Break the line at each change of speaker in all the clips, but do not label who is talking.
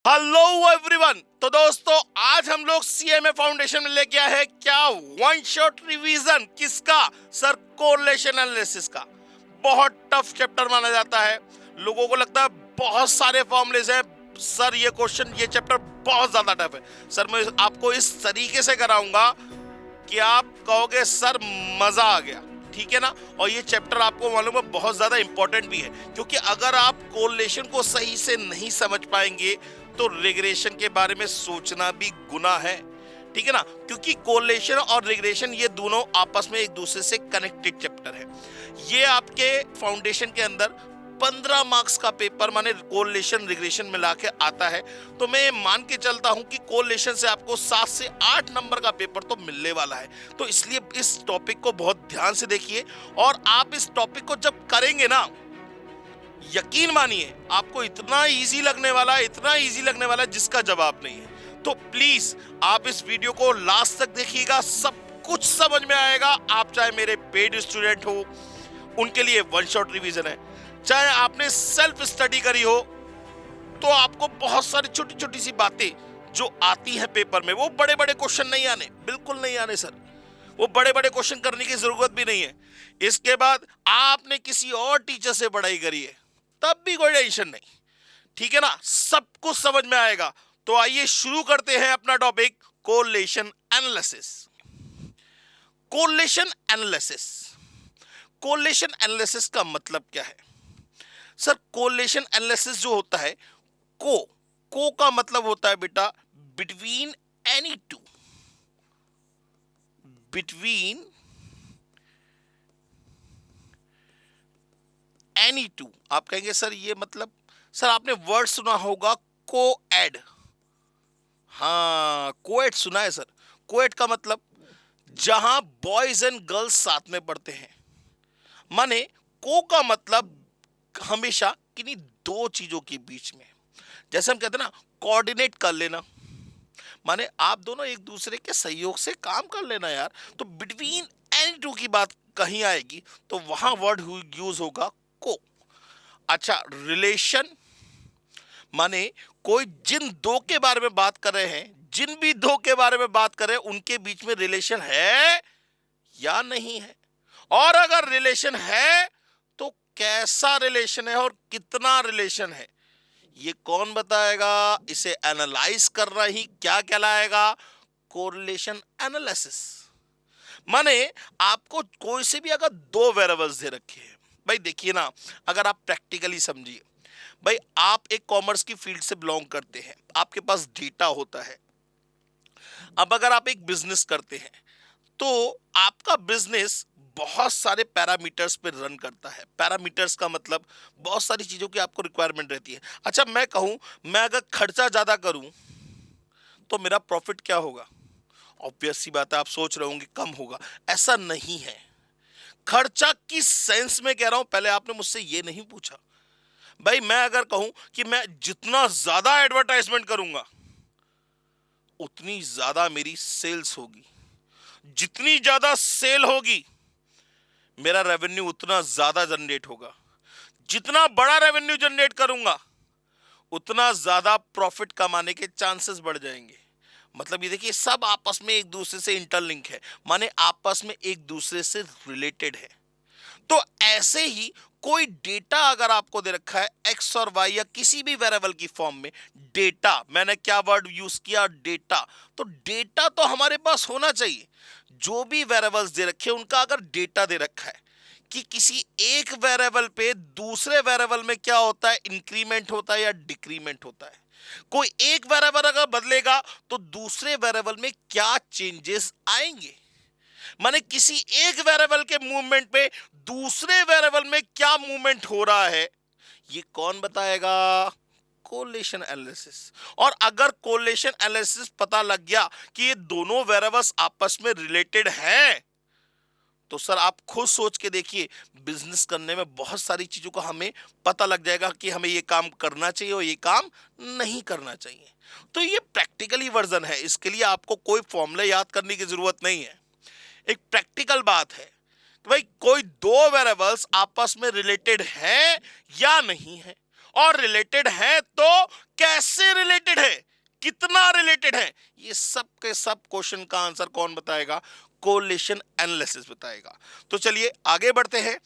Hello everyone. तो दोस्तों आज हम लोग सीएमए फाउंडेशन में लेके आए हैं क्या वन शॉट रिवीजन किसका सर, कोरिलेशन एनालिसिस का। बहुत टफ चैप्टर माना जाता है। लोगों को लगता है बहुत सारे फॉर्मूलेज हैं सर, ये क्वेश्चन ये चैप्टर बहुत ज्यादा टफ है। सर मैं आपको इस तरीके से कराऊंगा कि आप कहोगे सर मजा आ गया, ठीक है ना। और ये चैप्टर आपको मालूम है बहुत ज्यादा इंपॉर्टेंट भी है, क्योंकि अगर आप कोरिलेशन को सही से नहीं समझ पाएंगे तो रिग्रेशन के बारे में सोचना भी गुनाह है, ठीक है ना। क्योंकि कोरिलेशन और रिग्रेशन ये दोनों आपस में एक दूसरे से कनेक्टेड चैप्टर है। ये आपके फाउंडेशन के अंदर 15 मार्क्स का पेपर माने कोरिलेशन रिग्रेशन मिला के आता है। तो मैं मान के चलता हूं कि कोरिलेशन से आपको 7 से 8 नंबर का पेपर तो मिलने वाला है। तो इसलिए इस टॉपिक को बहुत ध्यान से देखिए, और आप इस टॉपिक को जब करेंगे ना, यकीन मानिए आपको इतना इजी लगने वाला है, इतना इजी लगने वाला है जिसका जवाब नहीं है। तो प्लीज आप इस वीडियो को लास्ट तक देखिएगा, सब कुछ समझ में आएगा। आप चाहे मेरे पेड स्टूडेंट हो, उनके लिए वन शॉट रिवीजन है, चाहे आपने सेल्फ स्टडी करी हो, तो आपको बहुत सारी छोटी छोटी सी बातें जो आती हैं पेपर में, वो बड़े बड़े क्वेश्चन नहीं आने, बिल्कुल नहीं आने सर। वो बड़े बड़े क्वेश्चन करने की जरूरत भी नहीं है। इसके बाद आपने किसी और टीचर से पढ़ाई करी है तब भी कोई टेंशन नहीं, ठीक है ना, सब कुछ समझ में आएगा। तो आइए शुरू करते हैं अपना topic correlation analysis. Correlation analysis, correlation analysis का मतलब क्या है सर? कोरिलेशन एनालिसिस जो होता है, को का मतलब होता है बेटा between any two, between any two. आप कहेंगे सर ये मतलब, सर आपने वर्ड सुना होगा कोएड। हाँ, कोएड सुना है सर। कोएड का मतलब जहां बॉयज एंड गर्ल्स साथ में पढ़ते हैं। माने को का मतलब हमेशा किन्हीं दो चीजों के बीच में, जैसे हम कहते हैं ना कोऑर्डिनेट कर लेना, माने आप दोनों एक दूसरे के सहयोग से काम कर लेना यार। तो बिटवीन एनी टू की बात कहीं आएगी तो वहां वर्ड यूज होगा को। अच्छा, रिलेशन माने कोई जिन दो के बारे में बात कर रहे हैं, जिन भी दो के बारे में बात कर रहे हैं उनके बीच में रिलेशन है या नहीं है, और अगर रिलेशन है तो कैसा रिलेशन है और कितना रिलेशन है, ये कौन बताएगा? इसे एनालाइज करना ही क्या कहलाएगा? Correlation analysis. माने आपको कोई से भी अगर दो वेरिएबल्स दे रखे हैं, भाई देखिए ना, अगर आप प्रैक्टिकली समझिए, भाई आप एक कॉमर्स की फील्ड से बिलोंग करते हैं, आपके पास डेटा होता है। अब अगर आप एक बिजनेस करते हैं तो आपका बिजनेस बहुत सारे पैरामीटर्स पे रन करता है। पैरामीटर्स का मतलब बहुत सारी चीजों की आपको रिक्वायरमेंट रहती है। अच्छा मैं कहूं, मैं अगर खर्चा ज्यादा करूं तो मेरा प्रॉफिट क्या होगा? ऑब्वियस सी बात है, आप सोच रहे होंगे कम होगा। ऐसा नहीं है। खर्चा किस सेंस में कह रहा हूं, पहले आपने मुझसे ये नहीं पूछा। भाई मैं अगर कहूं कि मैं जितना ज्यादा एडवर्टाइजमेंट करूंगा उतनी ज्यादा मेरी सेल्स होगी, जितनी ज्यादा सेल होगी मेरा रेवेन्यू उतना ज्यादा जनरेट होगा, जितना बड़ा रेवेन्यू जनरेट करूंगा उतना ज्यादा प्रॉफिट कमाने के चांसेस बढ़ जाएंगे। मतलब ये देखिए, सब आपस में एक दूसरे से इंटरलिंक है, माने आपस में एक दूसरे से रिलेटेड है। तो ऐसे ही कोई डेटा अगर आपको दे रखा है एक्स और वाई या किसी भी वेरिएबल की फॉर्म में, डेटा, मैंने क्या वर्ड यूज किया? डेटा। तो डेटा तो हमारे पास होना चाहिए। जो भी वेरिएबल्स दे रखे हैं उनका अगर डेटा दे रखा है कि किसी एक वेरिएबल पे दूसरे वेरिएबल में क्या होता है, इंक्रीमेंट होता है या डिक्रीमेंट होता है, कोई एक वेरिएबल अगर बदलेगा तो दूसरे वेरिएबल में क्या चेंजेस आएंगे, माने किसी एक वेरिएबल के मूवमेंट पे दूसरे वेरिएबल में क्या मूवमेंट हो रहा है, ये कौन बताएगा? Correlation analysis. और अगर कोरिलेशन एनालिसिस पता लग गया कि ये दोनों वेरिएबल्स आपस में रिलेटेड हैं, तो सर आप खुद सोच के देखिए, बिजनेस करने में बहुत सारी चीजों का हमें पता लग जाएगा कि हमें ये काम करना चाहिए और ये काम नहीं करना चाहिए। तो ये प्रैक्टिकली वर्जन है, इसके लिए आपको कोई फॉर्मूला याद करने की जरूरत नहीं है। एक प्रैक्टिकल बात है कि भाई कोई दो वेरिएबल्स आपस में रिलेटेड है या नहीं है, और रिलेटेड है तो कैसे रिलेटेड है, कितना रिलेटेड है, ये सब के सब क्वेश्चन का आंसर कौन बताएगा, कोरिलेशन एनालिसिस बताएगा। तो चलिए आगे बढ़ते हैं।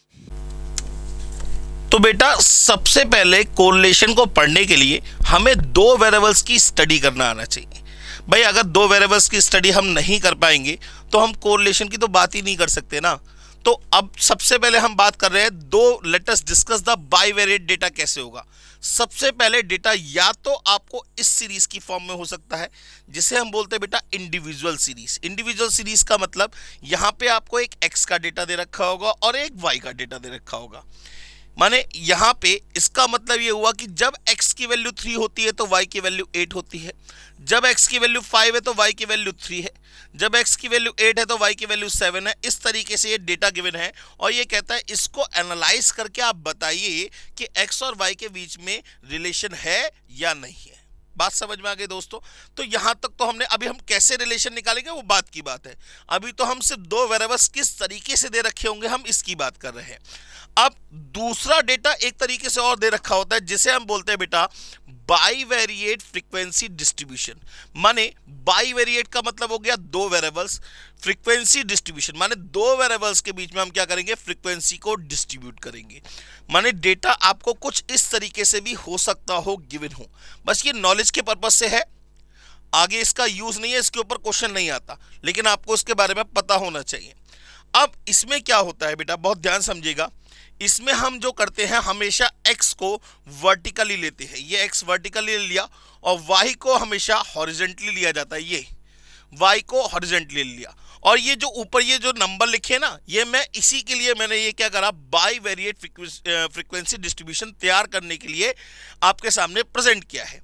तो बेटा सबसे पहले कोरिलेशन को पढ़ने के लिए हमें दो वेरिएबल्स की स्टडी करना आना चाहिए। भाई अगर दो वेरिएबल्स की स्टडी हम नहीं कर पाएंगे तो हम कोरिलेशन की तो बात ही नहीं कर सकते ना। तो अब सबसे पहले हम बात कर रहे हैं let us discuss the bivariate data कैसे होगा। सबसे पहले डेटा या तो आपको इस सीरीज की फॉर्म में हो सकता है जिसे हम बोलते हैं बेटा इंडिविजुअल सीरीज। इंडिविजुअल सीरीज का मतलब यहां पे आपको एक एक्स का डेटा दे रखा होगा और एक वाई का डेटा दे रखा होगा। माने यहां पे इसका मतलब ये हुआ कि जब x की वैल्यू 3 होती है तो y की वैल्यू 8 होती है, जब x की वैल्यू 5 है तो y की वैल्यू 3 है, जब x की वैल्यू 8 है तो y की वैल्यू 7 है। इस तरीके से ये डेटा गिवन है और ये कहता है इसको एनालाइज करके आप बताइए कि x और y के बीच में रिलेशन है या नहीं है। बात समझ में आ गई दोस्तों। तो यहां तक तो हमने, अभी हम कैसे रिलेशन निकालेंगे वो बात की बात है। अभी तो हम सिर्फ दो वेरिएबल्स किस तरीके से दे रखे होंगे हम इसकी बात कर रहे हैं। अब दूसरा डेटा एक तरीके से और दे रखा होता है जिसे हम बोलते हैं बेटा बाइवेरिएट फ्रीक्वेंसी डिस्ट्रीब्यूशन। माने बाइवेरिएट का मतलब हो गया दो वेरिएबल्स, फ्रीक्वेंसी डिस्ट्रीब्यूशन माने दो वेरिएबल्स के बीच में हम क्या करेंगे, फ्रीक्वेंसी को डिस्ट्रीब्यूट करेंगे। माने डेटा आपको कुछ इस तरीके से भी हो सकता हो गिवन हो, बस ये नॉलेज के पर्पज से है, आगे इसका यूज नहीं है, इसके ऊपर क्वेश्चन नहीं आता, लेकिन आपको इसके बारे में पता होना चाहिए। अब इसमें क्या होता है बेटा, बहुत ध्यान समझिएगा। इसमें हम जो करते हैं हमेशा x को वर्टिकली लेते हैं, ये x वर्टिकली लिया और y को हमेशा हॉरिजॉन्टली लिया जाता है, ये y को हॉरिजॉन्टली लिया। और ये जो ऊपर ये जो नंबर लिखे ना, ये मैं इसी के लिए मैंने ये क्या करा, बाइवेरिएट फ्रीक्वेंसी डिस्ट्रीब्यूशन तैयार करने के लिए आपके सामने प्रेजेंट किया है।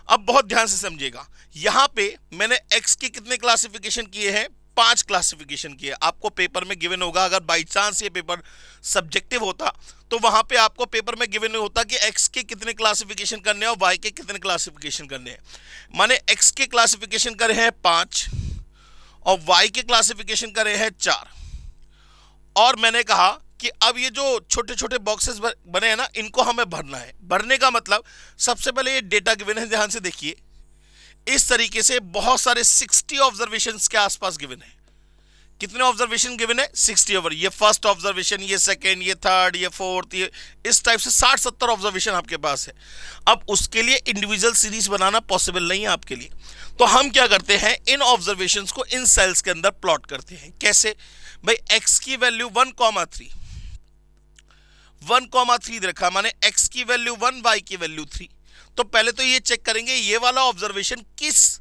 अब बहुत ध्यान से समझिएगा, यहां पे मैंने x के कितने क्लासिफिकेशन किए हैं, 5 क्लासिफिकेशन किए। आपको पेपर में गिवन होगा, अगर बाई चांस ये पेपर सब्जेक्टिव होता तो वहां पे आपको पेपर में गिवन होता कि x के कितने क्लासिफिकेशन करने हैं और y के कितने क्लासिफिकेशन करने हैं। माने x के क्लासिफिकेशन करे हैं 5 और y के क्लासिफिकेशन करे हैं 4। और मैंने कहा कि अब ये जो छोटे छोटे बॉक्सेस बने हैं ना, इनको हमें भरना है। भरने का मतलब सबसे पहले ये डेटा गिवन है, ध्यान से देखिए, इस तरीके से बहुत सारे 60 ऑब्जर्वेशंस के आसपास गिवन है। कितने ऑब्जर्वेशन गिवन है, 60 ओवर, ये फर्स्ट ऑब्जर्वेशन, ये सेकंड, ये थर्ड, ये फोर्थ, ये इस टाइप से 60-70 ऑब्जर्वेशन आपके पास है। अब उसके लिए इंडिविजुअल सीरीज बनाना पॉसिबल नहीं है आपके लिए, तो हम क्या करते हैं, इन ऑब्जर्वेशंस को इन सेल्स के अंदर प्लॉट करते हैं। कैसे भाई, x की वैल्यू 1,3 दे रखा, माने x की वैल्यू 1, y की वैल्यू 3। तो पहले तो ये चेक करेंगे ये वाला ऑब्जर्वेशन किस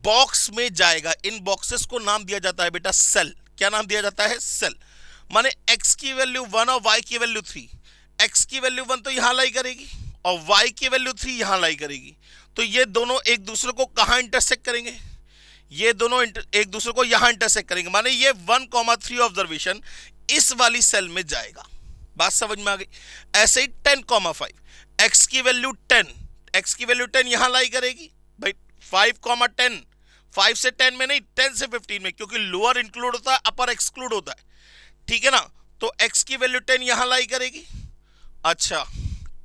बॉक्स में जाएगा। इन बॉक्सेस को नाम दिया जाता है बेटा सेल। क्या नाम दिया जाता है, सेल। माने x की वैल्यू 1 और y की वैल्यू 3, x की वैल्यू 1 तो यहां लाई करेगी और y की वैल्यू 3 यहां लाई करेगी। तो ये दोनों एक दूसरे को कहां इंटरसेक्ट करेंगे, ये दोनों एक दूसरे को यहां इंटरसेक्ट करेंगे। माने ये 1,3 ऑब्जर्वेशन इस वाली सेल में जाएगा। बात समझ में आ गई। ऐसे ही 10,5, x की वैल्यू 10, x की वैल्यू 10 यहां लाई करेगी भाई। 5,10, 5 से 10 में नहीं, 10 से 15 में, क्योंकि लोअर इंक्लूड होता है, अपर एक्सक्लूड होता है, ठीक है ना। तो x की वैल्यू 10 यहां लाई करेगी। अच्छा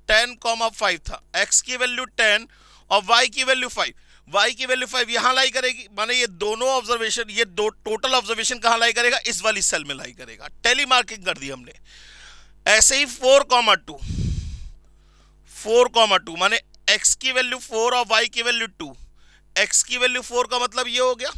10,5 था, x की वैल्यू 10 और y की वैल्यू 5, y की वैल्यू 5 यहां लाई करेगी। माने ये दोनों ऑब्जर्वेशन, ये दो टोटल ऑब्जर्वेशन कहां लाई करेगा, इस वाली सेल में लाई करेगा। टेली मार्किंग कर दी हमने। ऐसे ही 4,2, 4,2 माने x की वैल्यू 4 और y की वैल्यू 2। x की वैल्यू 4 का मतलब ये हो गया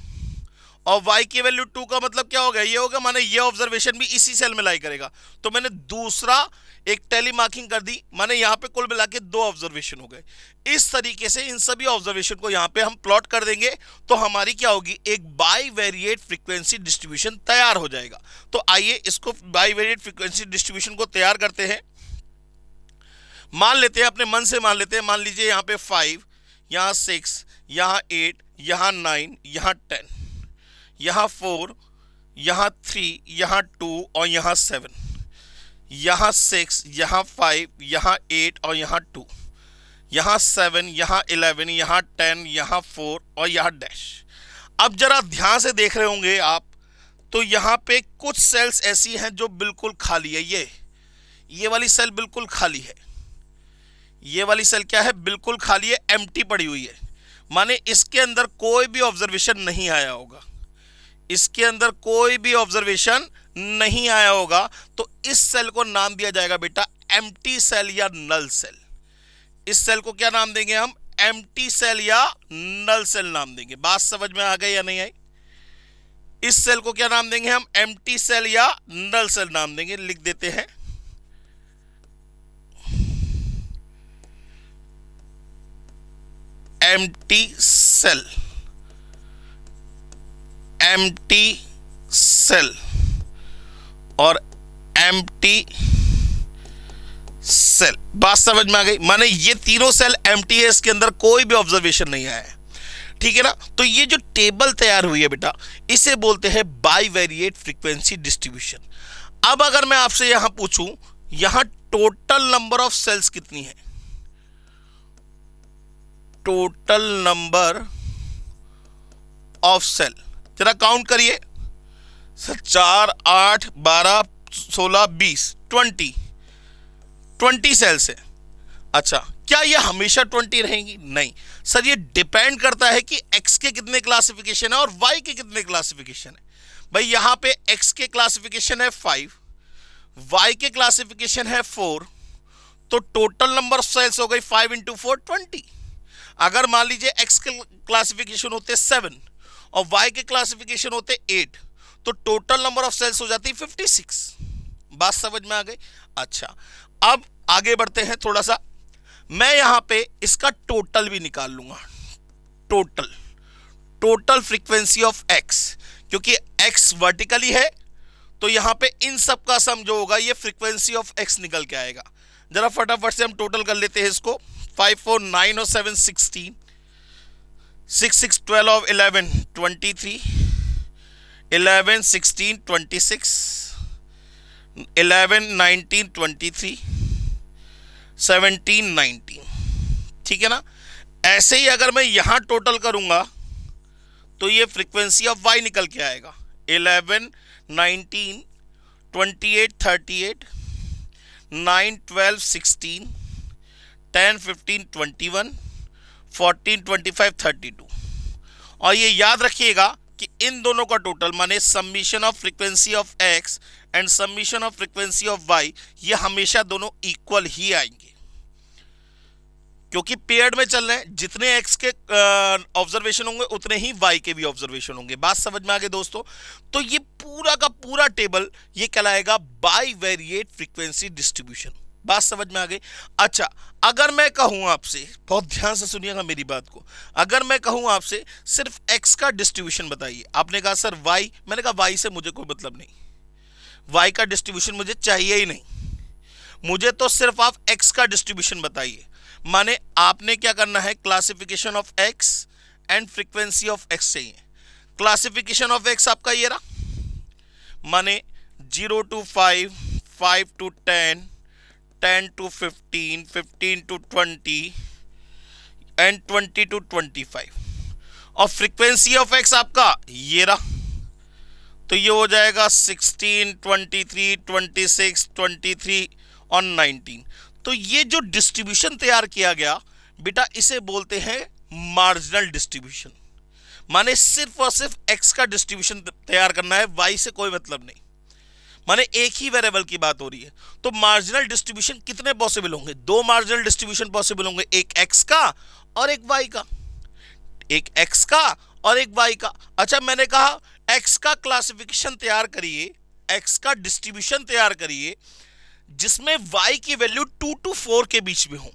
और y की वैल्यू 2 का मतलब क्या हो गया, ये हो गया। माने ये ऑब्जर्वेशन भी इसी सेल में लाई करेगा। तो मैंने दूसरा एक टेली मार्किंग कर दी, माने यहां पे कुल मिला के 2 ऑब्जर्वेशन हो गए। इस तरीके से इन सभी ऑब्जर्वेशन को यहां पे हम प्लॉट कर देंगे तो हमारी क्या होगी, एक बाइवेरिएट फ्रीक्वेंसी डिस्ट्रीब्यूशन तैयार हो जाएगा। तो आइए इसको बाइवेरिएट फ्रीक्वेंसी डिस्ट्रीब्यूशन को तैयार करते हैं। मान लेते हैं, अपने मन से मान लेते हैं, मान लीजिए यहां पे 5, यहां 6, यहां 8, यहां 9, यहां 10, यहां 4, यहां 3, यहां 2 और यहां 7, यहां 6, यहां 5, यहां 8 और यहां 2, यहां 7, यहां 11, यहां 10, यहां 4 और यहां डैश। अब जरा ध्यान से देख रहे होंगे आप, तो यहां पे कुछ सेल्स ऐसी हैं जो बिल्कुल खाली है। ये वाली सेल बिल्कुल खाली है, ये वाली सेल क्या है, बिल्कुल खाली है, एम्प्टी पड़ी हुई है, माने इसके अंदर कोई भी ऑब्जर्वेशन नहीं आया होगा, इसके अंदर कोई भी ऑब्जर्वेशन नहीं आया होगा। तो इस सेल को नाम दिया जाएगा बेटा एम्प्टी सेल या नल सेल। इस सेल को क्या नाम देंगे हम, एम्प्टी सेल या नल सेल नाम देंगे। बात समझ में आ गई या नहीं आई? इस सेल को क्या नाम देंगे हम, एम्प्टी सेल या नल सेल नाम देंगे। लिख देते हैं एम्प्टी सेल, एम्प्टी सेल और एम्प्टी सेल। बात समझ में आ गई? माने ये तीनों सेल एम्प्टी है, इसके अंदर कोई भी ऑब्जर्वेशन नहीं आया है, ठीक है ना। तो ये जो टेबल तैयार हुई है बेटा, इसे बोलते हैं बाईवेरिएट फ्रीक्वेंसी डिस्ट्रीब्यूशन। अब अगर मैं आपसे यहां पूछूं, यहां टोटल नंबर ऑफ सेल्स कितनी है, टोटल नंबर ऑफ सेल जरा काउंट करिए, 4, 8, 12, 16, 20, 20 सेल्स है। अच्छा, क्या ये हमेशा 20 रहेंगी? नहीं सर, ये डिपेंड करता है कि x के कितने क्लासिफिकेशन है और y के कितने क्लासिफिकेशन है। भाई यहां पे x के क्लासिफिकेशन है 5, y के क्लासिफिकेशन है 4, तो टोटल नंबर ऑफ सेल्स हो गई 5 × 4 20। अगर मान लीजिए x के क्लासिफिकेशन होते 7 और y के क्लासिफिकेशन होते 8, तो टोटल नंबर ऑफ सेल्स हो जाती 56। बात समझ में आ गई? अच्छा, अब आगे बढ़ते हैं थोड़ा सा। मैं यहां पे इसका टोटल भी निकाल लूंगा, टोटल फ्रीक्वेंसी ऑफ x, क्योंकि x वर्टिकली है, तो यहां पे इन सब का सम जो होगा ये फ्रीक्वेंसी ऑफ x निकल के आएगा। जरा फटाफट से हम टोटल कर लेते हैं इसको। 5, 4, 9 और 7 16, 6, 6, 12, 11 23, 11, 16, 26, 11, 19, 23, 17, 19, ठीक है ना। ऐसे ही अगर मैं यहां टोटल करूंगा तो ये फ्रीक्वेंसी ऑफ y निकल के आएगा। 11, 19, 28, 38, 9, 12, 16, 10, 15, 21, 14, 25, 32। और ये याद रखिएगा कि इन दोनों का टोटल माने summation of frequency of x and summation of frequency of y, ये हमेशा दोनों इक्वल ही आएंगे, क्योंकि पेयर्ड में चल रहे हैं। जितने x के ऑब्जर्वेशन होंगे उतने ही y के भी ऑब्जर्वेशन होंगे। बात समझ में आ गई दोस्तों? तो ये पूरा का पूरा टेबल ये कहलाएगा बाईवेरिएट फ्रीक्वेंसी डिस्ट्रीब्यूशन। बात समझ में आ गई? अच्छा, अगर मैं कहूं आपसे, बहुत ध्यान से सुनिएगा मेरी बात को, अगर मैं कहूं आपसे सिर्फ x का डिस्ट्रीब्यूशन बताइए, आपने कहा सर y, मैंने कहा y से मुझे कोई मतलब नहीं, y का डिस्ट्रीब्यूशन मुझे चाहिए ही नहीं, मुझे तो सिर्फ आप x का डिस्ट्रीब्यूशन बताइए। माने आपने क्या करना है, classification of x and frequency of x चाहिए। क्लासिफिकेशन ऑफ x आपका ये रहा, माने 0 to 5, 5 to 10, 10 to 15, 15 to 20 and 20 to 25। और फ्रीक्वेंसी ऑफ x आपका ये रहा, तो ये हो जाएगा 16, 23, 26, 23 और 19। तो ये जो डिस्ट्रीब्यूशन तैयार किया गया बेटा, इसे बोलते हैं मार्जिनल डिस्ट्रीब्यूशन। माने सिर्फ और सिर्फ x का डिस्ट्रीब्यूशन तैयार करना है, y से कोई मतलब नहीं, माने एक ही वेरिएबल की बात हो रही है। तो मार्जिनल डिस्ट्रीब्यूशन कितने पॉसिबल होंगे? 2 मार्जिनल डिस्ट्रीब्यूशन पॉसिबल होंगे, एक x का और एक y का, एक x का और एक y का। अच्छा, मैंने कहा x का क्लासिफिकेशन तैयार करिए, x का डिस्ट्रीब्यूशन तैयार करिए जिसमें y की वैल्यू 2 to 4 के बीच में हो।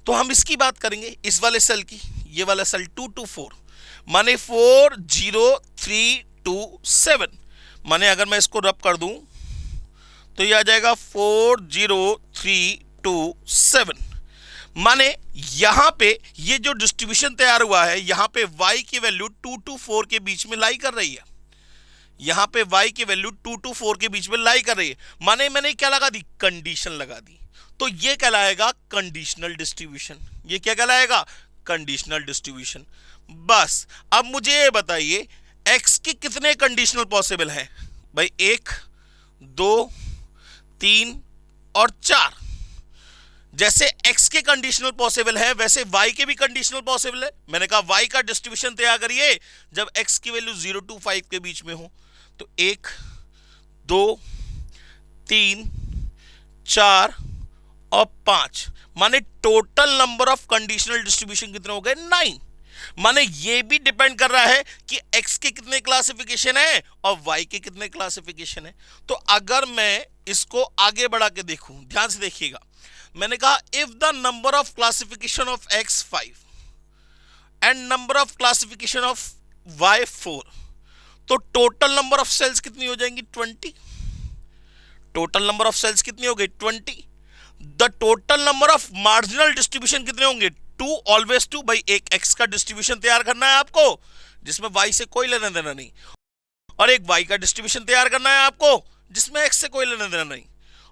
तो हम इसकी बात करेंगे, इस वाले सेल की, ये वाला सेल 2 to 4, माने 4, 0, 3, 2, 7। माने अगर मैं इसको रब कर दूं तो ये आ जाएगा 4, 0, 3, 2, 7। माने यहां पे ये जो डिस्ट्रीब्यूशन तैयार हुआ है, यहां पे y की वैल्यू 2 to 4 के बीच में लाई कर रही है, यहां पे y की वैल्यू 2 to 4 के बीच में लाई कर रही है। माने मैंने क्या लगा दी, कंडीशन लगा दी, तो ये कहलाएगा कंडीशनल डिस्ट्रीब्यूशन। ये क्या कहलाएगा, कंडीशनल डिस्ट्रीब्यूशन। बस अब मुझे ये बताइए x के कितने कंडीशनल पॉसिबल हैं? भाई 1, 2, 3 और 4। जैसे x के कंडीशनल पॉसिबल है वैसे y के भी कंडीशनल पॉसिबल है। मैंने कहा y का डिस्ट्रीब्यूशन तैयार करिए जब x की वैल्यू 0 to 5 के बीच में हो। तो 1 2 3 4 और 5 माने total number of conditional distribution कितने हो गए 9। माने ये भी डिपेंड कर रहा है कि x के कितने क्लासिफिकेशन है और y के कितने क्लासिफिकेशन है। तो अगर मैं इसको आगे बढ़ा के देखूं, ध्यान से देखिएगा, मैंने कहा if the number of classification of x 5 and number of classification of y 4, तो टोटल नंबर ऑफ सेल्स कितनी हो जाएंगी 20। टोटल नंबर ऑफ सेल्स कितनी हो गई 20। The total number of marginal distribution कितने होंगे 2, ऑलवेज 2। भाई एक x का डिस्ट्रीब्यूशन तैयार करना है आपको जिसमें y से कोई लेना देना नहीं, और एक y का डिस्ट्रीब्यूशन तैयार करना है आपको जिसमें x से कोई लेना देना नहीं।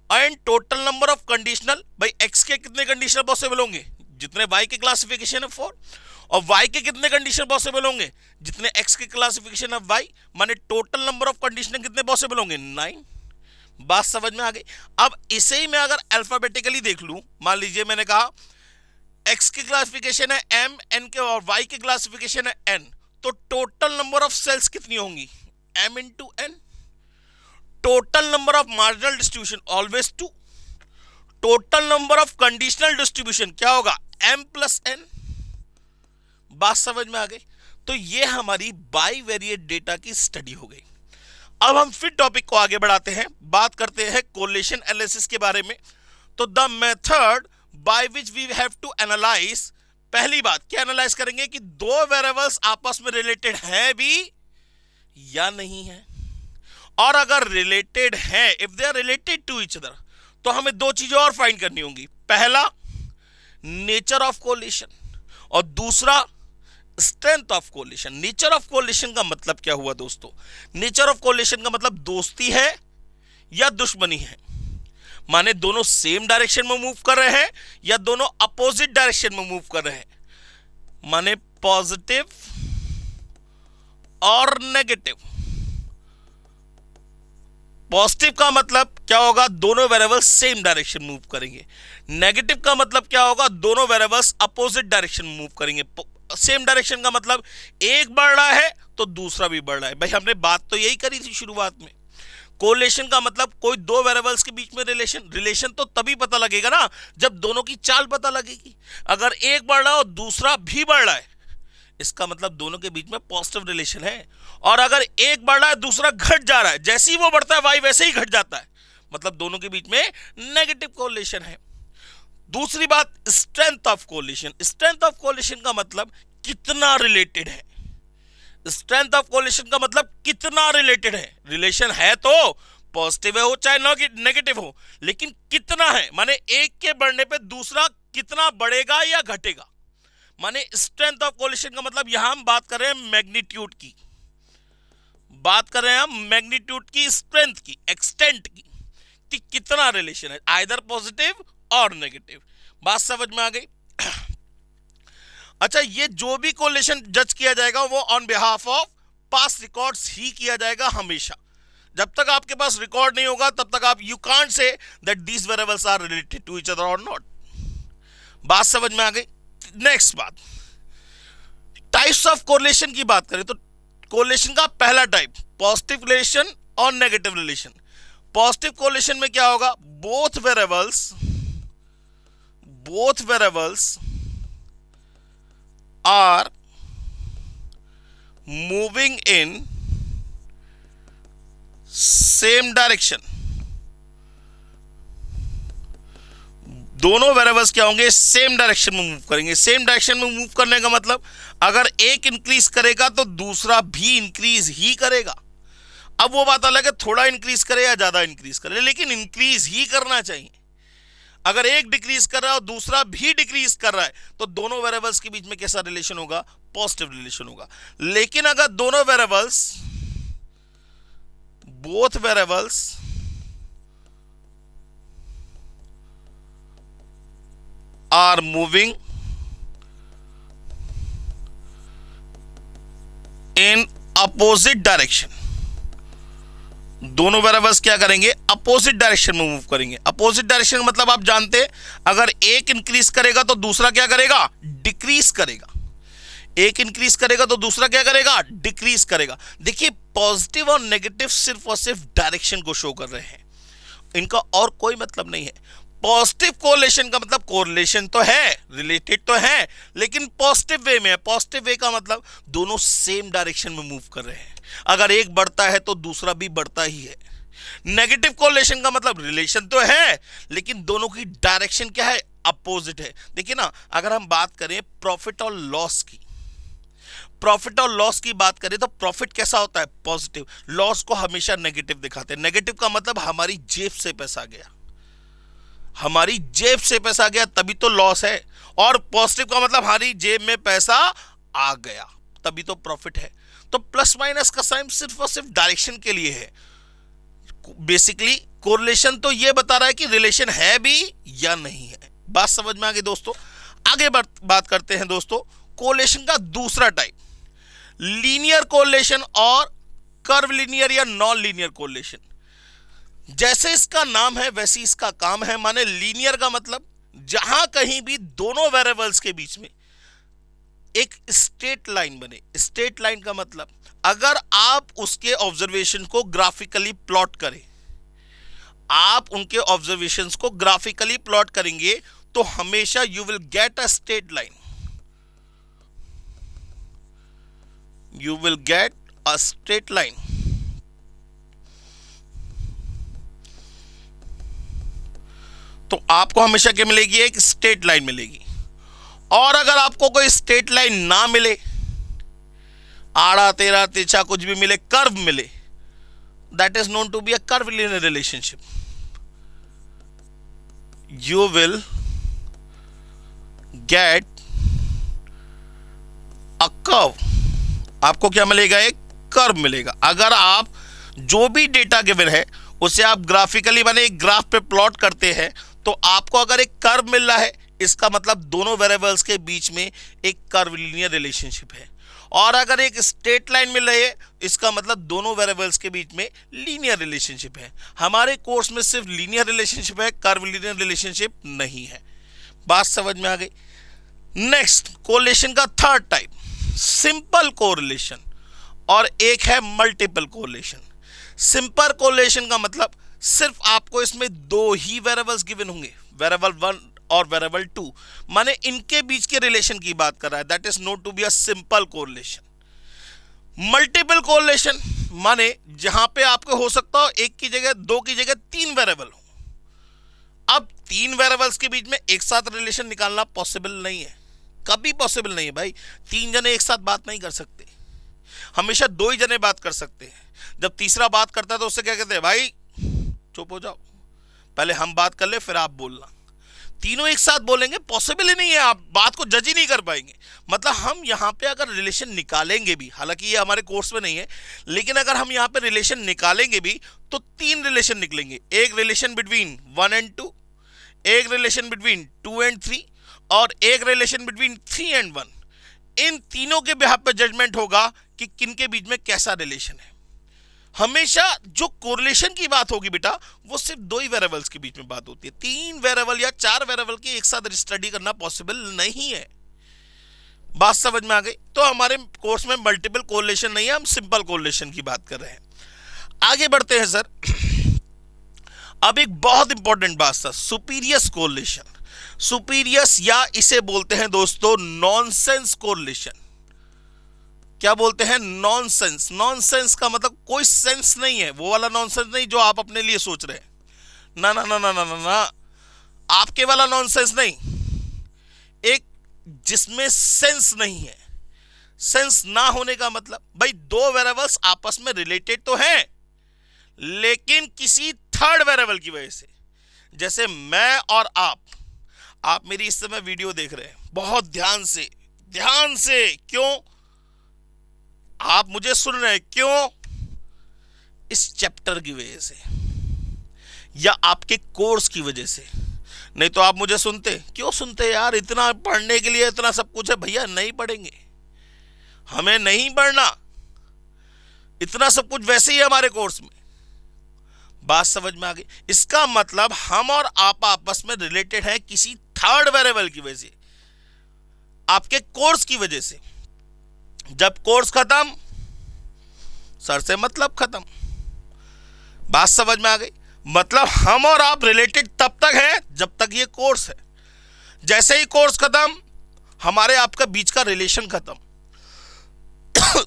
And total number of conditional, भाई x के कितने कंडीशनल पॉसिबल होंगे जितने y के क्लासिफिकेशन है 4, और y के कितने कंडीशन पॉसिबल होंगे जितने x के क्लासिफिकेशन है y, माने टोटल नंबर ऑफ कंडीशन कितने पॉसिबल होंगे 9। बात समझ में आ गई। अब इसे ही मैं अगर अल्फाबेटिकली देख लूं, मान लीजिए मैंने कहा x की क्लासिफिकेशन है m, n के और y की क्लासिफिकेशन है n, तो टोटल नंबर ऑफ सेल्स कितनी होंगी m into n। Total number of marginal distribution always 2। Total number of conditional distribution क्या होगा m प्लस n। बात समझ में आ गई। तो ये हमारी बाइवेरिएट डेटा की स्टडी हो गई। अब हम फिर टॉपिक को आगे बढ़ाते हैं, बात करते हैं कोरिलेशन एनालिसिस के बारे में। तो the method by which we have to analyse, पहली बात क्या एनालाइज करेंगे कि दो वेरिएबल्स आपस में रिलेटेड है भी या नहीं है, और अगर रिलेटेड है, if they are related to each other, तो हमें दो चीजें और फाइंड करनी होंगी। पहला नेचर ऑफ कोरिलेशन और दूसरा strength of correlation. Nature of correlation का मतलब क्या हुआ दोस्तों? नेचर ऑफ कोरिलेशन का मतलब दोस्ती है या दुश्मनी है, माने दोनों सेम डायरेक्शन में मूव कर रहे हैं या दोनों अपोजिट डायरेक्शन में मूव कर रहे हैं, माने पॉजिटिव और नेगेटिव। पॉजिटिव का मतलब क्या होगा दोनों वेरिएबल्स सेम डायरेक्शन मूव करेंगे। नेगेटिव का मतलब क्या होगा दोनों वेरिएबल्स अपोजिट डायरेक्शन मूव करेंगे। सेम डायरेक्शन का मतलब एक बढ़ रहा है तो दूसरा भी बढ़ रहा है। भाई हमने बात तो यही करी थी शुरुआत में। कोरिलेशन का मतलब कोई दो वेरिएबल्स के बीच में रिलेशन तो तभी पता लगेगा ना जब दोनों की चाल पता लगेगी। अगर एक बढ़ रहा है और दूसरा भी बढ़ रहा है, इसका मतलब दोनों के बीच में पॉजिटिव रिलेशन है। और अगर एक बढ़ रहा है दूसरा घट जा रहा है, जैसे ही वो बढ़ता है वाई वैसे ही घट जाता है, मतलब दोनों के बीच में नेगेटिव कोरिलेशन है। दूसरी बात strength of correlation. Strength of correlation का मतलब कितना रिलेटेड है। स्ट्रेंथ ऑफ कोरिलेशन का मतलब कितना रिलेटेड है। रिलेशन है तो पॉजिटिव हो चाहे नेगेटिव हो, लेकिन कितना है, माने एक के बढ़ने पे दूसरा कितना बढ़ेगा या घटेगा। माने स्ट्रेंथ ऑफ कोरिलेशन का मतलब यहां हम बात कर रहे हैं मैग्नीट्यूड की, बात कर रहे हैं हम मैग्नीट्यूड की, स्ट्रेंथ की, एक्सटेंट की, कि कितना रिलेशन है, आइदर पॉजिटिव और नेगेटिव। बात समझ में आ गई। अच्छा, ये जो भी कोरिलेशन जज किया जाएगा वो on behalf of past records ही किया जाएगा हमेशा। जब तक आपके पास रिकॉर्ड नहीं होगा तब तक आप you can't say that these variables are related to each other or not. बात समझ में आ गई। नेक्स्ट बात, टाइप्स ऑफ कोरिलेशन की बात करें तो कोरिलेशन का पहला टाइप पॉजिटिव रिलेशन और नेगेटिव रिलेशन। पॉजिटिव कोरिलेशन में क्या होगा, both variables are moving in same direction. दोनों वेरिएबल्स क्या होंगे, सेम डायरेक्शन में मूव करेंगे। सेम डायरेक्शन में मूव करने का मतलब अगर एक इंक्रीज करेगा तो दूसरा भी इंक्रीज ही करेगा। अब वो बात अलग है थोड़ा इंक्रीज करे या ज्यादा इंक्रीज करे, लेकिन इंक्रीज ही करना चाहिए। अगर एक डिक्रीज कर रहा है और दूसरा भी डिक्रीज कर रहा है तो दोनों वेरिएबल्स के बीच में कैसा रिलेशन होगा, पॉजिटिव रिलेशन होगा। लेकिन अगर दोनों variables, both variables are moving in opposite direction, दोनों वेरिएबल्स क्या करेंगे, अपोजिट डायरेक्शन में मूव करेंगे। अपोजिट डायरेक्शन मतलब आप जानते हैं, अगर एक इंक्रीज करेगा तो दूसरा क्या करेगा, डिक्रीज करेगा। एक इंक्रीज करेगा तो दूसरा क्या करेगा, डिक्रीज करेगा। देखिए पॉजिटिव और नेगेटिव सिर्फ और सिर्फ डायरेक्शन को शो कर रहे हैं, इनका और कोई मतलब नहीं है। पॉजिटिव कोरिलेशन का मतलब कोरिलेशन तो है, रिलेटेड तो है, लेकिन पॉजिटिव वे में है। पॉजिटिव वे का मतलब दोनों सेम डायरेक्शन में मूव कर रहे हैं, अगर एक बढ़ता है तो दूसरा भी बढ़ता ही है। नेगेटिव कोरिलेशन का मतलब रिलेशन तो है, लेकिन दोनों की डायरेक्शन क्या है, अपोजिट है। देखिए ना, अगर हम बात करें प्रॉफिट और लॉस की, प्रॉफिट और लॉस की बात करें तो प्रॉफिट कैसा होता है, पॉजिटिव। लॉस को हमेशा नेगेटिव दिखाते हैं। नेगेटिव का मतलब हमारी जेब से पैसा गया, हमारी जेब से पैसा गया तभी तो लॉस है। और पॉजिटिव का मतलब हमारी जेब में पैसा आ गया तभी तो प्रॉफिट है। तो प्लस माइनस का साइन सिर्फ और सिर्फ डायरेक्शन के लिए है। बेसिकली कोरिलेशन तो ये बता रहा है कि रिलेशन है भी या नहीं है। बात समझ में आ गई दोस्तों। आगे बात करते हैं दोस्तों कोरिलेशन का दूसरा टाइप, लीनियर कोरिलेशन और कर्व लीनियर या नॉन लीनियर कोरिलेशन। जैसे इसका नाम है वैसे इसका काम है। माने लीनियर का मतलब जहां कहीं भी दोनों वेरिएबल्स के बीच में एक स्ट्रेट लाइन बने। स्ट्रेट लाइन का मतलब अगर आप उसके ऑब्जर्वेशन को ग्राफिकली प्लॉट करें, आप उनके ऑब्जर्वेशंस को ग्राफिकली प्लॉट करेंगे तो हमेशा you will get a straight line, you will get a straight line. तो आपको हमेशा क्या मिलेगी, एक स्ट्रेट लाइन मिलेगी। और अगर आपको कोई स्ट्रेट लाइन ना मिले, आड़ा तेरा तिरछा कुछ भी मिले, कर्व मिले, that is known to be a curve linear relationship. You will get a curve, आपको क्या मिलेगा, एक कर्व मिलेगा। अगर आप जो भी डेटा गिवन है उसे आप ग्राफिकली माने एक ग्राफ पे प्लॉट करते हैं तो आपको अगर एक कर्व मिल रहा है, इसका मतलब दोनों वेरिएबल्स के बीच में एक कर्व लीनियर रिलेशनशिप है। और अगर एक स्ट्रेट लाइन मिल रही है, इसका मतलब दोनों वेरिएबल्स के बीच में लीनियर रिलेशनशिप है। हमारे कोर्स में सिर्फ लीनियर रिलेशनशिप है, कर्व लीनियर रिलेशनशिप नहीं है। बात समझ में आ गई। नेक्स्ट कोरिलेशन का थर्ड टाइप, सिंपल कोरिलेशन और एक है मल्टीपल कोरिलेशन। सिंपल कोरिलेशन का मतलब सिर्फ आपको इसमें दो ही वेरिएबल्स गिवन होंगे, वेरिएबल 1 और वेरिएबल 2, माने इनके बीच के रिलेशन की बात कर रहा है। That is note to be a simple correlation. Multiple correlation माने जहां पे आपको हो सकता हो एक की जगह, दो की जगह तीन वेरिएबल हो। अब तीन वेरिएबल्स के बीच में एक साथ रिलेशन निकालना पॉसिबल नहीं है, कभी पॉसिबल नहीं है भाई। तीन जने एक साथ बात नहीं कर सकते, हमेशा दो ही जने बात कर सकते हैं। जब तीसरा बात करता है तो उससे क्या कहते हैं, भाई चुप हो जाओ, पहले हम बात कर ले फिर आप बोलना। तीनों एक साथ बोलेंगे पॉसिबल ही नहीं है, आप बात को जज ही नहीं कर पाएंगे। मतलब हम यहां पे अगर रिलेशन निकालेंगे भी, हालांकि ये हमारे कोर्स में नहीं है, लेकिन अगर हम यहां पे रिलेशन निकालेंगे भी तो तीन रिलेशन निकलेंगे। एक रिलेशन बिटवीन 1 एंड 2, एक रिलेशन बिटवीन 2 एंड 3 और एक रिलेशन बिटवीन 3 एंड 1। इन तीनों के बिहाफ पे जजमेंट होगा कि किनके बीच में कैसा रिलेशन है। हमेशा जो कोरिलेशन की बात होगी बेटा, वो सिर्फ दो ही वेरिएबल्स के बीच में बात होती है। तीन वेरिएबल या चार वेरिएबल की एक साथ स्टडी करना पॉसिबल नहीं है। बात समझ में आ गई। तो हमारे कोर्स में मल्टीपल कोरिलेशन नहीं है, हम सिंपल कोरिलेशन की बात कर रहे हैं। आगे बढ़ते हैं सर। अब एक बहुत इंपॉर्टेंट बात सर, सुपीरियस कोरिलेशन। सुपीरियस या इसे बोलते हैं दोस्तों नॉनसेंस कोरिलेशन। क्या बोलते हैं, नॉनसेंस। नॉनसेंस का मतलब कोई सेंस नहीं है, वो वाला नॉनसेंस नहीं जो आप अपने लिए सोच रहे हैं। ना ना ना ना ना ना ना, आपके वाला नॉनसेंस नहीं, एक जिसमें सेंस नहीं है। सेंस ना होने का मतलब भाई दो वेरिएबल्स आपस में रिलेटेड तो हैं, लेकिन किसी थर्ड वेरिएबल की वजह से। जैसे मैं और आप मेरी इस समय वीडियो देख रहे हैं बहुत ध्यान से। क्यों आप मुझे सुन रहे हैं, क्यों, इस चैप्टर की वजह से या आपके कोर्स की वजह से। नहीं तो आप मुझे सुनते, क्यों सुनते यार, इतना पढ़ने के लिए इतना सब कुछ है। भैया नहीं पढ़ेंगे, हमें नहीं पढ़ना, इतना सब कुछ वैसे ही है हमारे कोर्स में। बात समझ में आ गई? इसका मतलब हम और आप आपस में रिलेटेड है किसी थर्ड वेरिएबल की वजह से, आपके कोर्स की वजह से। जब कोर्स खत्म, सर से मतलब खत्म। बात समझ में आ गई? मतलब हम और आप रिलेटेड तब तक है जब तक ये कोर्स है। जैसे ही कोर्स खत्म, हमारे आपका बीच का रिलेशन खत्म।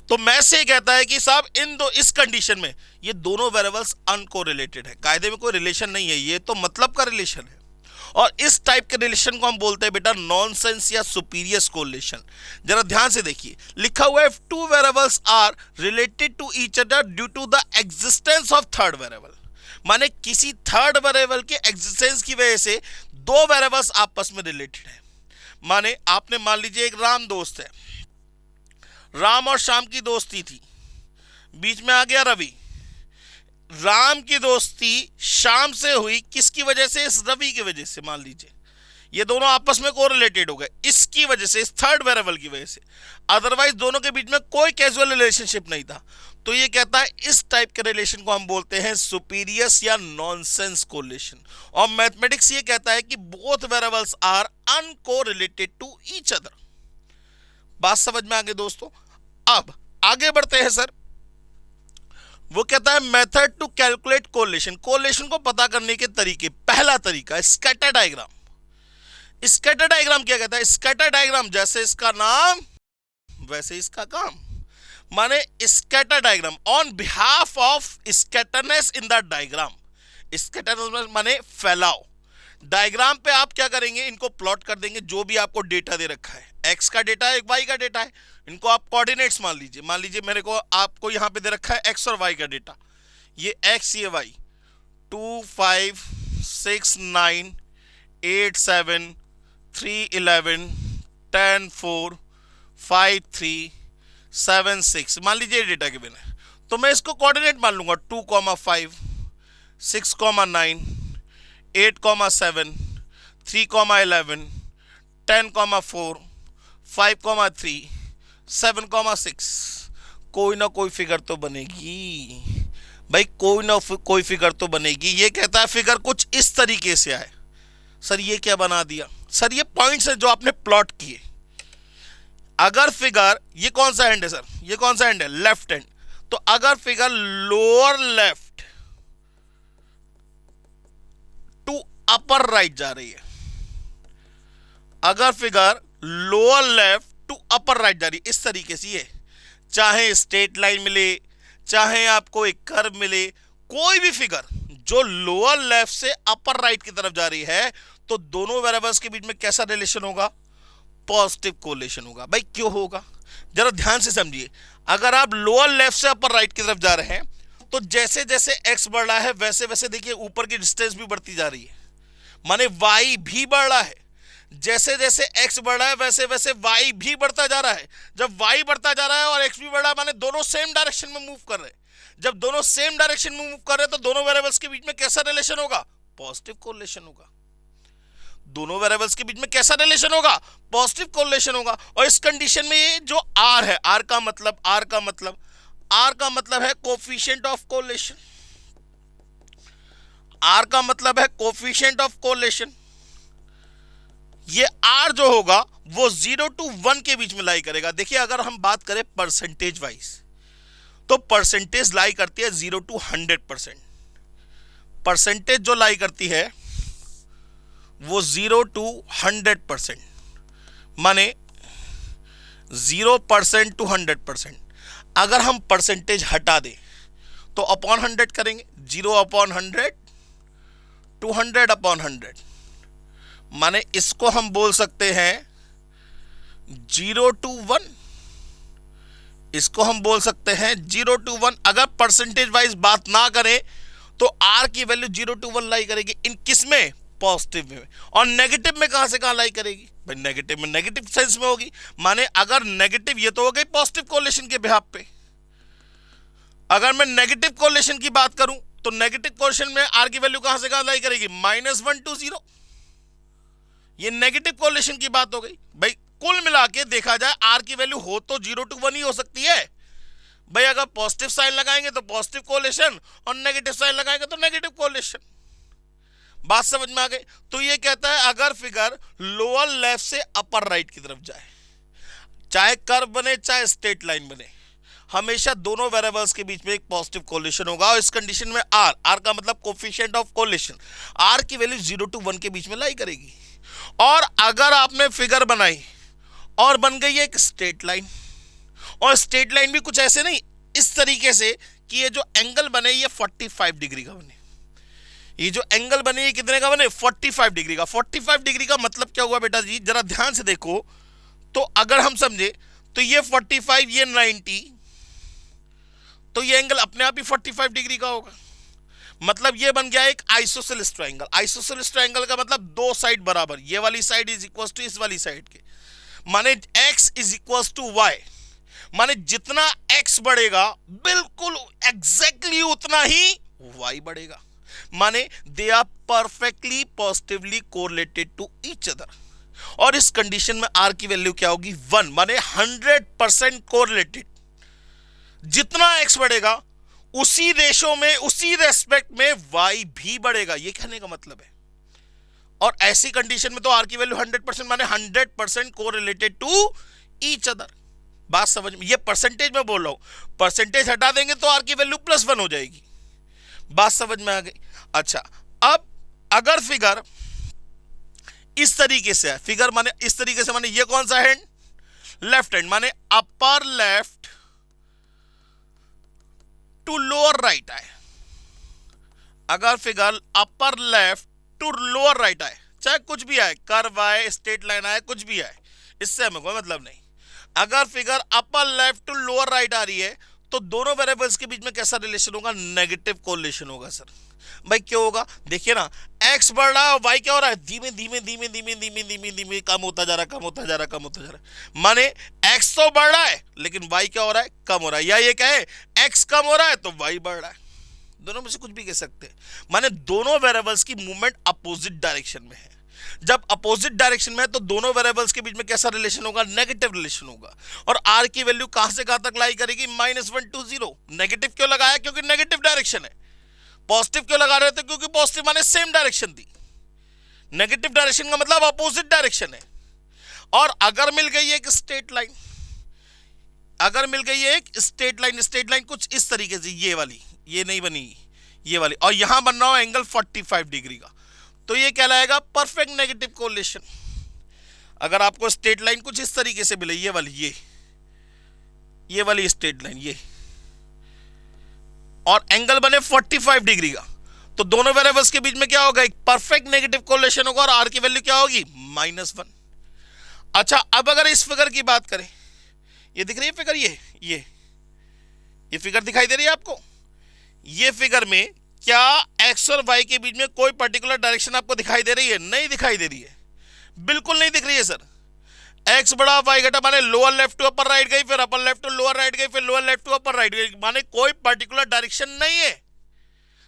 तो मैं से कहता है कि साहब इस कंडीशन में ये दोनों वेरिएबल्स अनकोरिलेटेड है, कायदे में कोई रिलेशन नहीं है, ये तो मतलब का रिलेशन है। और इस टाइप के रिलेशन को हम बोलते हैं बेटा नॉनसेंस या सुपीरियर कोरिलेशन। जरा ध्यान से देखिए, लिखा हुआ है two variables are related to each other due to the existence of third variable. माने किसी थर्ड वेरिएबल के एग्जिस्टेंस की वजह से दो वेरिएबल्स आपस में रिलेटेड है। माने आपने मान लीजिए एक राम दोस्त है, राम और श्याम की दोस्ती थी, बीच में आ गया रवि। राम की दोस्ती श्याम से हुई, किसकी वजह से? इस रवि की वजह से। मान लीजिए ये दोनों आपस में कोरिलेटेड हो गए इसकी वजह से, इस थर्ड वेरिएबल की वजह से। अदरवाइज दोनों के बीच में कोई कैजुअल रिलेशनशिप नहीं था। तो ये कहता है इस टाइप के रिलेशन को हम बोलते हैं सुपीरियस या नॉनसेंस कोरिलेशन। और मैथमेटिक्स ये कहता है कि both variables are uncorrelated to each other. बात समझ में आ गई दोस्तों? अब आगे बढ़ते हैं सर। वो कहता है method to calculate correlation. Correlation को पता करने के तरीके, पहला तरीका स्कैटर डायग्राम। स्कैटर डायग्राम क्या कहता है? स्कैटर डायग्राम जैसे इसका नाम वैसे इसका काम। माने scatter diagram on behalf of scatterness in the diagram. Scatterness माने फैलाव। डायग्राम पे आप क्या करेंगे? इनको प्लॉट कर देंगे, जो भी आपको डेटा दे रखा है, एक्स का डेटा है, एक वाई का डेटा है, इनको आप कोऑर्डिनेट्स मान लीजिए मेरे को आपको यहां पे दे रखा है एक्स और वाई का डेटा। ये एक्स, ये वाई, 2 5 6 9 8 7 3 11 10 4 5 3 7 6 मान लीजिए डेटा के बिना। तो मैं इसको कोऑर्डिनेट मान लूंगा 2, 5 6, 9 8, 7 3, 11 10, 4 5, 3 7, 6। कोई ना कोई फिगर तो बनेगी भाई, कोई ना कोई फिगर तो बनेगी। ये कहता है फिगर कुछ इस तरीके से आए। सर ये क्या बना दिया? सर ये पॉइंट्स है जो आपने प्लॉट किए। अगर फिगर, ये कौन सा हैंड है सर? ये कौन सा हैंड है? Left hand. तो अगर figure lower left to upper right जा रही है, अगर figure lower left to upper right जा रही है इस तरीके से, ये चाहे स्ट्रेट लाइन मिले, चाहे आपको एक कर्व मिले, कोई भी फिगर जो लोअर लेफ्ट से अपर राइट की तरफ जा रही है, तो दोनों वेरिएबल्स के बीच में कैसा रिलेशन होगा? पॉजिटिव कोरिलेशन होगा। भाई क्यों होगा? जरा ध्यान से समझिए। अगर आप लोअर लेफ्ट से अपर राइट की तरफ जा रहे हैं, तो जैसे जैसे एक्स बढ़ रहा है वैसे वैसे देखिए ऊपर की डिस्टेंस भी बढ़ती जा रही है, माने वाई भी बढ़ रहा है। जैसे जैसे एक्स बढ़ रहा है वैसे वैसे वाई भी बढ़ता जा रहा है। जब वाई बढ़ता जा रहा है और एक्स भी बढ़ रहा है, माने दोनों सेम डायरेक्शन में मूव कर रहे हैं। जब दोनों सेम डायरेक्शन में मूव कर रहे हैं, तो दोनों वेरिएबल्स के बीच में कैसा रिलेशन होगा? पॉजिटिव कोरिलेशन होगा। दोनों वेरिएबल्स के बीच में कैसा रिलेशन होगा? पॉजिटिव कोरिलेशन होगा। और इस कंडीशन में ये जो आर है, आर का मतलब है कोफिशिएंट ऑफ कोरिलेशन। आर का मतलब है कोफिशिएंट ऑफ कोरिलेशन। ये आर जो होगा वो 0 to 1 के बीच में लाई करेगा। देखिए अगर हम बात करें परसेंटेज वाइज, तो परसेंटेज लाई करती है 0 to 100%। परसेंटेज जो लाई करती है वो 0 to 100%, माने 0% to 100%। अगर हम परसेंटेज हटा दें तो अपॉन 100 करेंगे, 0/100 to 100/100, माने इसको हम बोल सकते हैं 0 to 1, इसको हम बोल सकते हैं 0 to 1। अगर परसेंटेज वाइज बात ना करें तो आर की वैल्यू 0 to 1 लाई करेगी। इन किस में? पॉजिटिव में। और नेगेटिव में कहां से कहां लाई करेगी? भाई नेगेटिव में नेगेटिव सेंस में होगी। माने अगर नेगेटिव, ये तो हो गई पॉजिटिव कोरिलेशन के बिहाफ पे। अगर मैं नेगेटिव कोरिलेशन की बात करूं तो नेगेटिव कोरिलेशन में आर की वैल्यू कहां से कहां लाई करेगी? -1 to 0। ये नेगेटिव कोरिलेशन की बात हो गई। भाई कुल मिला के देखा जाए आर की वैल्यू हो तो 0 to 1 ही हो सकती है। भाई अगर पॉजिटिव साइन लगाएंगे तो पॉजिटिव कोरिलेशन और नेगेटिव साइन लगाएंगे तो नेगेटिव कोरिलेशन। बात समझ में आ गई? तो ये कहता है अगर फिगर लोअर लेफ्ट से अपर राइट की तरफ जाए, चाहे कर्व बने चाहे स्ट्रेट लाइन बने, हमेशा दोनों वेरिएबल्स के बीच में एक पॉजिटिव कोरिलेशन होगा। और इस कंडीशन में आर का मतलब कोफिशिएंट ऑफ कोरिलेशन, आर की वैल्यू 0 to 1 के बीच में लाई करेगी। और अगर आपने फिगर बनाई और बन गई एक स्ट्रेट लाइन, और स्ट्रेट लाइन भी कुछ ऐसे नहीं, इस तरीके से कि ये जो एंगल बने ये 45 डिग्री का बने, ये जो एंगल बने ये कितने का बने? 45 डिग्री का। 45 डिग्री का मतलब क्या हुआ बेटा जी, जरा ध्यान से देखो। तो अगर हम समझे तो ये 45, ये 90, तो ये एंगल अपने आप ही 45 डिग्री का होगा। मतलब ये बन गया एक आइसोसेलेस ट्रायंगल। आइसोसेलेस ट्रायंगल का मतलब दो साइड बराबर, ये वाली साइड इज इक्वल टू इस वाली साइड के, माने x is equal to y, माने जितना x बढ़ेगा बिल्कुल एग्जैक्टली उतना ही y बढ़ेगा, माने they are perfectly positively correlated to each other. और इस कंडीशन में r की वैल्यू क्या होगी? 1, माने 100% कोरिलेटेड। जितना x बढ़ेगा उसी रेशो में, उसी रेस्पेक्ट में y भी बढ़ेगा, ये कहने का मतलब है। और ऐसी कंडीशन में तो r की वैल्यू 100%, माने 100% कोरिलेटेड टू ईच अदर। बात समझ में? ये परसेंटेज में बोल रहा हूं, परसेंटेज हटा देंगे तो r की वैल्यू +1 हो जाएगी। बात समझ में आ गई? अच्छा, अब अगर फिगर इस तरीके से है, फिगर माने इस तरीके से, माने ये कौन सा हैंड? लेफ्ट हैंड, माने upper left to lower right आए। अगर figure upper left to lower right आए, चाहे कुछ भी आए, कर्व आए, स्ट्रेट लाइन आए, कुछ भी आए, इससे हमें कोई मतलब नहीं। अगर figure upper left to lower right आ रही है तो दोनों वेरिएबल्स के बीच में कैसा रिलेशन होगा? नेगेटिव कोरिलेशन होगा। सर भाई क्यों होगा? देखिए ना, x बढ़ रहा है और y क्या हो रहा है? धीमे धीमे धीमे धीमे धीमे धीमे धीमे कम होता जा रहा है, कम होता जा रहा है, कम होता जा रहा है। माने x तो बढ़ रहा है लेकिन y क्या हो रहा है? कम हो रहा है। या ये कहे x कम हो रहा है तो y बढ़ रहा है। दोनों में से कुछ भी कह सकते हैं, माने दोनों वेरिएबल्स की मूवमेंट अपोजिट डायरेक्शन में है। जब अपोजिट डायरेक्शन में है तो दोनों वेरिएबल्स के बीच में कैसा रिलेशन होगा? नेगेटिव रिलेशन होगा। और r की वैल्यू कहां से कहां तक लाई करेगी? -1 to 0। नेगेटिव क्यों लगाया? क्योंकि नेगेटिव डायरेक्शन है। पॉजिटिव क्यों लगा रहे थे? क्योंकि पॉजिटिव माने सेम डायरेक्शन थी। नेगेटिव डायरेक्शन का मतलब अपोजिट डायरेक्शन है। और अगर मिल गई एक स्ट्रेट लाइन, अगर मिल गई एक स्ट्रेट लाइन, स्ट्रेट लाइन कुछ इस तरीके से, ये वाली, ये नहीं बनी, ये वाली, और यहां बन रहा हो एंगल 45 डिग्री का, तो ये कहलाएगा परफेक्ट नेगेटिव कोरिलेशन। अगर आपको स्ट्रेट लाइन कुछ इस तरीके से मिले, ये वाली, ये वाली स्ट्रेट लाइन, ये, और एंगल बने 45 डिग्री का, तो दोनों वेरिएबल्स के बीच में क्या होगा? एक परफेक्ट नेगेटिव कोरिलेशन होगा। और r की वैल्यू क्या होगी? -1। अच्छा, अब अगर इस फिगर की बात करें, ये दिख रही है फिगर, ये फिगर दिखाई दे रही है आपको? ये फिगर में क्या x और y के बीच में कोई पर्टिकुलर डायरेक्शन आपको दिखाई दे रही है? नहीं दिखाई दे रही है, बिल्कुल नहीं दिख रही है सर। x बड़ा y घटा, माने lower left to upper right गई, फिर upper left to lower right गई, फिर lower left to upper right गई, माने कोई पर्टिकुलर डायरेक्शन नहीं है।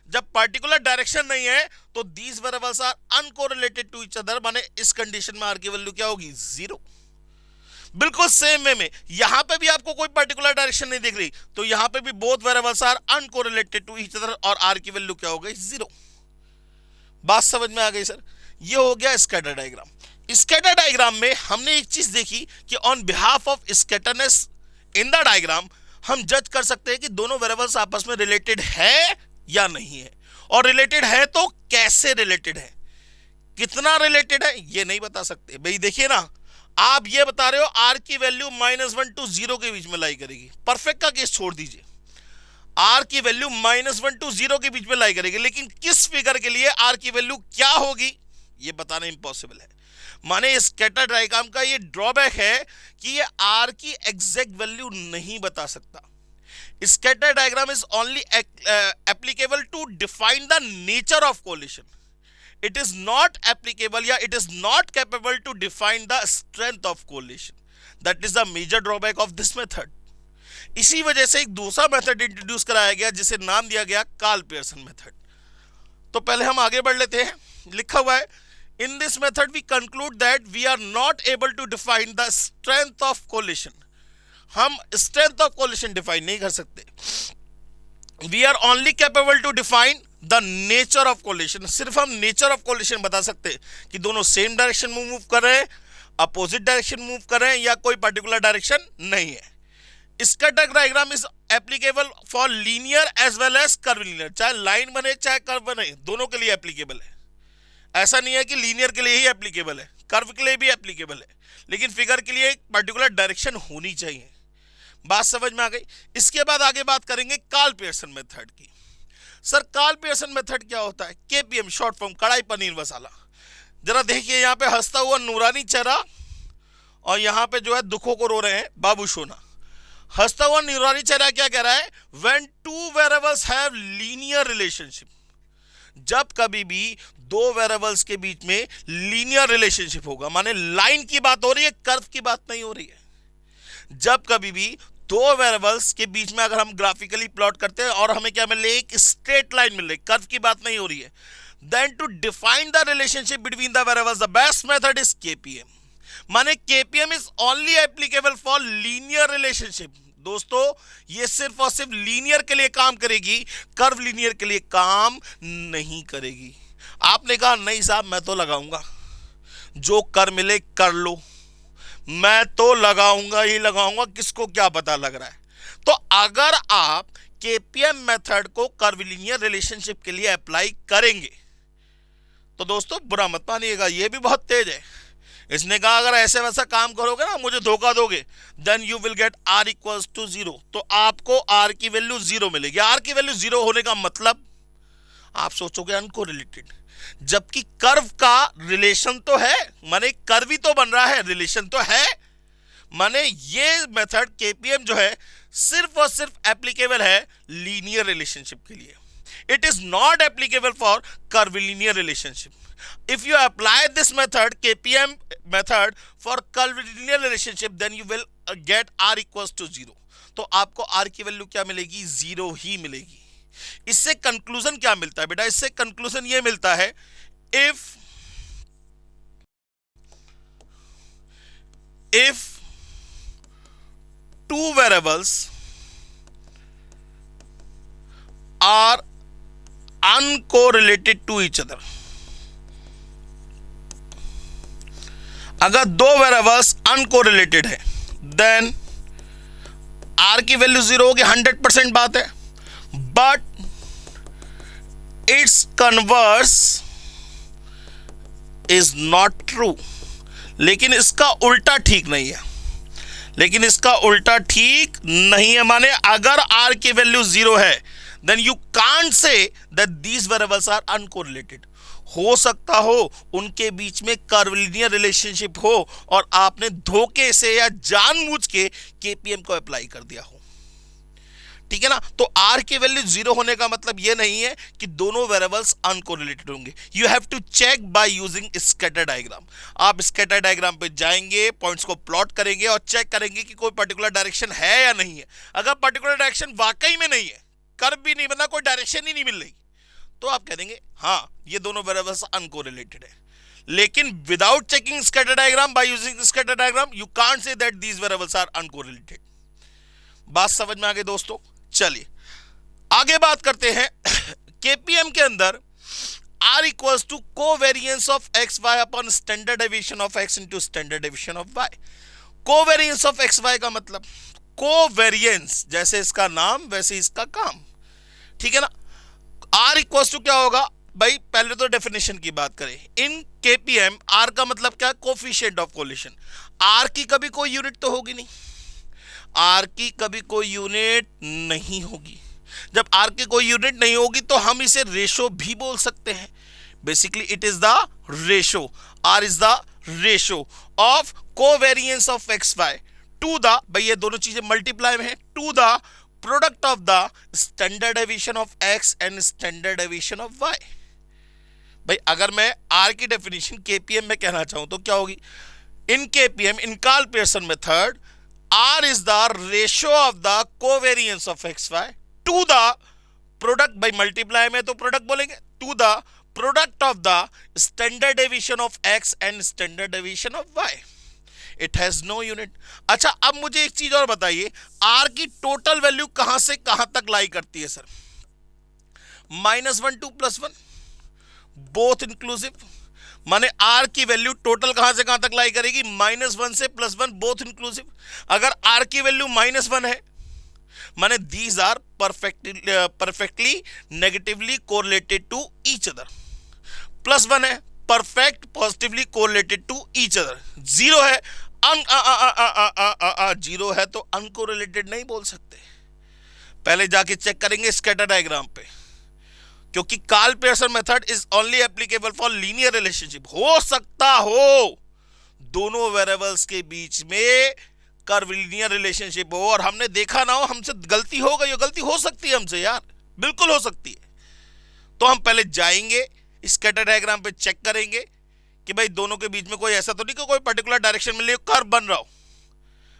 जब पर्टिकुलर डायरेक्शन नहीं है तो these variables are uncorrelated to each other, माने इस कंडीशन में r की वैल्यू क्या होगी? 0। बिल्कुल सेम वे में यहां पे भी आपको कोई पर्टिकुलर डायरेक्शन नहीं दिख रही, तो यहां पे भी both variables are uncorrelated to each other, और r की वैल्यू क्या हो गई? 0। बात समझ में आ गई सर? ये हो गया स्कैटर डायग्राम। स्कैटर डायग्राम में हमने एक चीज देखी कि on behalf of scatterness in the diagram हम जज कर सकते हैं कि दोनों वेरिएबल्स आपस में रिलेटेड है या नहीं है, और रिलेटेड है तो कैसे रिलेटेड है, कितना रिलेटेड है ये नहीं बता सकते। भाई देखिए ना, आप ये बता रहे हो r की वैल्यू -1 to 0 के बीच में लाई करेगी, परफेक्ट का केस छोड़ दीजिए, r की वैल्यू -1 to 0 के बीच में लाई करेगी, लेकिन किस फिगर के लिए r की वैल्यू क्या होगी ये बताना इंपॉसिबल है। माने स्कैटर डायग्राम का ये ड्रॉबैक है कि ये r की एग्जैक्ट वैल्यू नहीं बता सकता। Scatter diagram is only applicable to define the nature of correlation, it is not applicable, या it is not capable to define the strength of correlation. That is the major drawback of this method. इसी वजह से एक दूसरा method introduce कराया गया जिसे नाम दिया गया कार्ल पियर्सन मेथड। तो पहले हम आगे बढ़ लेते हैं। लिखा हुआ है, in this method we conclude that we are not able to define the strength of correlation. हम स्ट्रेंथ ऑफ कोलिशन डिफाइन नहीं कर सकते। We are only capable to define the nature of collision. सिर्फ हम नेचर ऑफ कोलिशन बता सकते हैं कि दोनों सेम डायरेक्शन में मूव कर रहे हैं, अपोजिट डायरेक्शन मूव कर रहे हैं, या कोई पर्टिकुलर डायरेक्शन नहीं है। Scatter diagram is applicable for linear as well as curvilinear. चाहे लाइन बने चाहे कर्व बने, दोनों के लिए एप्लीकेबल है। ऐसा नहीं है कि लीनियर के लिए ही एप्लीकेबल है, कर्व के लिए भी एप्लीकेबल है, लेकिन फिगर के लिए एक पर्टिकुलर डायरेक्शन होनी चाहिए। बात समझ में आ गई। इसके बाद आगे बात करेंगे कार्ल पियर्सन मेथड की। सर कार्ल पियर्सन मेथड क्या होता है? केपीएम शॉर्ट फॉर्म, कढ़ाई पनीर मसाला। जरा देखिए यहाँ पे हंसता हुआ नूरानी चेहरा और यहाँ पे जो है दुखों को रो रहे हैं बाबू सोना। हंसता हुआ नूरानी चेहरा क्या कह रहा है? When two variables have linear relationship. जब कभी भी दो वेरिएबल्स के बीच में लीनियर रिलेशनशिप होगा, माने लाइन की बात हो रही है, कर्व की बात नहीं हो रही है। जब कभी भी दो वेरिएबल्स के बीच में अगर हम ग्राफिकली प्लॉट करते हैं और हमें क्या मिल रही है? एक स्ट्रेट लाइन मिल रही है, कर्व की बात नहीं हो रही है। Then to define the relationship between the variables the best method is KPM. माने KPM is only applicable for linear relationship. दोस्तों ये सिर्फ और सिर्फ लीनियर के लिए काम करेगी, कर्व लीनियर के लिए काम नहीं करेगी। आपने कहा नहीं साहब मैं तो लगाऊंगा, जो कर मिले कर लो, मैं तो लगाऊंगा ही लगाऊंगा, किसको क्या पता लग रहा है। तो अगर आप केपीएम मेथड को कर्वीलिनियर रिलेशनशिप के लिए अप्लाई करेंगे तो दोस्तों बुरा मत मानिएगा, ये भी बहुत तेज है। इसने कहा अगर ऐसे वैसा काम करोगे ना, मुझे धोखा दोगे, then you will get r equals to zero. तो आपको आर की वैल्यू जीरो मिलेगी। आर की वैल्यू जीरो होने का मतलब आप सोचोगे अनकोरिलेटेड, जबकि कर्व का रिलेशन तो है, माने कर्व ही तो बन रहा है, रिलेशन तो है। माने ये मेथड केपीएम जो है सिर्फ और सिर्फ एप्लीकेबल है लीनियर रिलेशनशिप के लिए। It is not applicable for curvilinear relationship. If you apply this method, KPM method, for curvilinear relationship, then you will get R equals to 0. तो आपको R की वैल्यू क्या मिलेगी? 0 ही मिलेगी। इससे कंक्लूजन क्या मिलता है बेटा? इससे कंक्लूजन ये मिलता है, if two variables are uncorrelated to each other, अगर दो वेरिएबल्स अनकोरिलेटेड है, देन आर की वैल्यू जीरो होगी, 100% बात है। But it's converse is not true. लेकिन इसका उल्टा ठीक नहीं है, लेकिन इसका उल्टा ठीक नहीं है। माने अगर आर की वैल्यू जीरो है, then you can't say that these variables are uncorrelated. हो सकता हो उनके बीच में कर्वीलिनियर रिलेशनशिप हो और आपने धोखे से या जानबूझ के केपीएम को अप्लाई कर दिया हो, ठीक है ना। तो आर की वैल्यू जीरो होने का मतलब यह नहीं है कि दोनों वेरिएबल्स अनकोरिलेटेड होंगे। You have to check by using scatter diagram. आप स्कैटर डायग्राम पे जाएंगे, पॉइंट्स को प्लॉट करेंगे और चेक करेंगे कि कोई पर्टिकुलर डायरेक्शन है या नहीं है। अगर पर्टिकुलर डायरेक्शन वाकई में नहीं है, कर्व भी नहीं बना, कोई डायरेक्शन ही नहीं मिल रही, तो आप कह देंगे हाँ ये दोनों वेरिएबल्स अनकोरिलेटेड है। लेकिन without checking scatter diagram, by using scatter diagram, you can't say that these variables are uncorrelated. बात समझ में आ गई दोस्तों? चलिए आगे बात करते हैं। केपीएम के अंदर R equals to covariance of x y upon standard deviation of x into standard deviation of y. Covariance of x y का मतलब, कोवेरियंस जैसे इसका नाम वैसे इसका काम, ठीक है ना। R इक्वल्स टू क्या होगा भाई? पहले तो डेफिनेशन की बात करें। इन केपीएम R का मतलब क्या? Coefficient of collision. R की कभी कोई यूनिट तो होगी नहीं, R की कभी कोई यूनिट नहीं होगी। जब R की कोई यूनिट नहीं होगी तो हम इसे रेशो भी बोल सकते हैं। Basically it is the ratio, R is the ratio of covariance of x y to the, भाई ये दोनों चीजें मल्टीप्लाई में है, to the product of the standard deviation of x and standard deviation of y. भाई अगर मैं R की डेफिनेशन केपीएम में कहना चाहूं तो क्या होगी? In KPM, in Karl Pearson method, R is the ratio of the covariance of xy to the product, by multiply में तो product बोलेंगे, to the product of the standard deviation of x and standard deviation of y। It has no unit. अच्छा, अब मुझे एक चीज और बताइए, आर की टोटल वैल्यू कहां से कहां तक लाई करती है सर? -1 to +1, both inclusive. माने आर की वैल्यू टोटल कहां से कहां तक लाई करेगी? -1 से +1, बोथ इंक्लूसिव। अगर आर की वैल्यू -1 है, माने these are perfectly negatively correlated to each other. +1 है, perfect positively correlated to each other. 0 है, जीरो है तो अनकोरिलेटेड नहीं बोल सकते। पहले जाके चेक करेंगे स्कैटर डायग्राम पे, क्योंकि Karl Pearson method is only applicable for linear relationship. हो सकता हो दोनों वेरिएबल्स के बीच में कर्व लीनियर रिलेशनशिप हो और हमने देखा ना हो, हमसे गलती हो गई हो। गलती हो सकती है हमसे यार, बिल्कुल हो सकती है। तो हम पहले जाएंगे स्कैटर डायग्राम पे, चेक करेंगे कि भाई दोनों के बीच में कोई ऐसा तो नहीं कि कोई पर्टिकुलर डायरेक्शन में कर्व बन रहा हो।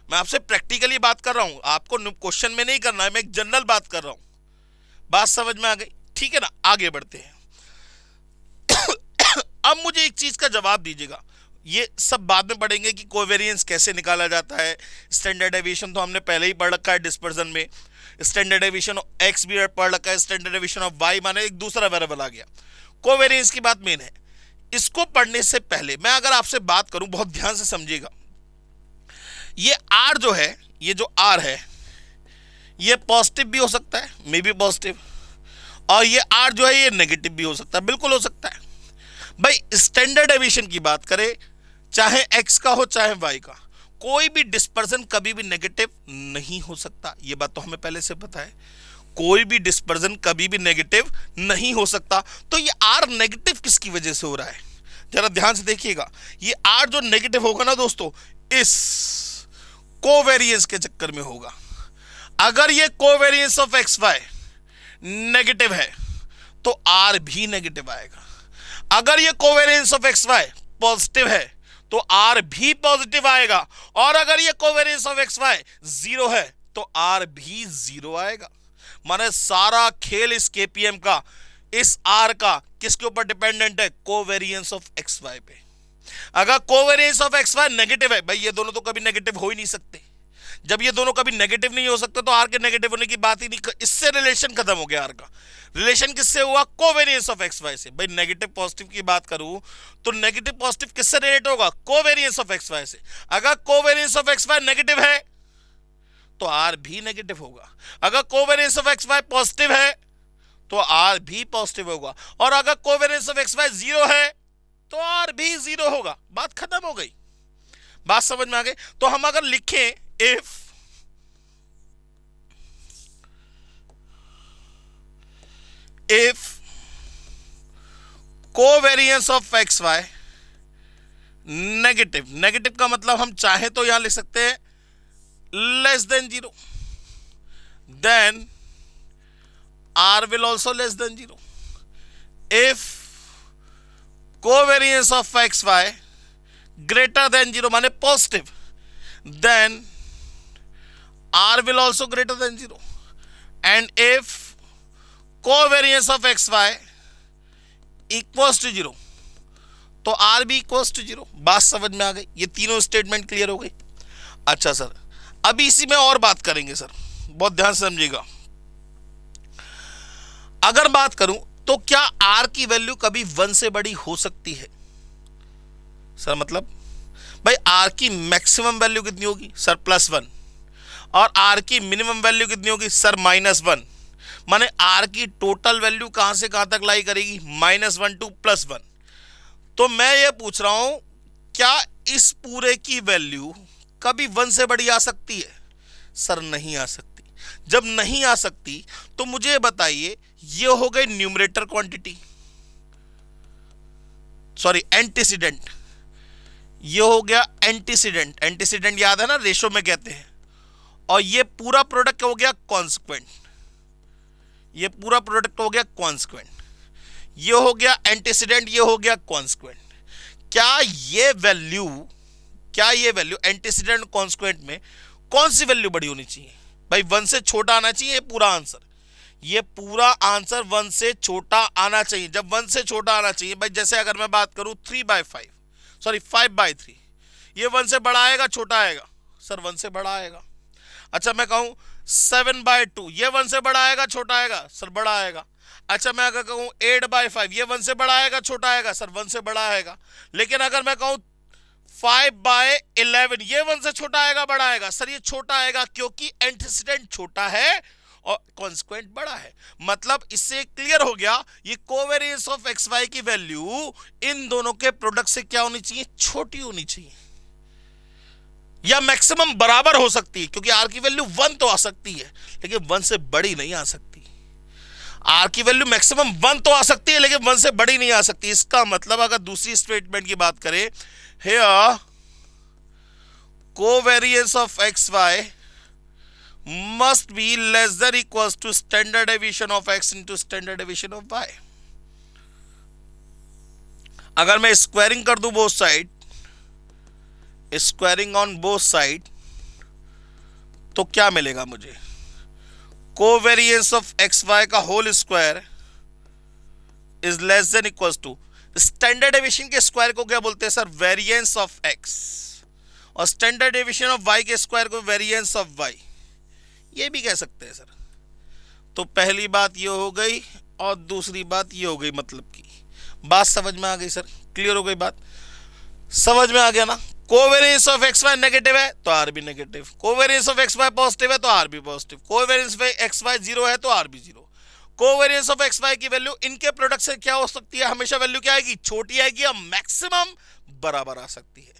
मैं आपसे प्रैक्टिकली बात कर रहा हूं, आपको क्वेश्चन में नहीं करना है, मैं एक जनरल बात कर रहा हूं। बात समझ में आ गई? ठीक है ना, आगे बढ़ते हैं। अब मुझे एक चीज का जवाब दीजिएगा, ये सब बाद में पढ़ेंगे कि कोवेरिएंस कैसे निकाला जाता है। स्टैंडर्ड डेविएशन तो हमने पहले ही पढ़ रखा है डिस्पर्जन में। स्टैंडर्ड डेविएशन ऑफ एक्स भी पढ़ रखा है, स्टैंडर्ड डेविएशन ऑफ वाई, माने एक दूसरा वेरिएबल आ गया। कोवेरिएंस की बात मेन है। इसको पढ़ने से पहले मैं अगर आपसे बात करूं, बहुत ध्यान से समझिएगा, ये आर जो है, ये जो आर है, ये पॉजिटिव भी हो सकता है, मे बी पॉजिटिव, और ये आर जो है ये नेगेटिव भी हो सकता है, बिल्कुल हो सकता है। भाई स्टैंडर्ड डेविएशन की बात करें, चाहे एक्स का हो चाहे वाई का, कोई भी डिस्पर्जन कभी भी नेगेटिव नहीं हो सकता। ये बात तो हमें पहले से पता है, कोई भी डिस्पर्जन कभी भी नेगेटिव नहीं हो सकता। तो ये आर नेगेटिव किसकी वजह से हो रहा है, जरा ध्यान से देखिएगा। ये आर जो नेगेटिव होगा ना दोस्तों, इस कोवेरिएंस के चक्कर में होगा। अगर ये covariance of x y negative है तो आर भी नेगेटिव आएगा। अगर ये covariance of x y positive है तो आर भी पॉजिटिव आएगा। और अगर ये कोवेरिएंस ऑफ एक्स वाई 0 है तो आर भी 0 आएगा। माने सारा खेल इस केपीएम का, इस आर का किसके ऊपर डिपेंडेंट है? कोवेरिएंस ऑफ एक्स वाई पे। अगर covariance of x y negative है, भाई ये दोनों तो कभी नेगेटिव हो ही नहीं सकते। जब ये दोनों कभी नेगेटिव नहीं हो सकते तो आर के नेगेटिव होने की बात ही नहीं, इससे रिलेशन खत्म हो गया। आर का रिलेशन किससे हुआ? कोवेरिएंस ऑफ एक्स वाई से। भाई नेगेटिव पॉजिटिव की बात करूं तो नेगेटिव पॉजिटिव किससे रिलेट होगा? कोवेरिएंस ऑफ एक्स वाई से। अगर covariance of x y negative है तो आर भी नेगेटिव होगा। अगर covariance of x y positive है तो आर भी पॉजिटिव होगा। और अगर कोवेरिएंस ऑफ एक्स वाई 0 है तो आर भी 0 होगा। बात खत्म हो गई। बात समझ में आ गई? तो हम अगर लिखें if covariance of xy negative का मतलब हम चाहे तो यहां लिख सकते हैं <0, then r will also <0. if covariance of xy greater than 0 माने positive, then r will also greater than 0. and if covariance of xy equals to 0 तो r भी equals to 0. बात समझ में आ गई? ये तीनों स्टेटमेंट क्लियर हो गई। अच्छा सर, अभी इसी में और बात करेंगे सर, बहुत ध्यान से समझिएगा। अगर बात करूं तो क्या r की वैल्यू कभी 1 से बड़ी हो सकती है? सर मतलब भाई r की मैक्सिमम वैल्यू कितनी होगी? सर +1। और r की मिनिमम वैल्यू कितनी होगी? सर -1। माने r की टोटल वैल्यू कहां से कहां तक लाई करेगी? -1 टू +1। तो मैं ये पूछ रहा हूं, क्या इस पूरे की वैल्यू कभी 1 से बड़ी आ सकती है? सर नहीं आ सकती। जब नहीं आ सकती तो मुझे बताइए, ये हो गई न्यूमरेटर क्वांटिटी, सॉरी एंटीसीडेंट, ये हो गया एंटीसीडेंट। एंटीसीडेंट याद है ना, रेशो में कहते हैं। और ये पूरा प्रोडक्ट हो गया कॉन्सिक्वेंट, ये पूरा प्रोडक्ट हो गया कॉन्सिक्वेंट। ये हो गया एंटीसीडेंट, ये हो गया कॉन्सिक्वेंट। क्या ये वैल्यू एंटीसीडेंट कॉन्सिक्वेंट में कौन सी वैल्यू बड़ी होनी चाहिए? भाई 1 से छोटा आना चाहिए। ये पूरा आंसर 1 से छोटा आना चाहिए। जब 1 से छोटा आना चाहिए, भाई जैसे अगर मैं बात करूं 5/3, ये 1 से बड़ा आएगा छोटा आएगा? सर 1 से बड़ा आएगा। अच्छा मैं कहूं 7/2, ये 1 से बड़ा आएगा छोटा आएगा? सर बड़ा आएगा। अच्छा मैं अगर कहूं 8/5, ये 1 से बड़ा आएगा छोटा आएगा? सर 1 से बड़ा आएगा। लेकिन अगर मैं कहूं 5/11, ये 1 से छोटा आएगा बड़ा आएगा? सर ये छोटा आएगा, क्योंकि एंटीसीडेंट छोटा है और कॉन्सिक्वेंट बड़ा है। मतलब इससे क्लियर हो गया, ये कोवेरियंस ऑफ एक्स वाई की वैल्यू इन दोनों के प्रोडक्ट से क्या होनी चाहिए? छोटी होनी चाहिए, या मैक्सिमम बराबर हो सकती है, क्योंकि आर की वैल्यू 1 तो आ सकती है लेकिन 1 से बड़ी नहीं आ सकती। आर की वैल्यू मैक्सिमम 1 तो आ सकती है लेकिन 1 से बड़ी नहीं आ सकती। इसका मतलब अगर दूसरी स्टेटमेंट की बात करें, here covariance of x y must be less than equals to standard deviation of x into standard deviation of y. अगर मैं स्क्वायरिंग कर दूं both side, squaring on both side, तो क्या मिलेगा मुझे? कोवेरियंस ऑफ एक्स वाई का whole square is less than equals to, standard deviation के स्क्वायर को क्या बोलते हैं सर? वेरिएंस ऑफ एक्स, और स्टैंडर्ड डेविएशन ऑफ वाई के स्क्वायर को वेरिएंस ऑफ वाई, ये भी कह सकते हैं सर। तो पहली बात ये हो गई और दूसरी बात ये हो गई, मतलब की बात समझ में आ गई सर? क्लियर हो गई बात? समझ में आ गया ना? Covariance of x y negative है तो आर भी negative, covariance of x y positive है तो आर भी positive, covariance of x y 0 है तो आर भी 0। कोवेरियंस ऑफ एक्स वाई की वैल्यू इनके प्रोडक्ट से क्या हो सकती है? हमेशा वैल्यू क्या आएगी? छोटी आएगी, या मैक्सिमम बराबर आ सकती है।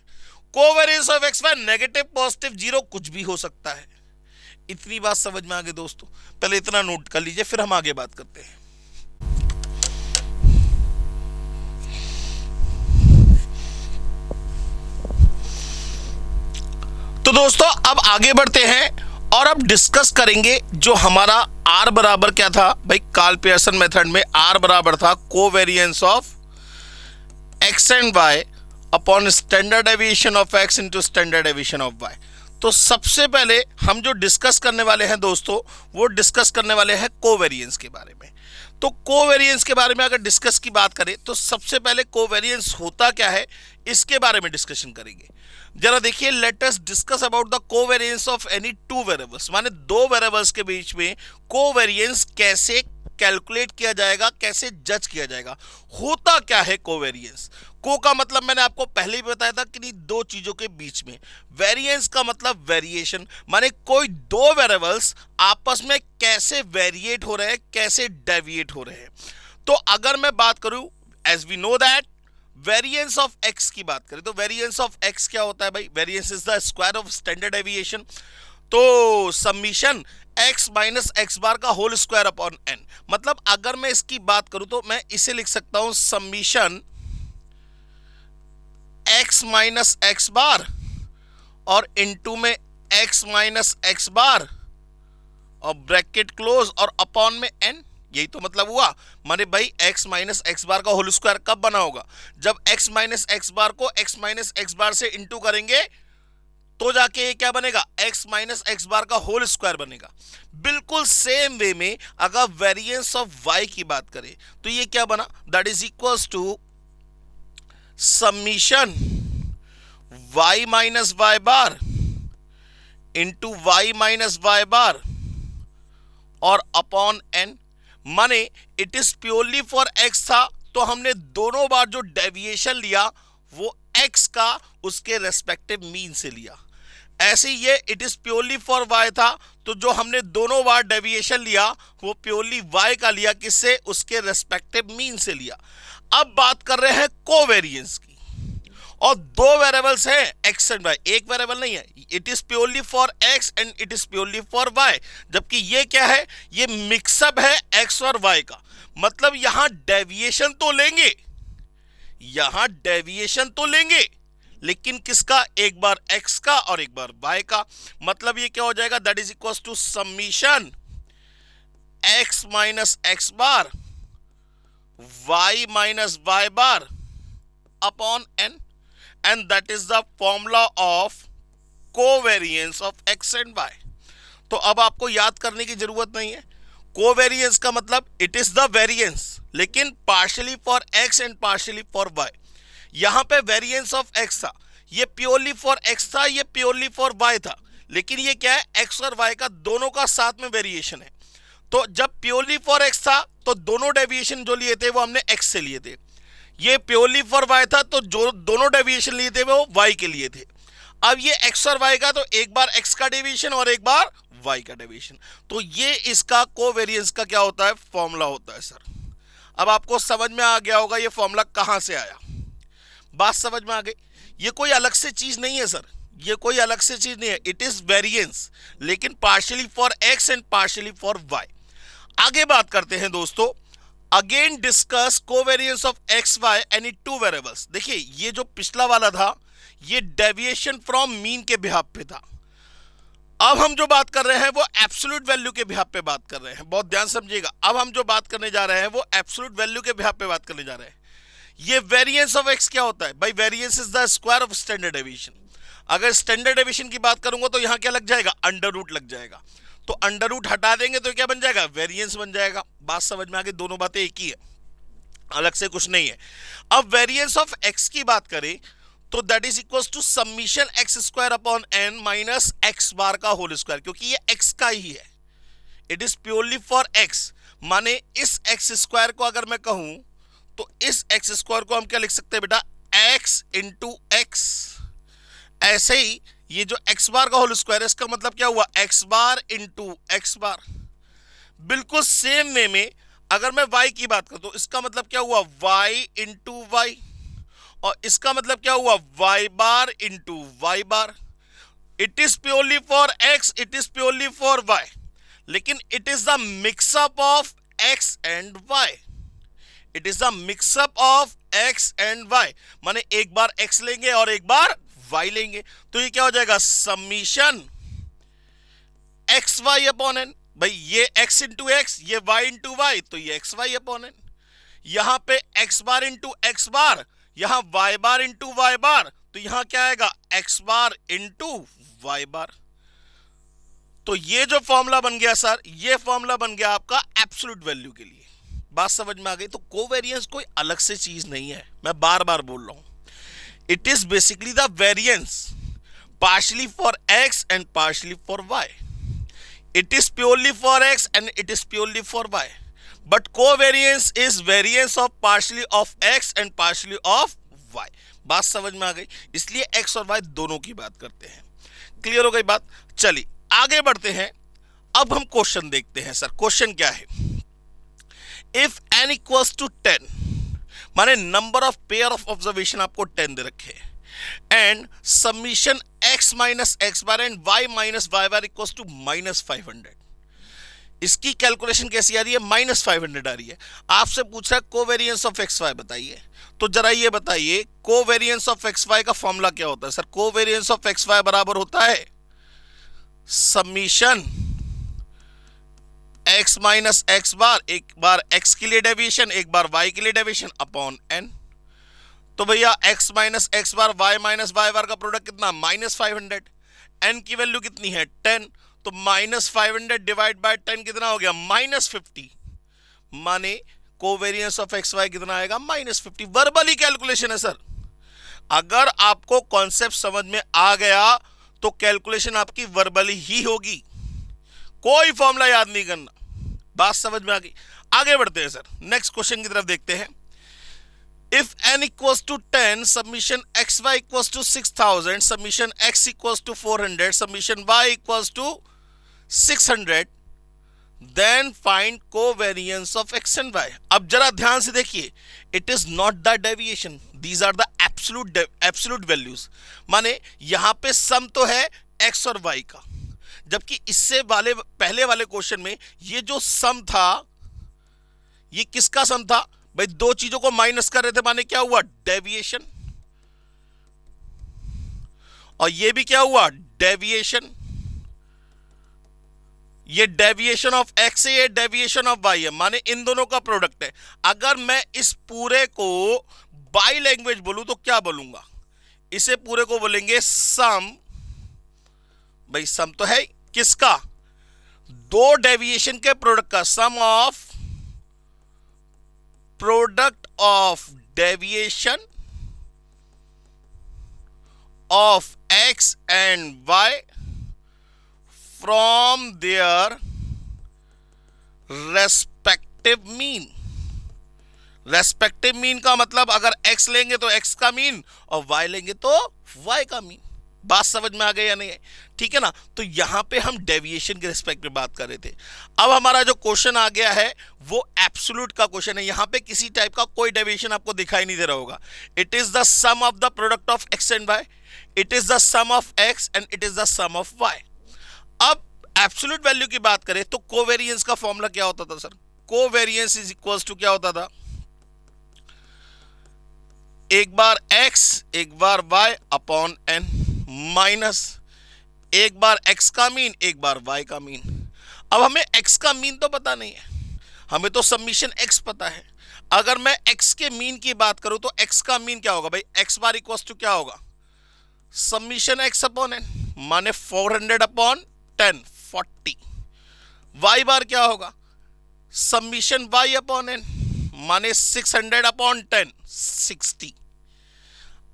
Covariance of x y negative positive 0 कुछ भी हो सकता है। इतनी बात समझ में आ गई दोस्तों? पहले इतना नोट कर लीजिए, फिर हम आगे बात करते हैं। तो दोस्तों अब आगे बढ़ते हैं और अब डिस्कस करेंगे जो हमारा आर बराबर क्या था भाई, कार्ल पियर्सन मेथड में आर बराबर था covariance of x and y upon standard deviation of x into standard deviation of y. तो सबसे पहले हम जो डिस्कस करने वाले हैं दोस्तों, वो डिस्कस करने वाले हैं कोवेरियंस के बारे में। तो कोवेरियंस के बारे में अगर डिस्कस की बात करें तो सबसे पहले कोवेरियंस होता क्या है इसके बारे में डिस्कशन करेंगे। जरा देखिए, let us discuss about the covariance of any two variables, माने दो वेरिएबल्स के बीच में कोवेरियंस कैसे कैलकुलेट किया जाएगा, कैसे जज किया जाएगा। होता क्या है कोवेरियंस? को का मतलब मैंने आपको पहले ही बताया था कि नहीं, दो चीजों के बीच में। वेरिएंस का मतलब वेरिएशन, माने कोई दो वेरिएबल्स आपस में कैसे वेरिएट हो रहे हैं, कैसे डेविएट हो रहे हैं। तो अगर मैं बात करूं, as we know that variance of x की बात करें तो वेरिएंस ऑफ एक्स क्या होता है भाई? Variance is the square of standard deviation. तो summation x minus x bar का होल स्क्वायर अपॉन n। मतलब अगर मैं इसकी बात करूं तो मैं इसे लिख सकता हूं समीशन x माइनस एक्स बार और इनटू में x माइनस एक्स बार और ब्रैकेट क्लोज और अपॉन में n। यही तो मतलब हुआ। माने भाई x माइनस एक्स बार का होल स्क्वायर कब बना होगा? जब x माइनस एक्स बार को x माइनस एक्स बार से इंटू करेंगे तो जाके ये क्या बनेगा? x माइनस एक्स बार का होल स्क्वायर बनेगा। बिल्कुल सेम वे में अगर वेरिएंस ऑफ y की बात करें तो ये क्या बना? That is equals to summation y minus Y bar into y minus Y bar और अपॉन n। माने it is purely for x था तो हमने दोनों बार जो डेविएशन लिया वो x का उसके रेस्पेक्टिव मीन से लिया। ऐसे ही ये it is purely for y था तो जो हमने दोनों बार डेविएशन लिया वो प्योरली y का लिया, किससे? उसके रेस्पेक्टिव मीन से लिया। अब बात कर रहे हैं कोवेरियंस की, और दो वेरिएबल्स हैं x एंड y, एक वेरिएबल नहीं है। It is purely for x and it is purely for y, जबकि ये क्या है? ये मिक्सअप है x और y का। मतलब यहां डेविएशन तो लेंगे, यहां डेविएशन तो लेंगे, लेकिन किसका? एक बार x का और एक बार y का। मतलब ये क्या हो जाएगा? That is equal to summation x minus x bar y minus Y bar upon n, and that is the formula of covariance of x and y। तो अब आपको याद करने की जरूरत नहीं है। कोवेरियंस का मतलब इट इज द वेरिएंस, लेकिन partially for x and partially for y। यहां पे वेरिएंस ऑफ x था, ये प्योरली फॉर एक्स था, ये प्योरली फॉर वाई था, लेकिन ये क्या है, एक्स और वाई का दोनों का साथ में वेरिएशन है। तो जब प्योरली फॉर एक्स था तो दोनों डेविएशन जो लिए थे वो हमने एक्स से लिए थे, ये प्योरली फॉर वाई था तो जो दोनों डेविएशन लिए थे वो वाई के लिए थे। अब ये एक्स और वाई का, तो एक बार एक्स का डेविएशन और एक बार वाई का डेविएशन, तो ये इसका कोवेरिएंस का क्या होता है, फॉर्मूला होता है सर। अब आपको समझ में आ गया होगा ये फॉर्मूला कहां से आया, बात समझ में आ गई। ये कोई अलग से चीज नहीं है सर, ये कोई अलग से चीज नहीं है, इट इज वेरिएंस, लेकिन partially for x and partially for y. आगे बात करते हैं दोस्तों, again discuss covariance of x y any two variables. देखिए ये जो पिछला वाला था ये डेविएशन फ्रॉम मीन के बिहाफ पे था, अब हम जो बात कर रहे हैं वो एब्सोल्यूट वैल्यू के बिहाफ पे बात कर रहे हैं, बहुत ध्यान समझिएगा। अब हम जो बात करने जा रहे हैं वो एब्सोल्यूट वैल्यू के बिहाफ पे बात करने जा रहे हैं। ये वेरिएंस ऑफ एक्स क्या होता है भाई, variance is the square of standard deviation. अगर स्टैंडर्ड डेविएशन की बात करूंगा तो यहां क्या लग जाएगा, अंडर रूट लग जाएगा, तो अंडर रूट हटा देंगे तो क्या बन जाएगा, वेरिएंस बन जाएगा। बात समझ में आ गई, दोनों बातें एक ही है, अलग से कुछ नहीं है। अब वेरिएंस ऑफ एक्स की बात करें तो that is equal to summation x square upon N minus x bar का होल स्क्वायर, क्योंकि ये एक्स का ही है, it is purely for X. माने इस एक्स स्क्वायर को अगर मैं कहूं तो इस एक्स स्क्वायर को हम क्या लिख सकते हैं बेटा, एक्स इंटू एक्स। ऐसे ही ये जो एक्स बार का होल स्क्वायर है इसका मतलब क्या हुआ, एक्स बार इंटू एक्स बार। बिल्कुल सेम वे में अगर मैं y की बात करूं तो इसका मतलब क्या हुआ, y इंटू वाई, और इसका मतलब क्या हुआ, y bar into y bar. It is purely for x, it is purely for y, लेकिन it is the mixup of x and y, it is the mixup of x and y। माने एक बार x लेंगे और एक बार y लेंगे, तो ये क्या हो जाएगा, summation x y upon n. भाई ये x इंटू एक्स, ये y इंटू वाई, तो ये एक्स वाई अपॉन एन। यहां पे x bar into x bar, यहां y bar into y bar, तो यहां क्या आएगा, x bar into y bar. तो ये जो फॉर्मूला बन गया सर, ये फॉर्मूला बन गया आपका एब्सोल्यूट वैल्यू के लिए। बात समझ में आ गई। तो कोवेरिएंस कोई अलग से चीज नहीं है, मैं बार बार बोल रहा हूं, it is basically the variance partially for x and partially for y. It is purely for x and it is purely for y. But covariance is variance of partially of x and partially of y. बात समझ में आ गई, इसलिए x और y दोनों की बात करते हैं। क्लियर हो गई बात। चलिए आगे बढ़ते हैं, अब हम क्वेश्चन देखते हैं। सर क्वेश्चन क्या है, इफ n इक्वल्स टू 10, माने number of pair of observation आपको 10 दे रखे हैं, and summation x minus x bar and y minus y bar equals to minus 500। इसकी कैलकुलेशन कैसी आ रही है, माइनस 500 आ रही है। आपसे पूछ रहा है कोवेरिएंस ऑफ एक्स वाई बताइए, तो जरा ये बताइए कोवेरिएंस ऑफ एक्स वाई का फॉर्मूला क्या होता है। Sir covariance of x y बराबर होता है summation x minus x bar, एक बार x के लिए डेविएशन एक बार y के लिए डेविएशन अपॉन n। तो भैया x minus x bar y minus Y bar का प्रोडक्ट कितना, माइनस 500। n की वैल्यू कितनी है 10, तो माइनस 500 डिवाइड बाय 10 कितना हो गया, माइनस 50। माने कोवेरिएंस ऑफ एक्स वाई कितना आएगा, माइनस 50। वर्बली कैलकुलेशन है सर, अगर आपको कॉन्सेप्ट समझ में आ गया तो कैलकुलेशन आपकी वर्बली ही होगी, कोई फॉर्मूला याद नहीं करना। बात समझ में आ गई। आगे बढ़ते हैं सर, नेक्स्ट क्वेश्चन की तरफ देखते हैं। If n equals to 10, summation xy equals to 6000, summation x equals to 400, summation y equals to 600, then find covariance of x and y। अब जरा ध्यान से देखिए, it is not the deviation, these are the absolute values। माने यहां पे सम तो है x और y का, जबकि इससे वाले पहले वाले क्वेश्चन में ये जो सम था ये किसका सम था भाई, दो चीजों को माइनस कर रहे थे, माने क्या हुआ, डेविएशन। और ये भी क्या हुआ, डेविएशन। ये डेविएशन ऑफ एक्स है, ये डेविएशन ऑफ वाई है, माने इन दोनों का प्रोडक्ट है। अगर मैं इस पूरे को बाई लैंग्वेज बोलूं तो क्या बोलूंगा, इसे पूरे को बोलेंगे सम। भाई सम तो है किसका, दो डेविएशन के प्रोडक्ट का, sum of product of deviation of x and y from their respective mean. Respective mean का मतलब अगर x लेंगे तो x का मीन और y लेंगे तो y का मीन। बात समझ में आ गई या नहीं है? ठीक है ना। तो यहां पे हम डेविएशन के रिस्पेक्ट में बात कर रहे थे। अब हमारा जो क्वेश्चन आ गया है वो एब्सोल्यूट का क्वेश्चन है। यहां पे किसी टाइप का कोई डेविएशन आपको दिखाई नहीं दे रहा होगा। It is the sum of the product of x and y, it is the sum of x and it is the sum of y। अब एब्सोल्यूट वैल्यू की बात करें तो कोवेरियंस का फॉर्मूला क्या होता था sir? Covariance is equals to क्या होता था? एक बार x एक बार y अपॉन n माइनस एक बार x का मीन एक बार y का मीन। अब हमें x का मीन तो पता नहीं है, हमें तो समीशन x पता है। अगर मैं x के मीन की बात करूं तो x का मीन क्या होगा भाई? x बार इक्वल्स टू क्या होगा? समीशन x अपॉन n, माने 400 अपॉन 10 40। y बार क्या होगा? समीशन y अपॉन n, माने 600 अपॉन 10 60।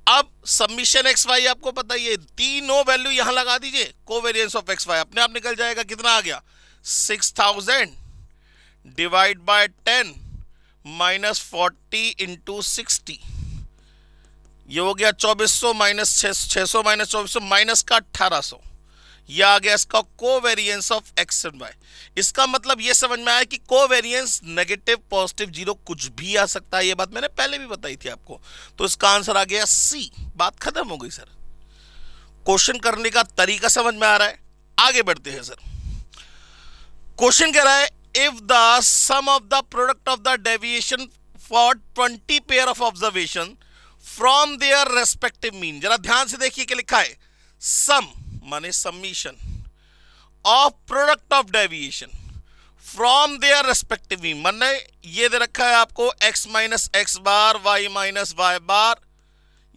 अब समीशन एक्स वाई आपको पता ही है, तीनों वैल्यू यहां लगा दीजिए, कोवेरियंस ऑफ एक्स वाई अपने आप निकल जाएगा। कितना आ गया? 6000 डिवाइड बाय 10 माइनस 40 इंटू 60, ये हो गया 2400 माइनस 600 माइनस 2400 माइनस का 1800। ये आ गया इसका covariance of x and y. इसका मतलब ये समझ में आया कि कोवेरियंस नेगेटिव पॉजिटिव जीरो कुछ भी आ सकता है। ये बात मैंने पहले भी बताई थी आपको। तो इसका आंसर आ गया सी। बात खत्म हो गई सर। क्वेश्चन करने का तरीका समझ में आ रहा है? आगे बढ़ते हैं सर। क्वेश्चन कह रहा है if the sum of the product of the deviation for 20 pair of observation from their respective mean. जरा ध्यान से देखिए क्या लिखा है। सम माने summation of product of deviation from their respective mean, माने ये दे रखा है आपको x minus x bar y minus Y bar,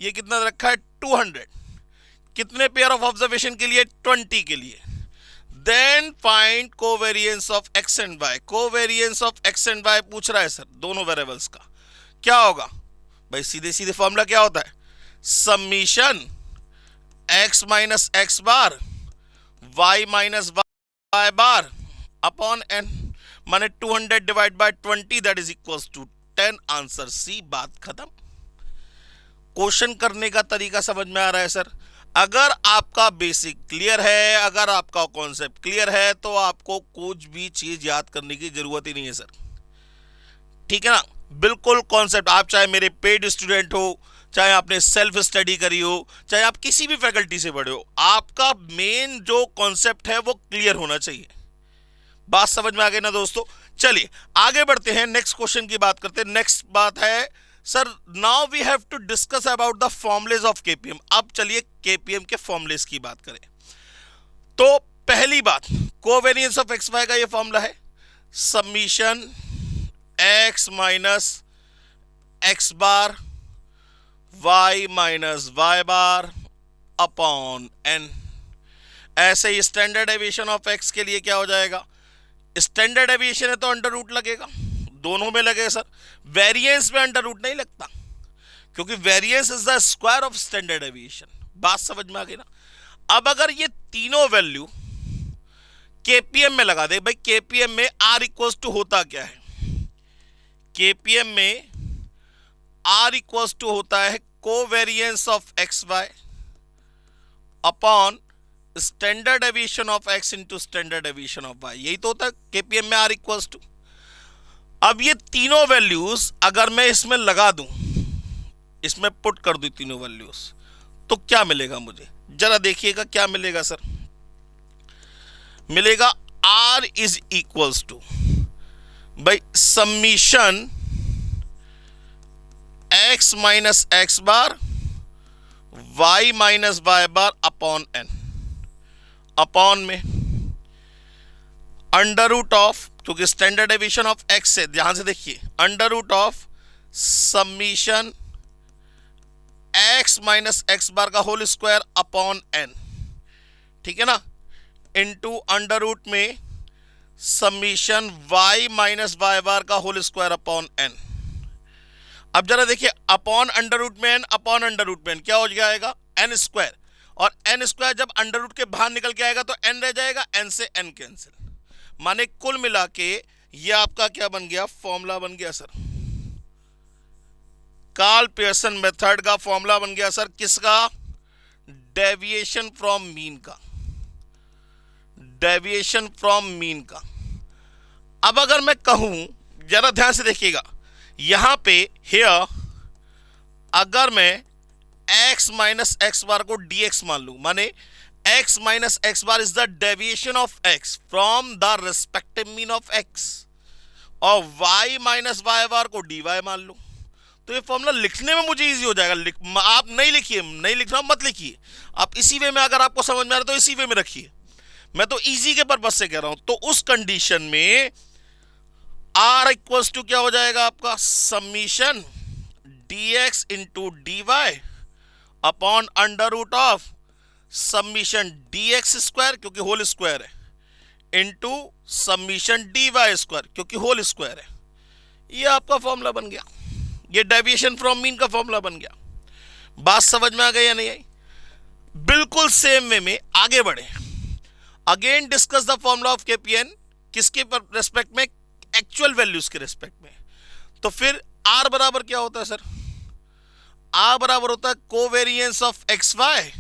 ये कितना दे रखा है? 200। कितने पेयर ऑफ ऑब्जर्वेशन के लिए? 20 के लिए। Then find covariance of x and y। Covariance of x and y पूछ रहा है सर, दोनों वेरिएबल्स का। क्या होगा भाई? सीधे सीधे फॉर्मूला क्या होता है? Summation x minus x bar y minus Y bar upon n, माने 200 divide by 20 that is equals to 10। Answer c. बात खत्म। क्वेश्चन करने का तरीका समझ में आ रहा है सर? अगर आपका बेसिक क्लियर है, अगर आपका कॉन्सेप्ट क्लियर है, तो आपको कुछ भी चीज याद करने की जरूरत ही नहीं है सर। ठीक है ना? बिल्कुल कॉन्सेप्ट। आप चाहे मेरे पेड स्टूडेंट हो, चाहे आपने सेल्फ स्टडी करी हो, चाहे आप किसी भी फैकल्टी से पढ़े हो, आपका मेन जो कॉन्सेप्ट है वो क्लियर होना चाहिए। बात समझ में आ गई ना दोस्तों? चलिए आगे बढ़ते हैं, नेक्स्ट क्वेश्चन की बात करते हैं। नेक्स्ट बात है sir, now we have to discuss about the formulas of KPM. अब चलिए केपीएम के फॉर्मुलेज की बात करें। तो पहली बात, कोवेरियंस ऑफ एक्स वाई का ये फॉर्मूला है summation x minus x bar y minus Y bar upon n। ऐसे ही स्टैंडर्ड डेविएशन ऑफ x के लिए क्या हो जाएगा? स्टैंडर्ड डेविएशन है तो अंडर रूट लगेगा, दोनों में लगेगा सर। वेरिएंस में अंडर रूट नहीं लगता, क्योंकि variance is the square of standard deviation. बात समझ में आ गई ना? अब अगर ये तीनों वैल्यू केपीएम में लगा दे, भाई केपीएम में r इक्वल्स टू होता क्या है? केपीएम में r इक्वल्स टू होता है covariance of x y upon standard deviation of x into standard deviation of y। यही तो होता है केपीएम में r इक्वल्स टू। अब ये तीनों वैल्यूज अगर मैं इसमें लगा दूं, इसमें पुट कर दूं तीनों वैल्यूज, तो क्या मिलेगा मुझे? जरा देखिएगा क्या मिलेगा सर। मिलेगा r इज इक्वल्स टू भाई summation x minus x bar y minus Y bar upon n, upon में अंडर रूट ऑफ, क्योंकि स्टैंडर्ड डेविएशन ऑफ x से, ध्यान से देखिए, under root of summation x minus x bar का whole square upon n, ठीक है ना, इनटू अंडर रूट में summation y minus Y bar का होल स्क्वायर अपॉन n। अब जरा देखिए, अपॉन अंडर रूट में n, अपॉन अंडर रूट में n क्या हो जाएगा? n square. और एन स्क्वायर जब अंडर रूट के बाहर निकल के आएगा तो एन रह जाएगा, एन से एन कैंसिल, माने कुल मिला के ये आपका क्या बन गया, फॉर्मूला बन गया सर, कार्ल पियर्सन मेथड का फॉर्मूला बन गया सर, किसका, डेविएशन फ्रॉम मीन का, डेविएशन फ्रॉम मीन का। अब अगर मैं कहूं, जरा ध्यान से देखिएगा, यहां पे हियर अगर मैं x माइनस एक्स बार को dx मान लूं, माने x minus x bar is the deviation of x from the respective mean of x, और y माइनस वाई बार को dy मान लूं, तो ये फॉर्मूला लिखने में मुझे इजी हो जाएगा। आप नहीं लिखिए, नहीं लिखना मत लिखिए, आप इसी वे में, अगर आपको समझ में आ रहा है तो इसी वे में रखिए, मैं तो इजी के पर्पज से कह रहा हूं। तो उस कंडीशन में r इक्वल्स टू क्या हो जाएगा आपका, summation dx into d y upon under root of summation dx square क्योंकि होल स्क्वायर है, into summation d y square क्योंकि होल स्क्वायर है। ये आपका फॉर्मूला बन गया, ये डेविएशन फ्रॉम मीन का फॉर्मूला बन गया। बात समझ में आ गई या नहीं आई? बिल्कुल सेम वे में आगे बढ़े, again discuss the formula of KPN, किसके रेस्पेक्ट में, एक्चुअल वैल्यूज के रेस्पेक्ट में। तो फिर आर बराबर क्या होता है सर, आर बराबर होता है covariance of x y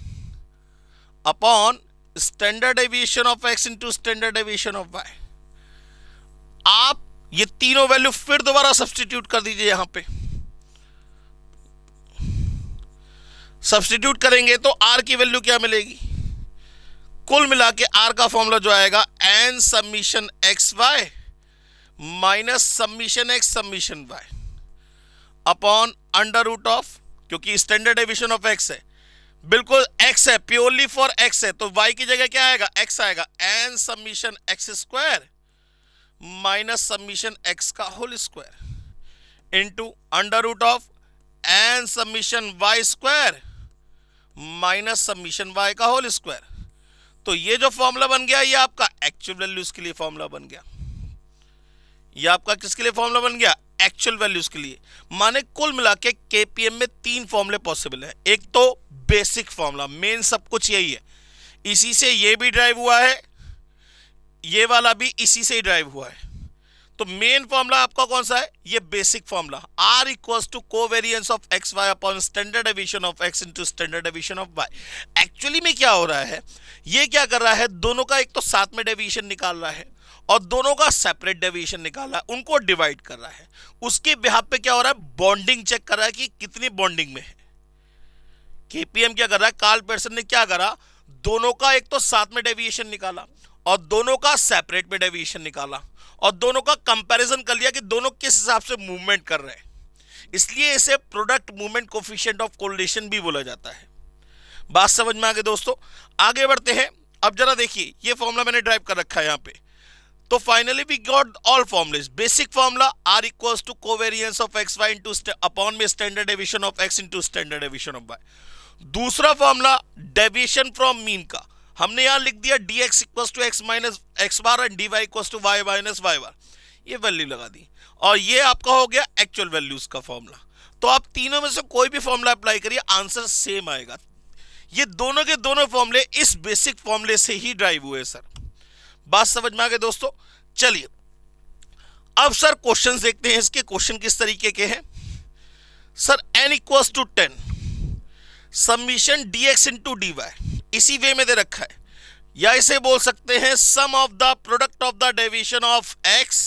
upon standard deviation of x into standard deviation of y. आप ये तीनों वैल्यू फिर दोबारा सब्स्टिट्यूट कर दीजिए, यहां पे सब्स्टिट्यूट करेंगे तो आर की वैल्यू क्या मिलेगी, कुल मिला के आर का फॉर्मूला जो आएगा n summation x y minus summation x summation y upon under root of, क्योंकि स्टैंडर्ड डेविएशन ऑफ एक्स है, बिल्कुल एक्स है, प्योरली फॉर एक्स है, तो वाई की जगह क्या आएगा, एक्स आएगा, n summation x square minus summation x का whole square into under root of n summation y square minus summation y का होल स्क्वायर। तो ये जो फॉर्मूला बन गया ये आपका एक्चुअल वैल्यूज के लिए फॉर्मूला बन गया, ये आपका किसके लिए फॉर्मूला बन गया, एक्चुअल वैल्यूज के लिए। माने कुल मिला के केपीएम में तीन फॉर्मूले पॉसिबल है। एक तो बेसिक फॉर्मूला, मेन सब कुछ यही है, इसी से ये भी ड्राइव हुआ है, ये वाला भी इसी से ही ड्राइव हुआ है। तो मेन फॉर्मूला आपका कौन सा है, ये basic formula, r equals to covariance of x y upon standard deviation of x into standard deviation of y। Actually में क्या हो रहा है, ये क्या कर रहा है, दोनों का एक तो साथ में डेविएशन निकाल रहा है और दोनों का सेपरेट डेविएशन निकाल रहा है, उनको डिवाइड कर रहा है। उसके बिहाफ पे क्या हो रहा है, बॉन्डिंग चेक कर रहा है कि कितनी बॉन्डिंग में है। केपीएम क्या कर रहा है, कार्ल पियर्सन ने क्या करा, दोनों का एक तो साथ में डेविएशन निकाला और दोनों का सेपरेट में डेविएशन निकाला और दोनों का कंपैरिजन कर लिया कि दोनों किस हिसाब से मूवमेंट कर रहे हैं, इसलिए इसे product movement coefficient of correlation भी बोला जाता है। बात समझ में आ गई दोस्तों, आगे बढ़ते हैं। अब जरा देखिए, ये फॉर्मूला मैंने ड्राइव कर रखा है यहां पे। तो finally we got all formulas. Basic formula r equals to covariance of x y into upon में standard deviation of x into standard deviation of y। दूसरा फॉर्मूला डेविएशन फ्रॉम मीन का, हमने यहां लिख दिया dx equals to x minus x bar and dy equals to y minus y bar, ये value लगा दी और ये आपका हो गया एक्चुअल वैल्यूज का फॉर्मूला। तो आप तीनों में से कोई भी फॉर्मूला अप्लाई करिए, आंसर सेम आएगा। ये दोनों के दोनों फॉर्मूले इस बेसिक फॉर्मूले से ही ड्राइव हुए सर। बात समझ में आ गई दोस्तों। चलिए अब सर क्वेश्चन देखते हैं, इसके क्वेश्चन किस तरीके के हैं। Sir n equals to 10 summation dx into d y, इसी वे में दे रखा है, या इसे बोल सकते हैं sum of the product of the deviation of x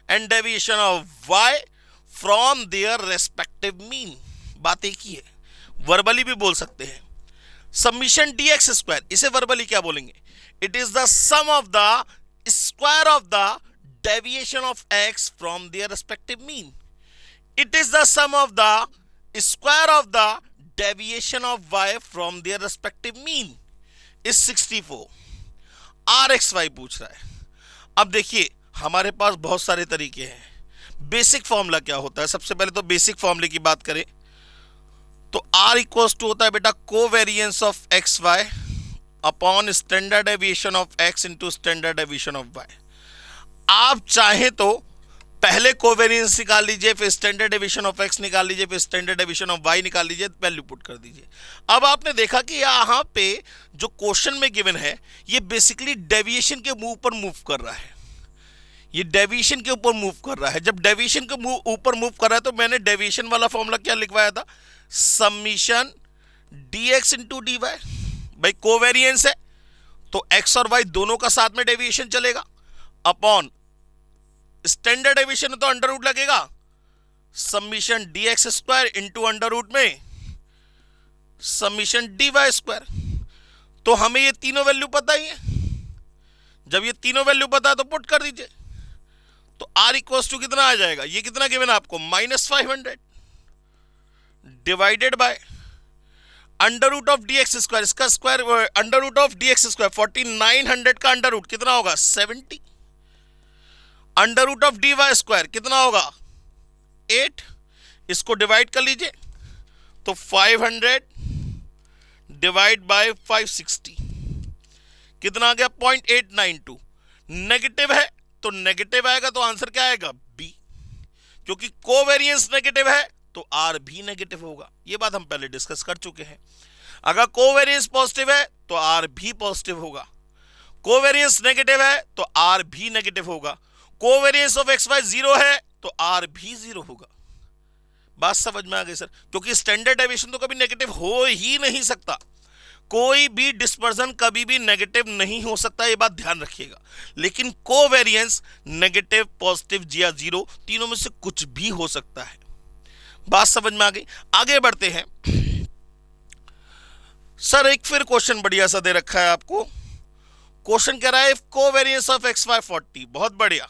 and deviation of y from their respective mean. बात एक ही है, वर्बली भी बोल सकते हैं। समीशन dx स्क्वायर, इसे वर्बली क्या बोलेंगे, it is the sum of the square of the deviation of x from their respective mean. It is the sum of the square of the deviation of y from their respective mean is 64. rxy पूछ रहा है। अब देखिए हमारे पास बहुत सारे तरीके हैं। बेसिक फॉर्मूला क्या होता है, सबसे पहले तो बेसिक फॉर्मूले की बात करें तो r इक्वल्स टू होता है बेटा covariance of x y upon standard deviation of x into standard deviation of y। आप चाहें तो पहले कोवेरियंस निकाल लीजिए, फिर स्टैंडर्ड डेविएशन ऑफ एक्स निकाल लीजिए, फिर स्टैंडर्ड डेविएशन ऑफ वाई निकाल लीजिए, वैल्यू पुट कर दीजिए। अब आपने देखा कि यहाँ पे जो क्वेश्चन में गिवन है ये बेसिकली डेविएशन के ऊपर मूव कर रहा है, ये डेविएशन के ऊपर मूव कर रहा है। जब डेविएशन के ऊपर मूव कर रहा है तो मैंने डेविएशन वाला फॉर्मूला क्या लिखवाया था, समीशन dx इंटू dy। भाई कोवेरियंस है तो x और y दोनों का साथ में डेविएशन चलेगा, अपॉन स्टैंडर्ड डेविएशन है तो अंडर रूट लगेगा, summation dx square into under root में समीशन dy स्क्वायर। तो हमें ये तीनों वैल्यू पता ही है, जब ये तीनों वैल्यू पता है तो पुट कर दीजिए। तो r इक्वल्स टू कितना आ जाएगा, ये कितना गिवन है आपको, -500 divided by under root of dx square, इसका square under root of dx square 4900 का अंडर रूट कितना होगा 70, under root of dy square कितना होगा 8, इसको डिवाइड कर लीजिए तो 500 डिवाइड बाय 560 कितना आ गया 0.892। नेगेटिव है तो नेगेटिव आएगा तो आंसर क्या आएगा बी, क्योंकि कोवेरियंस नेगेटिव है तो आर भी नेगेटिव होगा। ये बात हम पहले डिस्कस कर चुके हैं। अगर कोवेरियंस पॉजिटिव है तो आर भी पॉजिटिव होगा, कोवेरियंस नेगेटिव है तो आर भी नेगेटिव होगा, कोवेरियंस ऑफ एक्स वाई 0 है तो आर भी 0 होगा। बात समझ में आ गई सर, क्योंकि स्टैंडर्ड डेविएशन तो कभी नेगेटिव हो ही नहीं सकता, कोई भी डिस्पर्जन कभी भी नेगेटिव नहीं हो सकता, ये बात ध्यान रखिएगा। लेकिन कोवेरियंस नेगेटिव, पॉजिटिव या 0 तीनों में से कुछ भी हो सकता है। बात समझ में आ गई, आगे बढ़ते हैं। सर एक फिर क्वेश्चन बढ़िया सा दे रखा है आपको, क्वेश्चन कह रहा है कोवेरियंस ऑफ एक्स वाई 40, बहुत बढ़िया।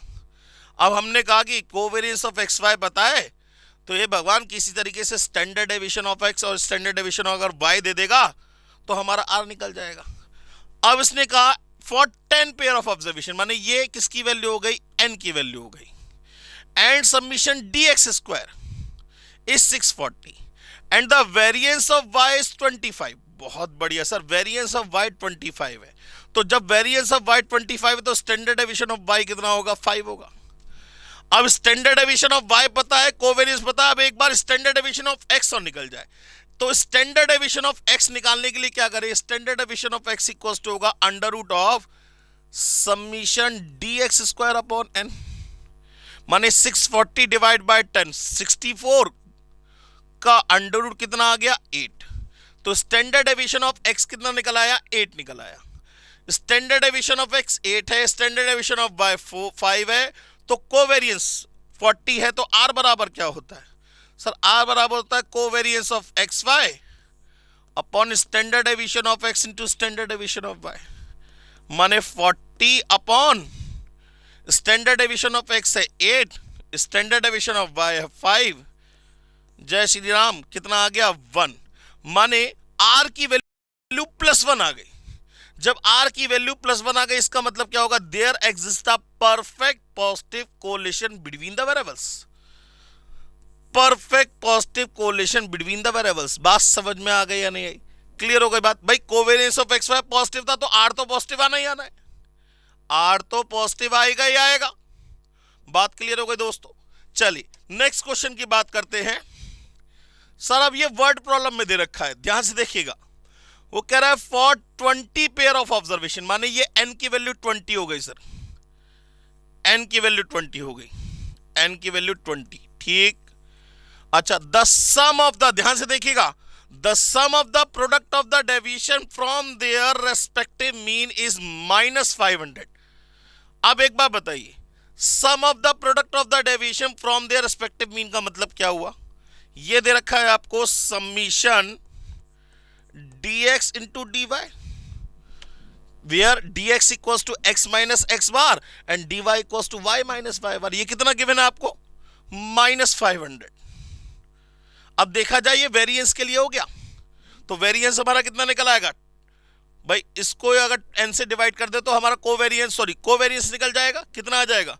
अब हमने कहा कि कोवेरियंस ऑफ एक्स वाई पता है तो ये भगवान किसी तरीके से स्टैंडर्ड डेविएशन ऑफ एक्स और स्टैंडर्ड डेविएशन अगर वाई दे देगा तो हमारा आर निकल जाएगा। अब इसने कहा फॉर 10 पेयर ऑफ ऑब्जर्वेशन, माने ये किसकी वैल्यू हो गई, एन की वैल्यू हो गई, and summation d x square is 640 and the variance of y is 25। बहुत बढ़िया सर, वेरिएंस ऑफ वाई 25 है, तो जब वेरिएंस ऑफ वाई 25 है तो स्टैंडर्ड डेविएशन ऑफ वाई कितना होगा 5 होगा। अब स्टैंडर्ड डेविएशन ऑफ वाई पता है, कोवेरियंस पता है, अब एक बार स्टैंडर्ड डेविएशन ऑफ एक्स और निकल जाए तो स्टैंडर्ड डेविएशन ऑफ एक्स निकालने के लिए क्या करें, standard deviation of x equals to होगा under root of summation d x square upon n, माने 640 डिवाइड बाय 10, 64 का अंडर रूट कितना आ गया 8, तो स्टैंडर्ड डेविएशन ऑफ एक्स कितना निकल आया 8 निकल आया। स्टैंडर्ड डेविएशन ऑफ एक्स 8 है, स्टैंडर्ड डेविएशन ऑफ वाई 5 है, तो कोवेरियंस 40 है, तो आर बराबर क्या होता है सर, आर बराबर होता है covariance of x y upon standard deviation of x into standard deviation of y, माने 40 upon standard deviation of x है 8, स्टैंडर्ड डेविएशन ऑफ वाई है 5, जय श्री राम, कितना आ गया 1, माने आर की वैल्यू +1 आ गई। जब आर की वैल्यू +1 आ गई इसका मतलब क्या होगा, there exist a perfect positive correlation between the variables, perfect positive correlation between the variables. बात समझ में आ गई या नहीं आई, क्लियर हो गई बात। भाई covariance of x y positive था तो आर तो पॉजिटिव आना ही आना है, आर तो पॉजिटिव आएगा ही आएगा। बात क्लियर हो गई दोस्तों। चलिए नेक्स्ट क्वेश्चन की बात करते हैं। सर अब ये वर्ड प्रॉब्लम में दे रखा है, ध्यान से देखिएगा, वो कह रहा है फॉर 20 पेयर ऑफ ऑब्जर्वेशन, माने ये n की वैल्यू 20 हो गई सर, n की वैल्यू 20 हो गई, n की वैल्यू 20, ठीक। अच्छा, द सम ऑफ द, ध्यान से देखिएगा, the sum of the product of the deviation from their respective mean is -500। अब एक बात बताइए, sum of the product of the deviation from their respective mean का मतलब क्या हुआ, ये दे रखा है आपको summation dx into dy, where dx equals to x minus x bar and dy equals to y minus y bar। ये कितना गिवन है आपको -500। अब देखा जाए ये वेरिएंस के लिए हो गया, तो वेरिएंस हमारा कितना निकल आएगा भाई, इसको अगर n से डिवाइड कर दे तो हमारा कोवेरियंस निकल जाएगा, कितना आ जाएगा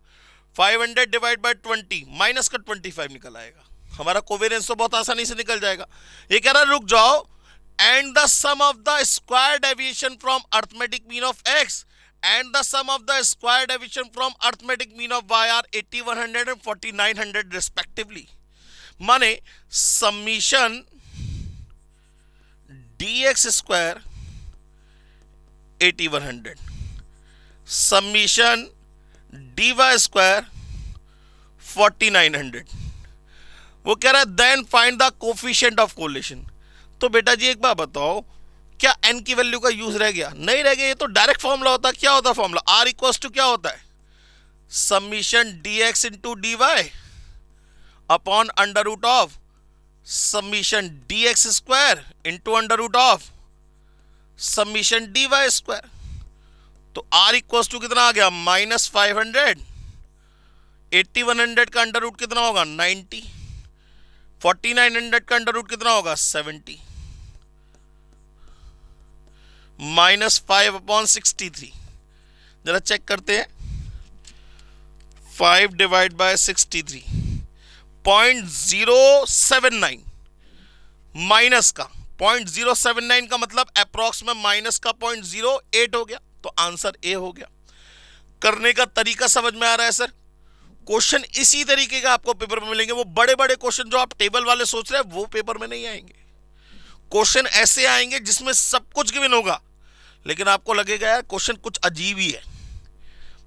500 डिवाइड बाय 20 माइनस का 25 निकल आएगा, हमारा कोवेरियंस तो बहुत आसानी से निकल जाएगा। ये कह रहा है रुक जाओ, and the sum of the square deviation from arithmetic mean of x and the sum of the square deviation from arithmetic mean of y are 8100 and 4900 respectively. माने summation dx square 8100, summation dy square 4900. वो कह रहा है then find the coefficient of correlation. तो बेटा जी एक बात बताओ, क्या n की वैल्यू का यूज रह गया? नहीं रह गया. ये तो डायरेक्ट फॉर्मूला होता है. क्या होता है फॉर्मूला? r इक्वल्स टू क्या होता है? Summation dx into dy upon under root of summation dx square into under root of summation dy square. तो r इक्वल्स टू कितना आ गया? -500. 8100 का अंडर रूट कितना होगा? 90. 4900 का अंडर रूट कितना होगा? 70. -5/63. जरा चेक करते हैं. 5 डिवाइड बाय 63 0.079 माइनस का 0.079 का मतलब अप्रॉक्स में माइनस का 0.08 हो गया. तो आंसर ए हो गया. करने का तरीका समझ में आ रहा है सर? क्वेश्चन इसी तरीके का आपको पेपर में मिलेंगे. वो बड़े बड़े क्वेश्चन जो आप टेबल वाले सोच रहे हैं वो पेपर में नहीं आएंगे. क्वेश्चन ऐसे आएंगे जिसमें सब कुछ गिवन होगा, लेकिन आपको लगेगा यार क्वेश्चन कुछ अजीब ही है.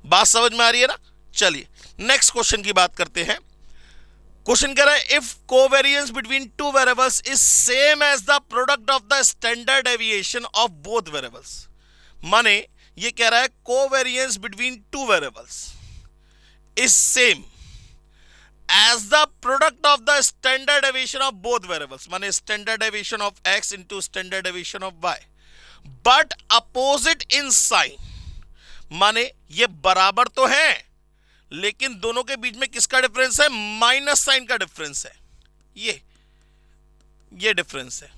बात समझ में आ रही है ना? चलिए नेक्स्ट क्वेश्चन की बात करते हैं. क्वेश्चन कह रहा है if covariance between two variables is same as the product of the standard deviation of both variables. माने ये कह रहा है covariance between two variables is same as the product of the standard deviation of both variables. माने standard deviation of x into standard deviation of y, but opposite in sign. माने ये बराबर तो है लेकिन दोनों के बीच में किसका डिफरेंस है? माइनस साइन का डिफरेंस है. ये डिफरेंस है.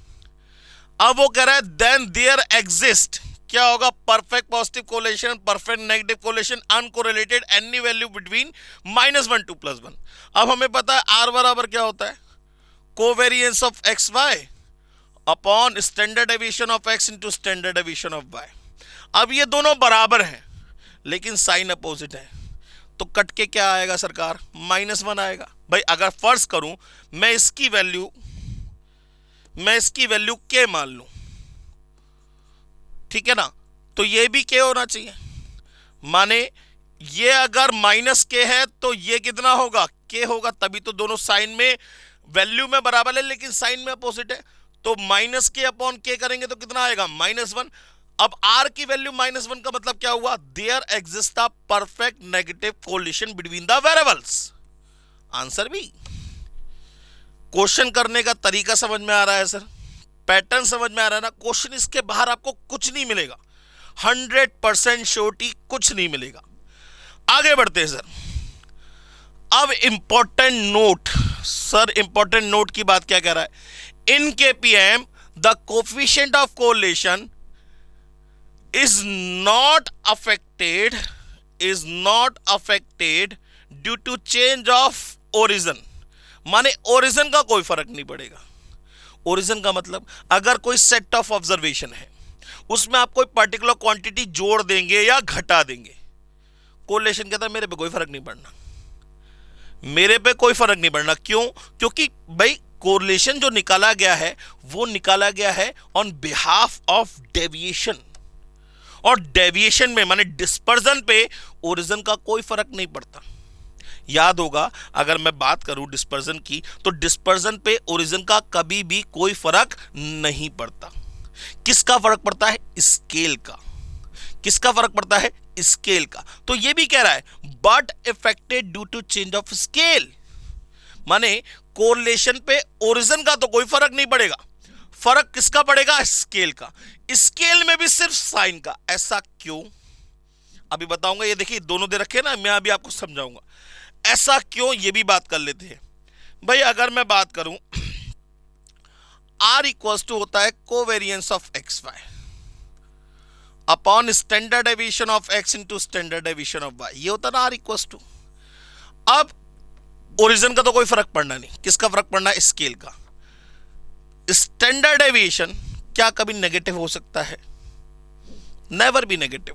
अब वो कह रहा है देन देयर एग्जिस्ट क्या होगा? Perfect positive correlation, perfect negative correlation, uncorrelated any value between -1 to +1. अब हमें पता है r बराबर क्या होता है? Covariance of x y upon standard deviation of x into standard deviation of y. अब ये दोनों बराबर हैं लेकिन साइन अपोजिट है, तो कट के क्या आएगा सरकार? -1 आएगा. भाई अगर फर्ज करूं मैं इसकी वैल्यू k मान लूं, ठीक है ना, तो ये भी k होना चाहिए. माने ये अगर -k है तो ये कितना होगा? k होगा. तभी तो दोनों साइन में वैल्यू में बराबर है लेकिन साइन में अपोजिट है. तो -k अपॉन k करेंगे तो कितना आएगा? -1. अब r की वैल्यू -1 का मतलब क्या हुआ? There exist a perfect negative correlation between the variables. Answer b. Question करने का तरीका समझ में आ रहा है सर? पैटर्न समझ में आ रहा है ना? क्वेश्चन इसके बाहर आपको कुछ नहीं मिलेगा. 100% श्योरिटी कुछ नहीं मिलेगा. आगे बढ़ते हैं सर. अब important note sir, important note की बात क्या कह रहा है? In KPM the coefficient of correlation is not affected due to change of origin. माने ओरिजिन का कोई फर्क नहीं पड़ेगा. ओरिजिन का मतलब अगर कोई सेट ऑफ ऑब्जर्वेशन है उसमें आप कोई पर्टिकुलर क्वांटिटी जोड़ देंगे या घटा देंगे, कोरिलेशन कहता है मेरे पे कोई फर्क नहीं पड़ना. मेरे पे कोई फर्क नहीं पड़ना. क्यों? क्योंकि भाई कोरिलेशन जो निकाला गया है वो निकाला गया है ऑन बिहाफ ऑफ डेविएशन, और डेविएशन में माने डिस्पर्जन पे ओरिजिन का कोई फर्क नहीं पड़ता. याद होगा अगर मैं बात करूं डिस्पर्जन की, तो डिस्पर्जन पे ओरिजिन का कभी भी कोई फर्क नहीं पड़ता. किसका फर्क पड़ता है? स्केल का. किसका फर्क पड़ता है? स्केल का. तो ये भी कह रहा है but affected due to change of scale. माने कोरिलेशन पे ओरिजिन का तो कोई फर्क नहीं पड़ेगा, फर्क किसका पड़ेगा? स्केल का. स्केल में भी सिर्फ साइन का. ऐसा क्यों? अभी बताऊंगा. ये देखिए दोनों दे रखे ना, मैं अभी आपको समझाऊंगा ऐसा क्यों. ये भी बात कर लेते हैं. भाई अगर मैं बात करूं r इक्वल्स टू होता है covariance of x y upon standard deviation of x into standard deviation of y. ये होता है ना r इक्वल्स टू. अब ओरिजिन का तो कोई फर्क पड़ना नहीं. किसका फर्क पड़ना है? स्केल का. स्टैंडर्ड डेविएशन क्या कभी नेगेटिव हो सकता है? Never be negative.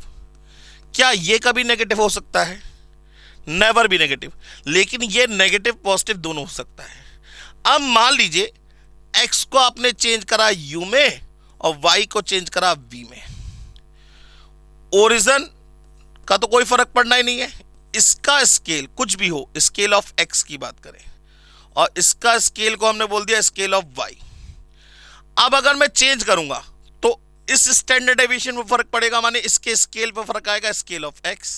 क्या ये कभी नेगेटिव हो सकता है? नेवर भी नेगेटिव। लेकिन ये नेगेटिव पॉजिटिव दोनों हो सकता है। अब मान लीजिए x को आपने चेंज करा u में और y को चेंज करा v में। ओरिजिन का तो कोई फर्क पड़ना ही नहीं है। इसका स्केल कुछ भी हो, स्केल ऑफ x की बात करें, और इसका स्केल को हमने बोल दिया स्केल ऑफ y। अब अगर मैं चेंज करूंगा तो इस स्टैंडर्ड डेविएशन में फर्क पड़ेगा, माने इसके स्केल पे फर्क आएगा, स्केल ऑफ x।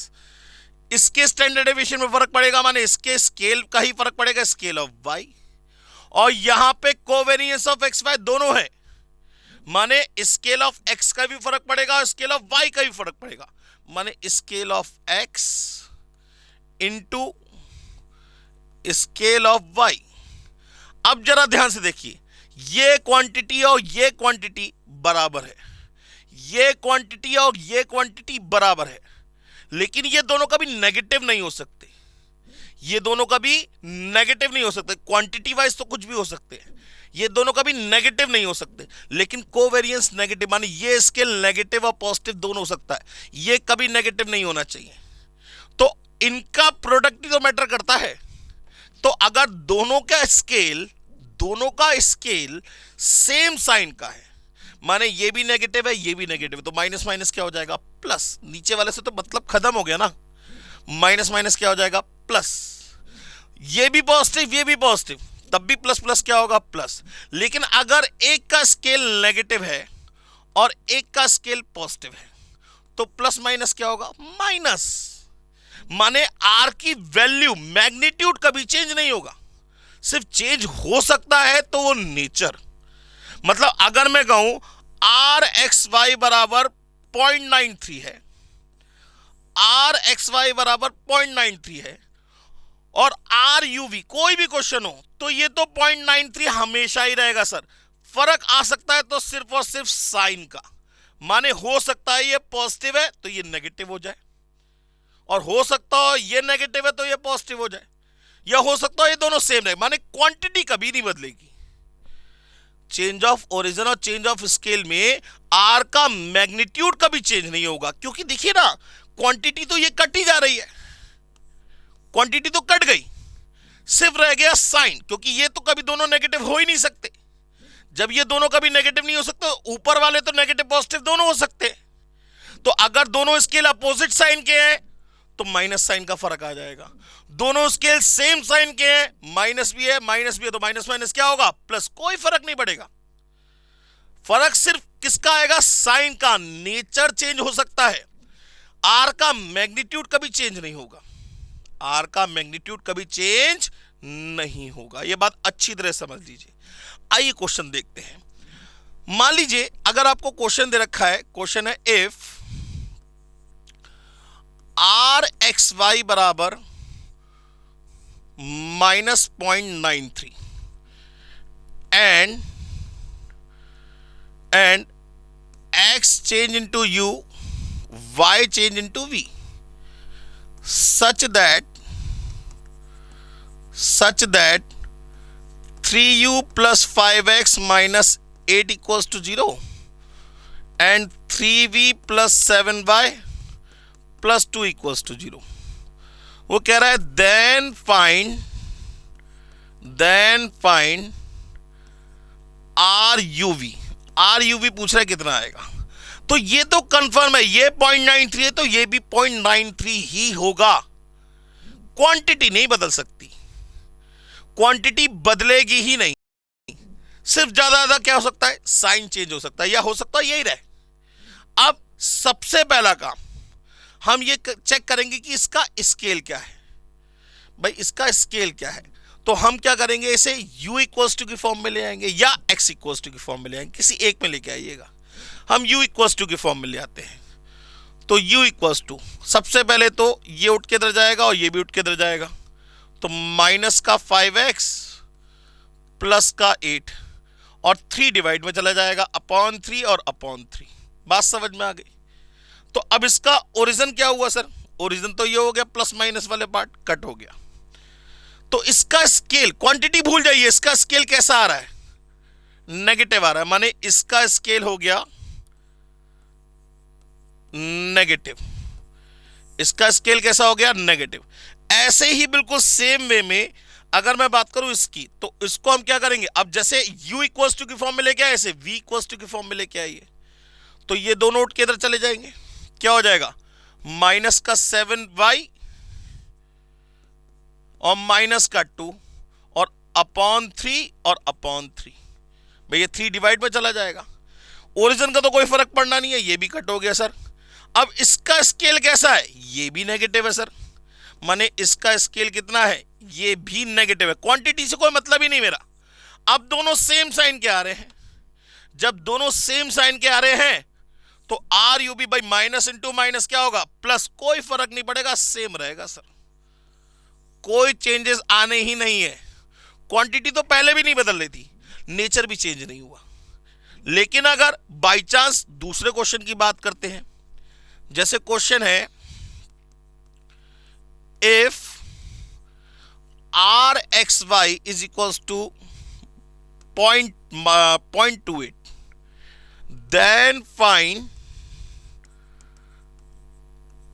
इसके स्टैंडर्ड डेविएशन में फर्क पड़ेगा, माने इसके स्केल का ही फर्क पड़ेगा, स्केल ऑफ y। और यहां पे कोवेरियंस ऑफ x y दोनों है, माने स्केल ऑफ x का भी फर्क पड़ेगा और स्केल ऑफ y का भी फर्क पड़ेगा, माने scale of x into scale of y। अब जरा ध्यान से देखिए, ये क्वांटिटी और ये क्वांटिटी बराबर है, ये क्वांटिटी और ये क्वांटिटी बराबर है, लेकिन ये दोनों कभी नेगेटिव नहीं हो सकते। ये दोनों कभी नेगेटिव नहीं हो सकते। क्वांटिटी वाइज तो कुछ भी हो सकते हैं, ये दोनों कभी नेगेटिव नहीं हो सकते, लेकिन कोवेरियंस नेगेटिव, माने ये स्केल नेगेटिव और पॉजिटिव दोनों हो सकता है, ये कभी नेगेटिव नहीं होना चाहिए। तो इनका प्रोडक्ट ही तो मैटर करता है। तो अगर दोनों का स्केल सेम साइन का है, माने ये भी नेगेटिव है ये भी नेगेटिव है, तो माइनस माइनस क्या हो जाएगा, प्लस। नीचे वाले से तो मतलब खत्म हो गया ना, माइनस माइनस क्या हो जाएगा, प्लस। ये भी पॉजिटिव ये भी पॉजिटिव, तब भी प्लस प्लस क्या होगा, प्लस। लेकिन अगर एक का स्केल नेगेटिव है और एक का स्केल पॉजिटिव है, तो प्लस माइनस क्या होगा, माइनस। माने आर की वैल्यू मैग्नीट्यूड कभी चेंज नहीं होगा, सिर्फ चेंज हो सकता है तो वो नेचर। मतलब अगर मैं कहूं आर एक्स वाई बराबर 0.93 है, आर एक्स वाई बराबर 0.93 है, और आर यू वी कोई भी क्वेश्चन हो, तो ये तो 0.93 हमेशा ही रहेगा सर। फर्क आ सकता है तो सिर्फ और सिर्फ साइन का, माने हो सकता है ये पॉजिटिव है तो ये नेगेटिव हो जाए, और हो सकता है ये नेगेटिव है तो ये पॉजिटिव हो जाए, या हो सकता है ये दोनों सेम रहे, माने क्वांटिटी कभी नहीं बदलेगी। चेंज ऑफ ओरिजिन और चेंज ऑफ स्केल में आर का मैग्नीट्यूड कभी चेंज नहीं होगा, क्योंकि देखिए ना, क्वांटिटी तो ये कट ही जा रही है, क्वांटिटी तो कट गई, सिर्फ रह गया साइन, क्योंकि ये तो कभी दोनों नेगेटिव हो ही नहीं सकते। जब ये दोनों कभी नेगेटिव नहीं हो सकते, ऊपर वाले तो नेगेटिव पॉजिटिव दोनों हो सकते। तो अगर दोनों स्केल अपोजिट साइन के हैं तो माइनस साइन का फर्क आ जाएगा, दोनों स्केल सेम साइन के हैं, माइनस भी है तो माइनस माइनस क्या होगा, प्लस। कोई फर्क नहीं पड़ेगा, फर्क सिर्फ किसका आएगा, साइन का। नेचर चेंज हो सकता है, आर का मैग्नीट्यूड कभी चेंज नहीं होगा, आर का मैग्नीट्यूड कभी चेंज नहीं होगा। यह बात अच्छी तरह समझ लीजिए। आइए क्वेश्चन देखते हैं। मान लीजिए अगर आपको क्वेश्चन दे रखा है, क्वेश्चन है इफ आर एक्स वाई बराबर -0.93 and x change into u, y change into v, such that 3u plus 5x minus 8 equals to 0 and 3v plus 7y plus 2 equals to 0। वो कह रहा है then find RUV पूछ रहा है कितना आएगा। तो ये तो कंफर्म है, ये 0.93 है तो ये भी 0.93 ही होगा। क्वांटिटी नहीं बदल सकती, क्वांटिटी बदलेगी ही नहीं, सिर्फ ज्यादा क्या हो सकता है, साइन चेंज हो सकता है, या हो सकता है यही रहे। अब सबसे पहला काम हम ये चेक करेंगे कि इसका स्केल क्या है। भाई इसका स्केल क्या है, तो हम क्या करेंगे, इसे u इक्वल्स टू की फॉर्म में ले आएंगे या x इक्वल्स टू की फॉर्म में ले आएंगे, किसी एक में लेके आइएगा। हम u इक्वल्स टू की फॉर्म में ले आते हैं। तो u इक्वल्स टू, सबसे पहले तो ये उठ के इधर जाएगा और ये भी उठ के इधर जाएगा, तो माइनस का 5x प्लस का 8 और 3 डिवाइड में चला जाएगा, अपॉन 3 और अपॉन 3। बात समझ में आ गई। तो अब इसका ओरिजिन क्या हुआ सर, ओरिजिन तो ये हो गया, प्लस माइनस वाले पार्ट कट हो गया। तो इसका स्केल, क्वांटिटी भूल जाइए, इसका स्केल कैसा आ रहा है, नेगेटिव आ रहा है, माने इसका स्केल हो गया नेगेटिव। इसका स्केल कैसा हो गया, नेगेटिव। ऐसे ही बिल्कुल सेम वे में अगर मैं बात करूं इसकी, तो इसको हम क्या करेंगे, अब जैसे u इक्वल्स टू की फॉर्म में लेके आए, ऐसे v इक्वल्स टू की फॉर्म में लेके आइए, तो ये दोनों उठ के इधर चले जाएंगे, क्या हो जाएगा, माइनस का 7y और माइनस का 2 और अपॉन 3 और अपॉन 3, भाई ये 3 डिवाइड में चला जाएगा। ओरिजिन का तो कोई फर्क पड़ना नहीं है, ये भी कट हो गया सर। अब इसका स्केल कैसा है, ये भी नेगेटिव है सर, माने इसका स्केल कितना है, ये भी नेगेटिव है। क्वांटिटी से कोई मतलब ही नहीं मेरा। अब दोनों सेम साइन के आ रहे हैं, जब दोनों सेम साइन के आ रहे हैं तो r u b by minus into minus क्या होगा, प्लस, कोई फर्क नहीं पड़ेगा, सेम रहेगा सर, कोई चेंजेस आने ही नहीं है। क्वांटिटी तो पहले भी नहीं बदल रही थी, नेचर भी चेंज नहीं हुआ। लेकिन अगर बाई चांस दूसरे क्वेश्चन की बात करते हैं, जैसे क्वेश्चन है if r x y is equals to 0.28 then find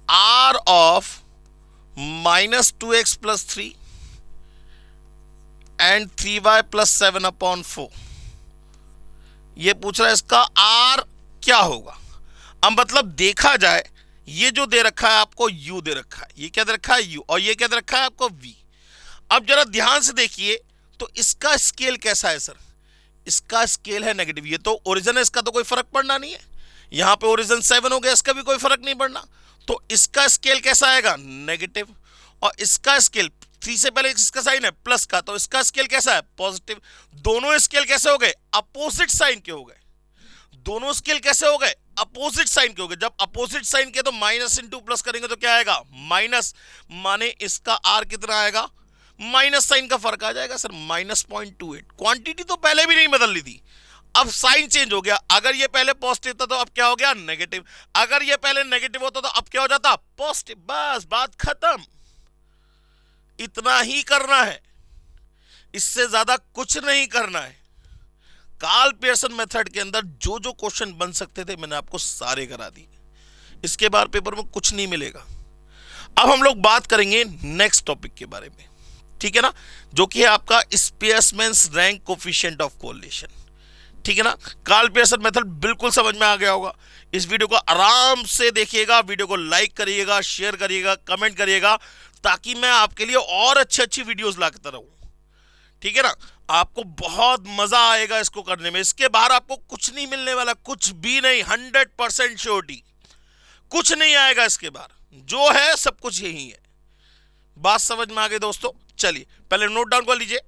r of minus 2x plus 3 and 3y plus 7 upon 4। ये पूछ रहा है इसका r क्या होगा। अब मतलब देखा जाए, ये जो दे रखा है आपको u दे रखा है, ये क्या दे रखा है u, और ये क्या दे रखा है आपको v। अब जरा ध्यान से देखिए तो इसका स्केल कैसा है सर, इसका स्केल है नेगेटिव। ये तो ओरिजिन है, इसका तो कोई फर्क पड़ना नहीं है, यहां पे ओरिजिन 7 हो गया, इसका भी कोई फर्क नहीं पड़ना। तो इसका स्केल कैसा आएगा, नेगेटिव। और इसका स्केल 3 से पहले इसका साइन है प्लस का, तो इसका स्केल कैसा है, पॉजिटिव। दोनों स्केल कैसे हो गए, अपोजिट साइन के हो गए। दोनों स्केल कैसे हो गए, अपोजिट साइन के हो गए। जब अपोजिट साइन के तो माइनस इंटू प्लस करेंगे तो क्या आएगा, माइनस, माने इसका आर कितना आएगा, माइनस साइन का फर्क आ जाएगा सर, माइनस 0.28। क्वांटिटी तो पहले भी नहीं बदल रही थी, अब साइन चेंज हो गया। अगर ये पहले पॉजिटिव था तो अब क्या हो गया, नेगेटिव। अगर ये पहले नेगेटिव होता तो अब क्या हो जाता, पॉजिटिव। बस बात खत्म, इतना ही करना है, इससे ज्यादा कुछ नहीं करना है। कार्ल पियर्सन मेथड के अंदर जो जो क्वेश्चन बन सकते थे मैंने आपको सारे करा दिए, इसके बाद पेपर में कुछ नहीं मिलेगा। अब हम लोग बात करेंगे नेक्स्ट टॉपिक के बारे में, ठीक है ना, जो कि है आपका स्पीयरमैन्स रैंक कोफिशिएंट ऑफ कोरिलेशन, ठीक है ना। कार्ल पियर्सन मेथड बिल्कुल समझ में आ गया होगा। इस वीडियो को आराम से देखिएगा, वीडियो को लाइक करिएगा, शेयर करिएगा, कमेंट करिएगा, ताकि मैं आपके लिए और अच्छी अच्छी वीडियोस लाता रहूं, ठीक है ना। आपको बहुत मजा आएगा इसको करने में, इसके बाहर आपको कुछ नहीं मिलने वाला, कुछ भी नहीं, 100% श्योरिटी, कुछ नहीं आएगा इसके बाहर, जो है सब कुछ यही है। बात समझ में आ गई दोस्तों, चलिए पहले नोट डाउन कर लीजिए।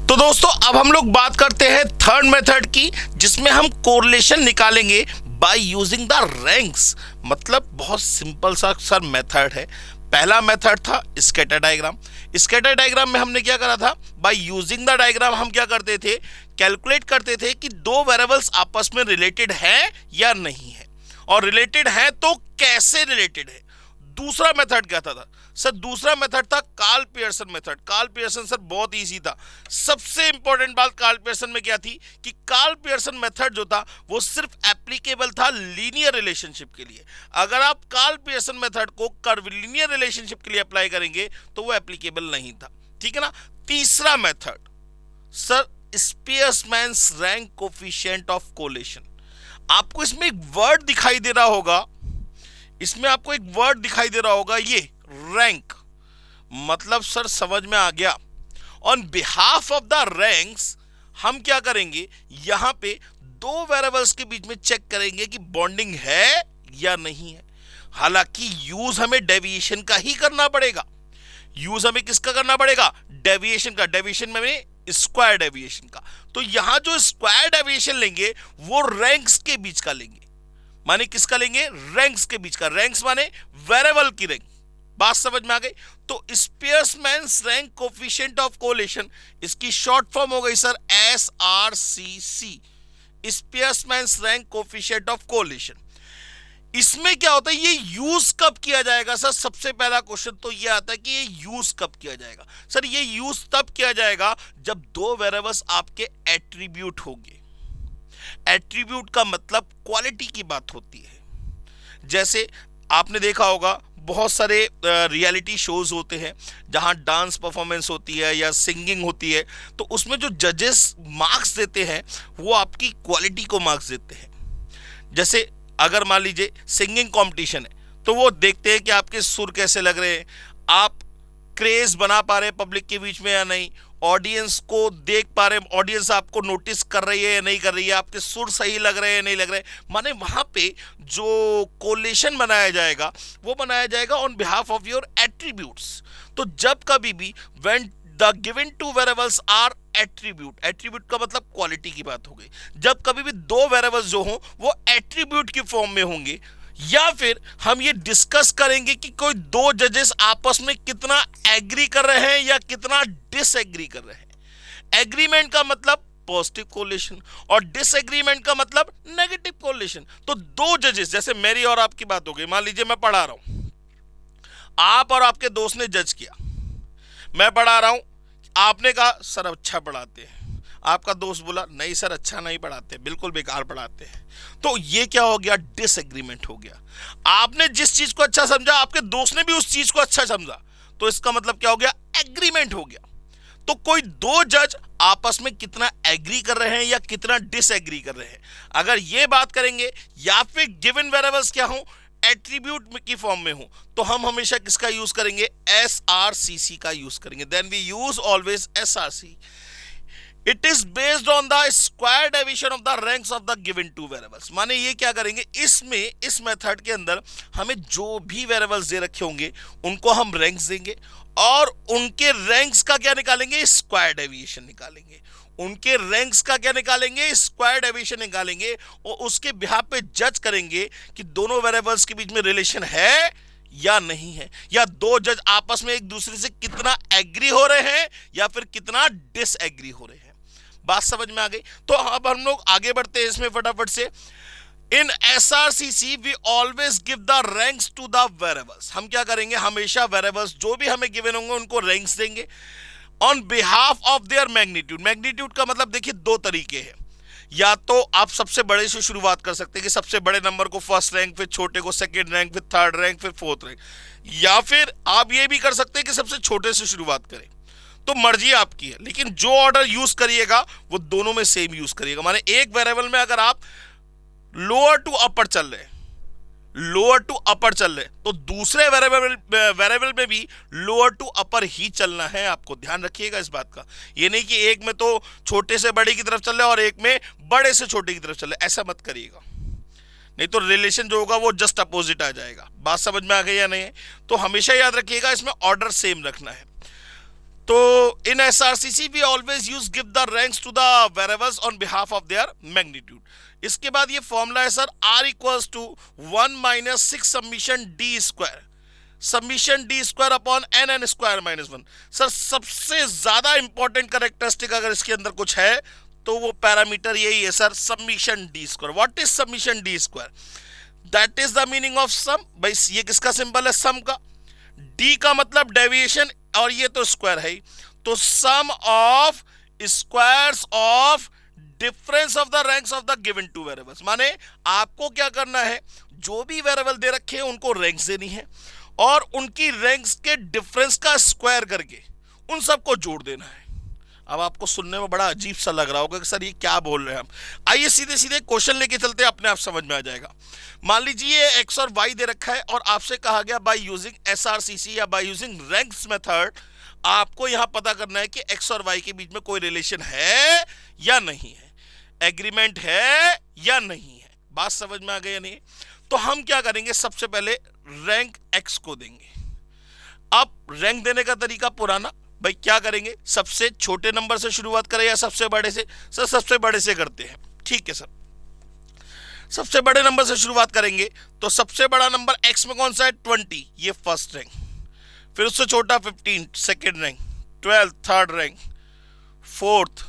तो दोस्तों अब हम लोग बात करते हैं थर्ड मेथड की, जिसमें हम कोरिलेशन निकालेंगे बाय यूजिंग द रैंक्स। मतलब बहुत सिंपल सा सर मेथड है। पहला मेथड था स्कैटर डायग्राम। स्कैटर डायग्राम में हमने क्या करा था, बाय यूजिंग द डायग्राम हम क्या करते थे, कैलकुलेट करते थे कि दो वेरिएबल्स आपस में रिलेटेड है या नहीं है, और रिलेटेड है तो कैसे रिलेटेड है। दूसरा मेथड क्या था सर, दूसरा मेथड था Karl Pearson method. Karl Pearson sir बहुत इजी था। सबसे इंपॉर्टेंट बात कार्ल पियर्सन में क्या थी कि कार्ल पियर्सन मेथड जो था वो सिर्फ एप्लीकेबल था लीनियर रिलेशनशिप के लिए। अगर आप कार्ल पियर्सन मेथड को कर्विलिनियर रिलेशनशिप के लिए अप्लाई करेंगे तो वो एप्लीकेबल नहीं था, ठीक है ना। तीसरा method sir स्पीयरमैन्स rank coefficient of correlation. आपको इसमें एक वर्ड दिखाई दे रहा होगा, इसमें आपको एक वर्ड दिखाई दे रहा होगा, ये रैंक। मतलब सर समझ में आ गया। On behalf of the ranks हम क्या करेंगे, यहां पे दो वेरिएबल्स के बीच में चेक करेंगे कि बॉन्डिंग है या नहीं है। हालांकि यूज हमें डेविएशन का ही करना पड़ेगा। यूज हमें किसका करना पड़ेगा, डेविएशन का। डेविएशन में स्क्वायर डेविएशन का। तो यहां जो स्क्वायर डेविएशन लेंगे वो रैंक्स के बीच का लेंगे। माने किसका लेंगे, रैंक्स के बीच का। रैंक्स माने वेरिएबल की रैंक। बात समझ में आ गई। तो स्पीयरमैन्स रैंक कोफिशिएंट ऑफ कोरिलेशन, इसकी शॉर्ट फॉर्म हो गई sir SRCC, स्पीयरमैन्स rank coefficient of correlation. इसमें क्या होता है, ये यूज कब किया जाएगा सर, सबसे पहला क्वेश्चन तो ये आता है कि ये यूज कब किया जाएगा। सर ये यूज तब किया जाएगा जब दो वेरिएबल्स आपके एट्रीब्यूट होंगे। एट्रीब्यूट का मतलब क्वालिटी की बात होती है। जैसे आपने देखा होगा बहुत सारे रियलिटी शोज होते हैं जहां डांस परफॉर्मेंस होती है या सिंगिंग होती है, तो उसमें जो जजेस मार्क्स देते हैं वो आपकी क्वालिटी को मार्क्स देते हैं। जैसे अगर मान लीजिए सिंगिंग कंपटीशन है तो वो देखते हैं कि आपके सुर कैसे लग रहे हैं, आप क्रेज बना पा रहे हैं पब्लिक के बीच में या नहीं, ऑडियंस को देख पा रहे हैं, ऑडियंस आपको नोटिस कर रही है या नहीं कर रही है, आपके सुर सही लग रहे हैं नहीं लग रहे हैं। माने वहां पे जो कोलेशन बनाया जाएगा वो बनाया जाएगा on behalf of your attributes. तो जब कभी भी when the given two variables are attribute, attribute का मतलब क्वालिटी की बात हो गई, जब कभी भी दो वेरिएबल्स जो हों वो एट्रीब्यूट की फॉर्म में होंगे, या फिर हम ये डिस्कस करेंगे कि कोई दो जजेस आपस में कितना एग्री कर रहे हैं या कितना डिसएग्री कर रहे हैं। एग्रीमेंट का मतलब पॉजिटिव कोरिलेशन और डिसएग्रीमेंट का मतलब नेगेटिव कोरिलेशन। तो दो जजेस, जैसे मेरी और आपकी बात हो गई, मान लीजिए मैं पढ़ा रहा हूं, आप और आपके दोस्त ने जज किया, मैं पढ़ा रहा हूं, आपने कहा सर अच्छा पढ़ाते हैं, आपका दोस्त बोला नहीं सर अच्छा नहीं पढ़ाते, बिल्कुल बेकार पढ़ाते हैं। तो ये क्या हो गया, डिसएग्रीमेंट हो गया। आपने जिस चीज को अच्छा समझा आपके दोस्त ने भी उस चीज को अच्छा समझा, तो इसका मतलब क्या हो गया, एग्रीमेंट हो गया। तो कोई दो जज आपस में कितना एग्री कर रहे हैं या कितना डिसएग्री कर रहे हैं, अगर ये बात करेंगे, या फिर गिवन वेरिएबल्स क्या हो, एट्रीब्यूट की फॉर्म में हो, तो हम हमेशा किसका यूज करेंगे, SRCC का यूज करेंगे। Then we use always SRC। It is based on the square deviation of the ranks of the given two variables. माने ये क्या करेंगे, इसमें इस मेथड के अंदर हमें जो भी वेरिएबल्स दे रखे होंगे उनको हम रैंक्स देंगे और उनके रैंक्स का क्या निकालेंगे, स्क्वायर डेविएशन निकालेंगे। उनके रैंक्स का क्या निकालेंगे, स्क्वायर डेविएशन निकालेंगे और उसके बिहाफ पे जज करेंगे कि दोनों वेरिएबल्स के बीच में रिलेशन है या नहीं है, या दो जज आपस में एक दूसरे से कितना एग्री हो रहे हैं या फिर कितना डिसएग्री हो रहे हैं। बात समझ में आ गई। तो अब हम लोग आगे बढ़ते हैं इसमें फटाफट से। In SRCC we always give the ranks to the variables. हम क्या करेंगे, हमेशा वेरिएबल्स जो भी हमें गिवन होंगे उनको रैंक्स देंगे on behalf of their magnitude. Magnitude का मतलब देखिए दो तरीके हैं, या तो आप सबसे बड़े से शुरुआत कर सकते हैं कि सबसे बड़े नंबर को फर्स्ट रैंक, फिर छोटे को सेकंड रैंक, फिर थर्ड रैंक, फिर फोर्थ रैंक, या फिर आप ये भी कर सकते हैं कि सबसे छोटे से शुरुआत करें। तो मर्जी आपकी है, लेकिन जो ऑर्डर यूज करिएगा वो दोनों में सेम यूज करिएगा। माने एक वेरिएबल में अगर आप लोअर टू अपर चल रहे, लोअर टू अपर चल रहे, तो दूसरे वेरिएबल में भी लोअर टू अपर ही चलना है। आपको ध्यान रखिएगा इस बात का। ये नहीं कि एक में तो छोटे से बड़े की तरफ चल रहे और एक में बड़े से छोटे की तरफ चल रहे, ऐसा मत करिएगा, नहीं तो रिलेशन जो होगा वो जस्ट अपोजिट आ जाएगा। बात समझ में आ गई या नहीं? तो हमेशा याद रखिएगा इसमें ऑर्डर सेम रखना है। तो in SRCC we always use give the ranks to the variables on behalf of their magnitude. इसके बाद ये फॉर्मूला है sir R equals to 1 minus 6 summation D square, summation D square upon NN square minus 1। Sir सबसे ज्यादा important characteristic अगर इसके अंदर कुछ है तो वो पैरामीटर यही है sir, summation D square. What is summation D square? That is the meaning of sum. भाई ये किसका सिंबल है, सम का। D का मतलब डेविएशन और ये तो स्क्वायर है ही, तो sum of squares of difference of the ranks of the given two variables. माने आपको क्या करना है, जो भी वेरिएबल दे रखे हैं उनको रैंक्स देनी है और उनकी रैंक्स के डिफरेंस का स्क्वायर करके उन सबको जोड़ देना है। अब आपको सुनने में बड़ा अजीब सा लग रहा होगा कि सर ये क्या बोल रहे हैं हम। आइए सीधे सीधे क्वेश्चन लेके चलते हैं, अपने आप समझ में आ जाएगा। मान लीजिए x और y दे रखा है और आपसे कहा गया बाय यूजिंग SRCC या बाय यूजिंग रैंक्स मेथड आपको यहां पता करना है कि x और y के बीच में कोई रिलेशन है या नहीं है, एग्रीमेंट है या नहीं है। बात समझ में आ गई या नहीं? तो हम क्या करेंगे, सबसे पहले रैंक x को देंगे। अब रैंक देने का तरीका पुराना, भाई क्या करेंगे, सबसे छोटे नंबर से शुरुआत करें या सबसे बड़े से? सर सबसे बड़े से करते हैं। ठीक है सर, सबसे बड़े नंबर से शुरुआत करेंगे। तो सबसे बड़ा नंबर x में कौन सा है, 20, ये फर्स्ट रैंक। फिर उससे छोटा 15 second rank, 12 third rank, 4th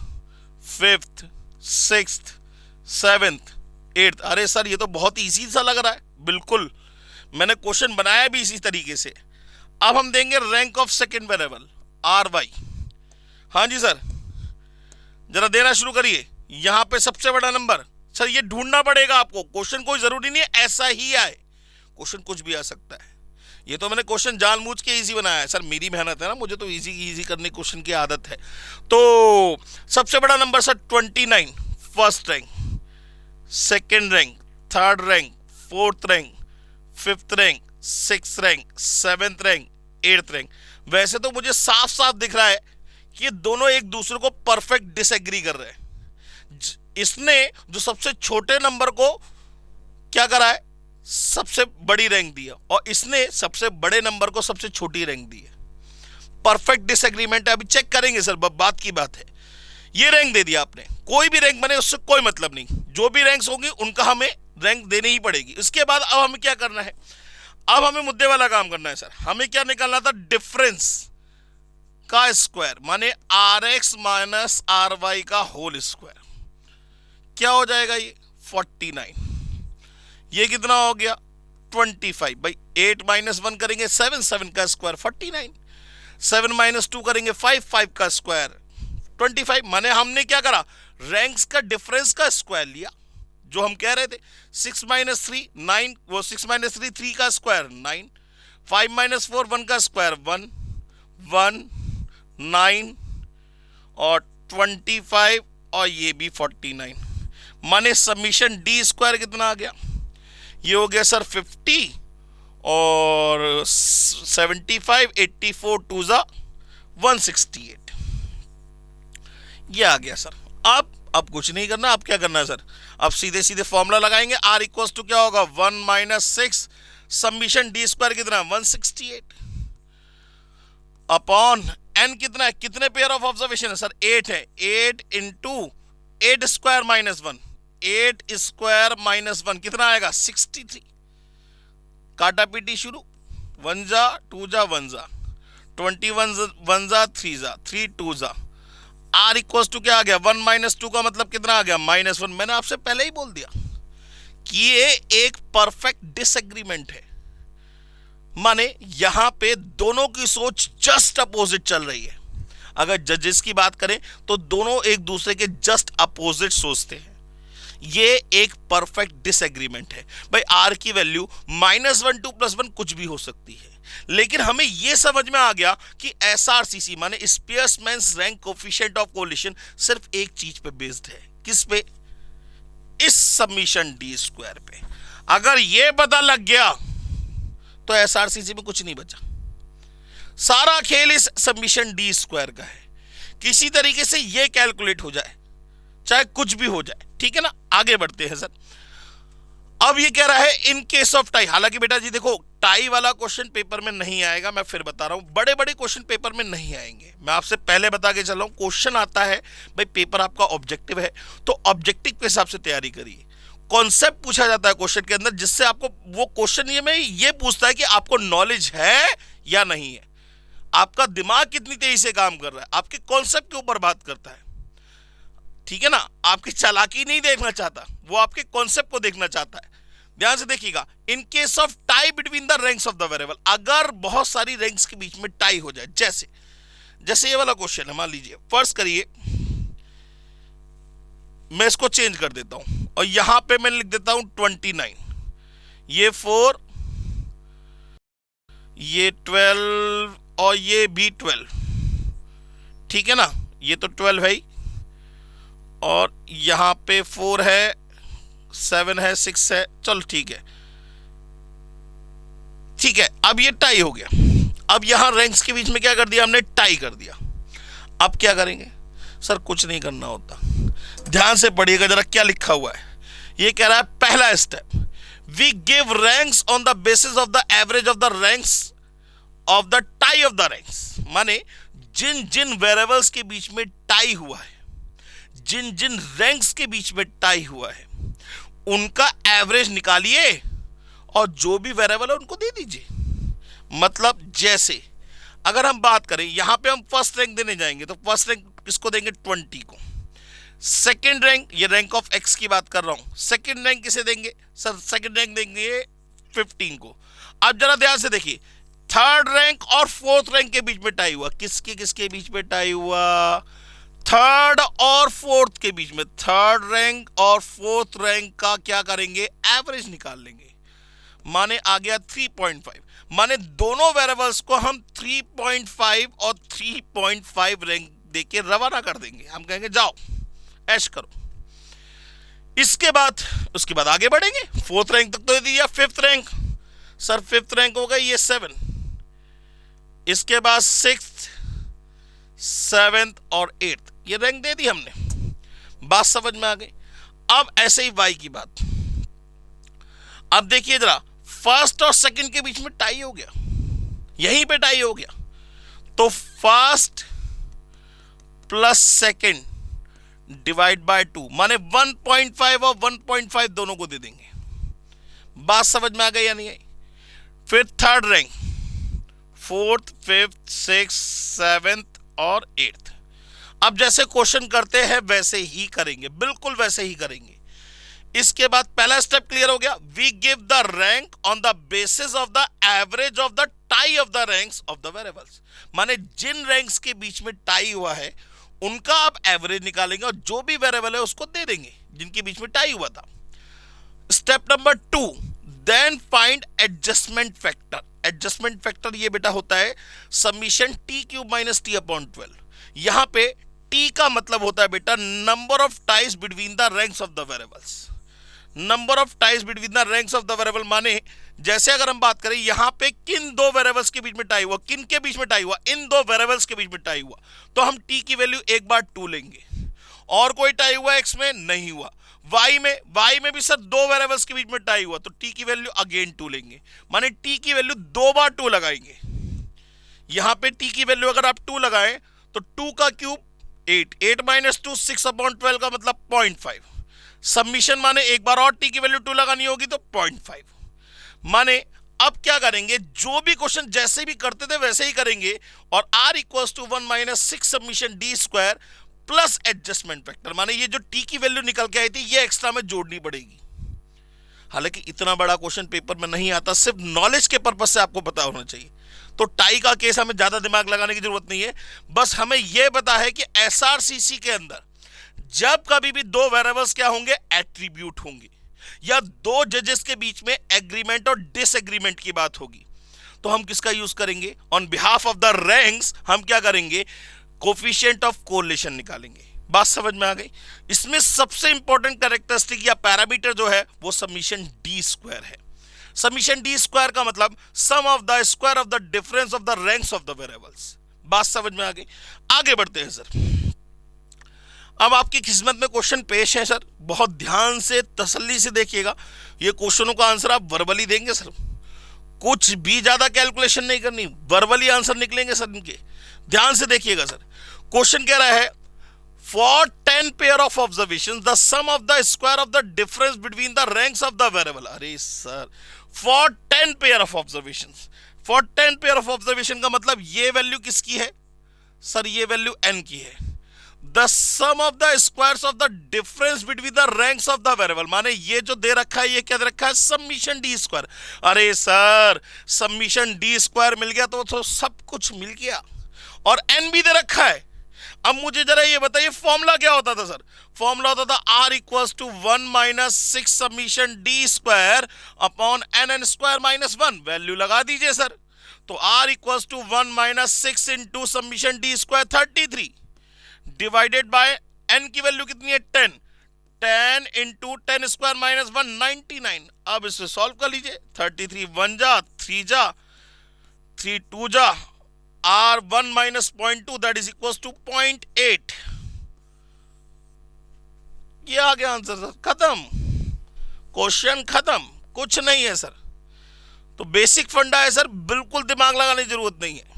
5th 6th 7th 8th। अरे सर ये तो बहुत इजी सा लग रहा है। बिल्कुल, मैंने क्वेश्चन बनाया भी इसी तरीके से। अब हम देंगे rank of second variable RY। हाँ जी सर, जरा देना शुरू करिए। यहां पे सबसे बड़ा नंबर, सर ये ढूंढना पड़ेगा आपको, क्वेश्चन कोई जरूरी नहीं है ऐसा ही आए, क्वेश्चन कुछ भी आ सकता है। ये तो मैंने क्वेश्चन जानबूझ के इजी बनाया है सर, मेरी मेहनत है ना, मुझे तो इजी इजी करने क्वेश्चन की आदत है। तो सबसे बड़ा number sir 29, first rank, second rank, third rank, fourth rank, fifth rank, six rank, seventh rank, eighth rank. वैसे तो मुझे साफ साफ दिख रहा है कि ये दोनों एक दूसरे को परफेक्ट डिसएग्री कर रहे हैं। इसने जो सबसे छोटे नंबर को क्या करा है, सबसे बड़ी रैंक दी है, और इसने सबसे बड़े नंबर को सबसे छोटी रैंक दी है। परफेक्ट डिसएग्रीमेंट है, अभी चेक करेंगे सर, बात की बात है। ये रैंक दे दिया आपने, कोई भी रैंक बने उससे कोई मतलब नहीं, जो भी रैंक्स होंगी उनका हमें रैंक देनी ही पड़ेगी। इसके बाद अब हमें क्या करना है, अब हमें मुद्दे वाला काम करना है सर। हमें क्या निकालना था, डिफरेंस का स्क्वायर, माने r x minus r y का होल स्क्वायर। क्या हो जाएगा ये 49, ये कितना हो गया 25 भाई, 8 माइनस 1 करेंगे 7, 7 का स्क्वायर 49, 7 माइनस 2 करेंगे 5, 5 का स्क्वायर 25। माने हमने क्या करा, रैंक्स का डिफरेंस का स्क्वायर लिया, जो हम कह रहे थे। 6 माइनस 3 9, वो 6 माइनस 3 3 का स्क्वायर 9, 5 माइनस 4 1 का स्क्वायर 1, 1 9 और 25 और ये भी 49। माने समीशन डी स्क्वायर कितना आ गया, ये हो गया सर 50 और 75, 84 2 जा 168, ये आ गया सर। अब कुछ नहीं करना, अब क्या करना है सर, अब सीधे सीधे फॉर्मूला लगाएंगे। आर इक्वल टू क्या होगा 1 माइनस 6 समीशन डी स्क्वायर कितना 168 अपॉन एन कितना है, कितने पेयर ऑफ ऑब्जर्वेशन है सर 8 है, 8 into 8 square minus 1, 8 square minus 1 कितना आएगा 63। काटा पीटी शुरू, 1 जा 2 जा 1 जा 21 1 जा 3 जा 3 2 जा। आर इक्वल टू क्या आ गया 1 माइनस 2 का मतलब कितना आ गया -1। मैंने आपसे पहले ही बोल दिया कि ये एक परफेक्ट डिसएग्रीमेंट है, माने यहां पे दोनों की सोच जस्ट अपोजिट चल रही है। अगर जजेस की बात करें तो दोनों एक दूसरे के जस्ट अपोजिट सोचते हैं। ये एक परफेक्ट डिसएग्रीमेंट है भाई। आर की वैल्यू -1 2 + 1 कुछ भी हो सकती है, लेकिन हमें यह समझ में आ गया कि एसआरसीसी माने स्पियर्समैन्स रैंक कोफिशिएंट ऑफ कोलिशन सिर्फ एक चीज पे बेस्ड है, किस पे, इस समीशन डी स्क्वायर पे। अगर यह पता लग गया तो एसआरसीसी में कुछ नहीं बचा, सारा खेल इस समीशन डी स्क्वायर का है। किसी तरीके से यह कैलकुलेट हो जाए, चाहे कुछ भी हो जाए, ठीक है ना। आगे बढ़ते हैं सर। अब ये कह रहा है इन केस ऑफ टाई, हालांकि बेटा जी देखो टाई वाला क्वेश्चन पेपर में नहीं आएगा, मैं फिर बता रहा हूं, बड़े बड़े क्वेश्चन पेपर में नहीं आएंगे। मैं आपसे पहले बता के चल रहा हूं, क्वेश्चन आता है भाई, पेपर आपका ऑब्जेक्टिव है तो ऑब्जेक्टिव के हिसाब से तैयारी करिए। कॉन्सेप्ट पूछा जाता है क्वेश्चन के अंदर, जिससे आपको वो क्वेश्चन ये पूछता है कि आपको नॉलेज है या नहीं है, आपका दिमाग कितनी तेजी से काम कर रहा है, आपके कॉन्सेप्ट के ऊपर बात करता है, ठीक है ना। आपकी चालाकी नहीं देखना चाहता, वो आपके कॉन्सेप्ट को देखना चाहता है। ध्यान से देखिएगा, in case of tie between the ranks of the variable, अगर बहुत सारी रैंक्स के बीच में टाई हो जाए, जैसे ये वाला क्वेश्चन है, मान लीजिए फर्ज करिए मैं इसको चेंज कर देता हूं और यहां पे मैं लिख देता हूं 29, ये 4, ये 12 और ये भी 12, ठीक है ना। ये तो 12 है ही, और यहां पे 4 है, 7 है, 6 है, चलो ठीक है, ठीक है। अब ये टाई हो गया, अब यहां रैंक्स के बीच में क्या कर दिया हमने, टाई कर दिया। अब क्या करेंगे सर, कुछ नहीं करना होता, ध्यान से पढ़िएगा जरा क्या लिखा हुआ है। ये कह रहा है पहला step, we give ranks on the basis of the average of the ranks of the tie of the ranks. माने जिन जिन वेरिएबल्स के बीच में टाई हुआ है, जिन जिन रैंक्स के बीच में टाई हुआ है, उनका एवरेज निकालिए और जो भी वेरिएबल है उनको दे दीजिए। मतलब जैसे अगर हम बात करें, यहां पे हम फर्स्ट रैंक देने जाएंगे तो फर्स्ट रैंक किसको देंगे 20 को, सेकंड रैंक, ये रैंक ऑफ एक्स की बात कर रहा हूं, सेकंड रैंक किसे देंगे सर, सेकंड रैंक देंगे 15 को। अब जरा ध्यान से देखिए, थर्ड रैंक और फोर्थ रैंक के बीच में टाई हुआ, किसके किसके बीच में टाई हुआ, थर्ड और फोर्थ के बीच में। थर्ड रैंक और फोर्थ रैंक का क्या करेंगे, एवरेज निकाल लेंगे। माने आ गया 3.5, माने दोनों वेरिएबल्स को हम 3.5 और 3.5 रैंक देके रवाना कर देंगे। हम कहेंगे जाओ ऐश करो। इसके बाद उसके बाद आगे बढ़ेंगे, फोर्थ रैंक तक तो दे दिया, fifth rank, sir fifth rank हो गई ये 7, इसके बाद सिक्स्थ, सेवेंथ और एट्थ, ये रैंक दे दी हमने। बात समझ में आ गई। अब ऐसे ही वाई की बात, अब देखिए जरा, फर्स्ट और सेकंड के बीच में टाई हो गया, यहीं पे टाई हो गया, तो first plus second divide by 2, माने 1.5 और 1.5 दोनों को दे देंगे। बात समझ में आ गई या नहीं आई? फिर third rank, fourth, fifth, six, seventh और एट्थ। अब जैसे क्वेश्चन करते हैं वैसे ही करेंगे, बिल्कुल वैसे ही करेंगे। इसके बाद पहला स्टेप क्लियर हो गया, we give the rank on the basis of the average of the tie of the ranks of the variables, माने जिन रैंक्स के बीच में टाई हुआ है उनका आप एवरेज निकालेंगे और जो भी वेरिएबल है उसको दे देंगे जिनके बीच में टाई हुआ था। Step number 2, then find adjustment factor. Adjustment factor ये बेटा होता है summation T cube minus T upon 12। यहां पे टी का मतलब होता है बेटा number of ties between the ranks of the variables. Number of ties between the ranks of the variable माने जैसे अगर हम बात करें यहां पे किन दो वेरिएबल्स के बीच में टाई हुआ, किन के बीच में टाई हुआ, इन दो वेरिएबल्स के बीच में टाई हुआ, तो हम टी की वैल्यू एक बार 2 लेंगे। और कोई टाई हुआ एक्स में नहीं हुआ, वाई में भी सर दो वेरिएबल्स के बीच में टाई हुआ, तो टी की वैल्यू अगेन 2 लेंगे, माने टी की वैल्यू 2 बार 2 लगाएंगे। यहां पे टी की वैल्यू अगर आप 2 लगाएं तो 2 का क्यूब 8, 8 माइनस 2 6 अपॉन 12 का मतलब 0.5। सबमिशन माने एक बार और टी की वैल्यू 2 लगानी होगी तो 0.5। माने अब क्या करेंगे, जो भी क्वेश्चन जैसे भी करते थे वैसे ही करेंगे और r equals to 1 minus 6 summation D square plus adjustment factor, माने ये जो टी की वैल्यू निकल के आई थी ये एक्स्ट्रा में जोड़नी पड़ेगी। हालांकि इतना बड़ा क्वेश्चन पेपर में नहीं आता, सिर्फ नॉलेज के पर्पज से आपको पता होना चाहिए। तो टाई का केस हमें ज्यादा दिमाग लगाने की जरूरत नहीं है, बस हमें यह पता है कि एसआरसीसी के अंदर जब कभी भी दो वेरिएबल्स क्या होंगे, एट्रीब्यूट होंगे, या दो जजेस के बीच में एग्रीमेंट और डिसएग्रीमेंट की बात होगी, तो हम किसका यूज करेंगे, on behalf of the ranks हम क्या करेंगे, कोफिशिएंट ऑफ कोरिलेशन निकालेंगे। बात समझ में आ गई। इसमें सबसे इंपॉर्टेंट कैरेक्टरिस्टिक या पैरामीटर जो है वो समीशन डी स्क्वायर है। समीशन डी स्क्वायर का मतलब sum of the square of the difference of the ranks of the variables. बात समझ में आ गई। आगे बढ़ते हैं सर। अब आपकी किस्मत में क्वेश्चन पेश है सर, बहुत ध्यान से तसल्ली से देखिएगा। ये क्वेश्चनों का आंसर आप वर्बली देंगे सर, कुछ भी ज्यादा कैलकुलेशन नहीं करनी, वर्बली आंसर निकलेंगे सर इनके। ध्यान से देखिएगा सर। क्वेश्चन कह रहा है for 10 pair of observation the sum of the square of the difference between the ranks of the variable. अरे sir, for 10 pair of observation, for 10 pair of observation का मतलब ये वैल्यू किसकी है सर, ये वैल्यू n की है। The sum of the squares of the difference between the ranks of the variable, माने ये जो दे रखा है ये क्या दे रखा है, समीशन डी स्क्वायर। अरे सर, समीशन डी स्क्वायर मिल गया तो सब कुछ मिल गया, और n भी दे रखा है। अब मुझे जरा ये बताइए फॉर्मूला क्या होता था सर, फॉर्मूला होता था r equals to 1 minus 6 summation D square upon n square minus 1। Value लगा दीजिए सर, तो r equals to 1 minus 6 into summation D square 33 divided by n की वैल्यू कितनी है 10, 10 इंटू 10 स्क्वायर माइनस 1 99। अब इसे सॉल्व कर लीजिए, 33 1 जा, 3 जा, 3 2 जा, r1 minus 0.2 that is equal to 0.8। ये आ गया आंसर सर, खत्म, क्वेश्चन खत्म, कुछ नहीं है सर। तो बेसिक फंडा है सर, बिल्कुल दिमाग लगाने की जरूरत नहीं है।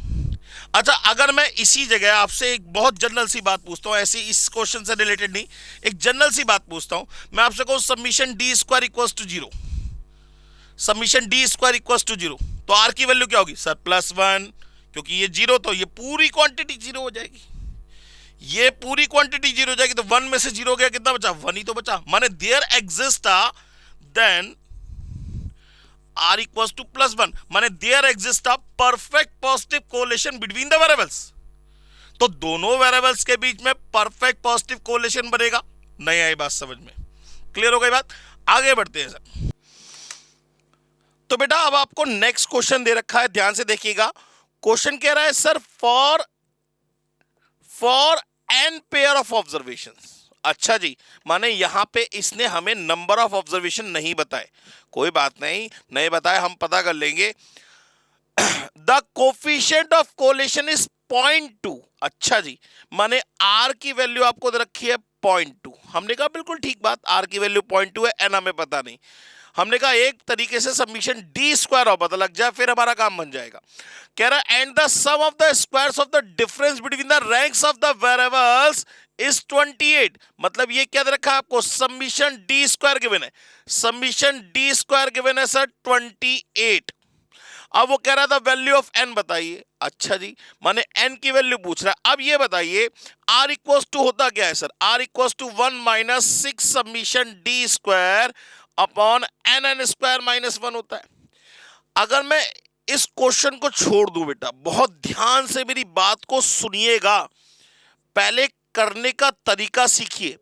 अच्छा, अगर मैं इसी जगह आपसे एक बहुत जनरल सी बात पूछता हूं, ऐसी इस क्वेश्चन से रिलेटेड नहीं, एक जनरल सी बात पूछता हूं, मैं आपसे कहूं summation D square equals to 0, summation D square equals to 0, तो आर की वैल्यू क्या होगी सर, +1, क्योंकि ये 0 तो ये पूरी क्वांटिटी 0 हो जाएगी, ये पूरी क्वांटिटी 0 हो जाएगी, तो 1 में से 0 गया, कितना बचा, 1 ही तो बचा। माने there exist then r equals to +1, माने there exist perfect positive correlation between the variables. तो दोनों वेरिएबल्स के बीच में परफेक्ट पॉजिटिव कोरिलेशन बनेगा। नहीं आई बात समझ में, क्लियर हो गई बात। आगे बढ़ते हैं सर। तो बेटा अब आपको नेक्स्ट क्वेश्चन दे रखा है, ध्यान से देखिएगा। क्वेश्चन कह रहा है sir for n pair of observations. अच्छा जी, माने यहां पे इसने हमें नंबर ऑफ ऑब्जर्वेशन नहीं बताए, कोई बात नहीं, नहीं बताए हम पता कर लेंगे। The coefficient of coalition is 0.2। अच्छा जी, माने आर की वैल्यू आपको दे रखी है 0.2। हमने कहा बिल्कुल ठीक बात, आर की वैल्यू 0.2 है, एन हमें पता नहीं। हमने कहा एक तरीके से सबमिशन डी स्क्वायर और पता लग जाए, फिर हमारा काम बन जाएगा। कह रहा है and the sum of the squares of the difference between the ranks of the variables is 28। मतलब ये क्या दे रखा है आपको, सबमिशन डी स्क्वायर गिवन है, सबमिशन डी स्क्वायर गिवन है सर 28। अब वो कह रहा था वैल्यू ऑफ एन बताइए। अच्छा जी, माने एन की वैल्यू पूछ रहा है। अब ये बताइए आर इक्वल्स टू होता क्या है sir, R equals to 1 minus 6 summation D square upon n n square minus 1 होता है। अगर मैं इस क्वेश्चन को छोड़ दूं बेटा, बहुत ध्यान से मेरी बात को सुनिएगा, पहले करने का तरीका सीखिए।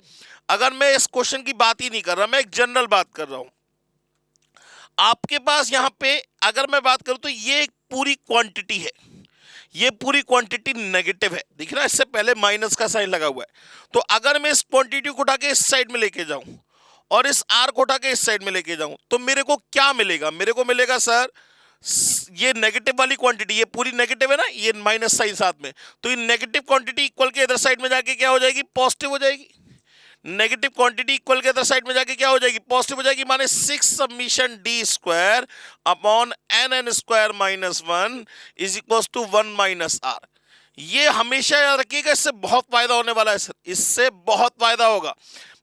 अगर मैं इस क्वेश्चन की बात ही नहीं कर रहा, मैं एक जनरल बात कर रहा हूं। आपके पास यहां पे अगर मैं बात करूं तो ये एक पूरी क्वांटिटी है, ये पूरी क्वांटिटी नेगेटिव है, दिख रहा है, इससे पहले माइनस का साइन लगा हुआ है। तो अगर मैं इस क्वांटिटी को उठा के इस साइड में लेके जाऊं और इस आर को उठा के इस साइड में लेके जाऊं तो मेरे को क्या मिलेगा, मेरे को मिलेगा सर ये नेगेटिव वाली क्वांटिटी, ये पूरी नेगेटिव है ना, ये माइनस साइन साथ में, तो ये नेगेटिव क्वांटिटी इक्वल के इधर साइड में जाके क्या हो जाएगी, पॉजिटिव हो जाएगी। नेगेटिव क्वांटिटी इक्वल के अदर साइड में जाके क्या हो जाएगी, पॉजिटिव हो जाएगी। माने 6 summation D square upon n n square minus 1 is equal to 1 minus R. ये हमेशा याद रखिएगा, इससे बहुत फायदा होने वाला है सर, इससे बहुत फायदा होगा।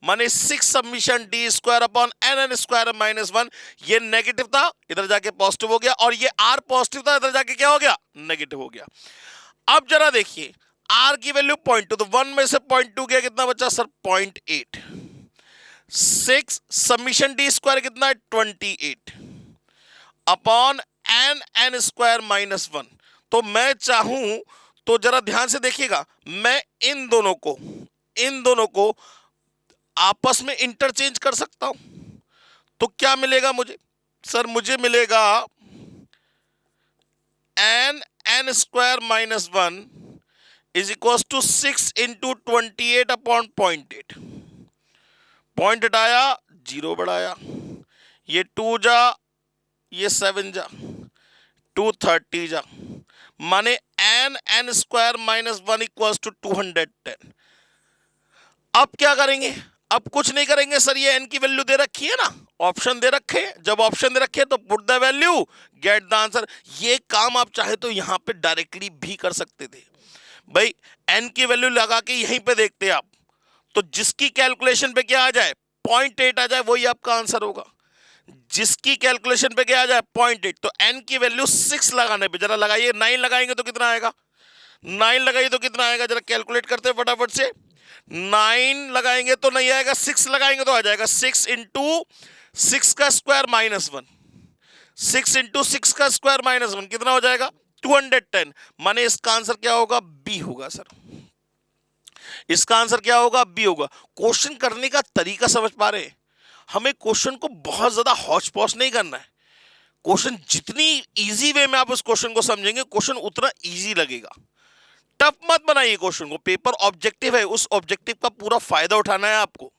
माने 6 summation D square upon n n square minus 1, ये नेगेटिव था इधर जाके पॉजिटिव हो गया, और ये आर पॉजिटिव था इधर जाके क्या हो गया, नेगेटिव हो गया। अब जरा देखिए आर की वैल्यू 0.2, तो 1 में से 0.2 गया, कितना बचा सर 0.8। 6 सबमिशन डी स्क्वायर कितना है 28 upon n n square minus 1। तो मैं चाहूं तो जरा ध्यान से देखिएगा, मैं इन दोनों को आपस में इंटरचेंज कर सकता हूं। तो क्या मिलेगा मुझे सर, मुझे मिलेगा n n square minus 1 is equal to 6 into 28 upon 0.8। Point हटाया, जीरो बढ़ाया, ये 2 जा, ये 7 जा, 230 जा, माने n n square minus 1 equal to 210। अब क्या करेंगे, अब कुछ नहीं करेंगे सर, ये एन की वैल्यू दे रखी है ना, ऑप्शन दे रखे, जब ऑप्शन दे रखे तो put the value get the answer. ये काम आप चाहे तो यहां पे डायरेक्टली भी कर सकते थे भाई, एन की वैल्यू लगा के यहीं पे देखते आप, तो जिसकी कैलकुलेशन पे क्या आ जाए 0.8 आ जाए वही आपका आंसर होगा। जिसकी कैलकुलेशन पे क्या आ जाए 0.8, तो एन की वैल्यू 6 लगाने पे, जरा लगाइए, 9 लगाएंगे तो कितना आएगा, 9 लगाइए तो कितना आएगा, जरा कैलकुलेट करते हैं फटाफट से। 9 लगाएंगे तो नहीं आएगा, 6 लगाएंगे तो आ जाएगा। 6 इंटू 6 का स्क्वायर माइनस 1, 6 इंटू 6 का स्क्वायर माइनस 1 कितना हो जाएगा 210। माने इसका आंसर क्या होगा, बी होगा सर, इसका आंसर क्या होगा, बी होगा। क्वेश्चन करने का तरीका समझ पा रहे हैं, हमें क्वेश्चन को बहुत ज्यादा हौच पौच नहीं करना है। क्वेश्चन जितनी इजी वे में आप उस क्वेश्चन को समझेंगे, क्वेश्चन उतना इजी लगेगा। टफ मत बनाइए क्वेश्चन को, पेपर ऑब्जेक्टिव है, उस ऑब्जेक्टिव का पूरा फायदा उठाना है आपको।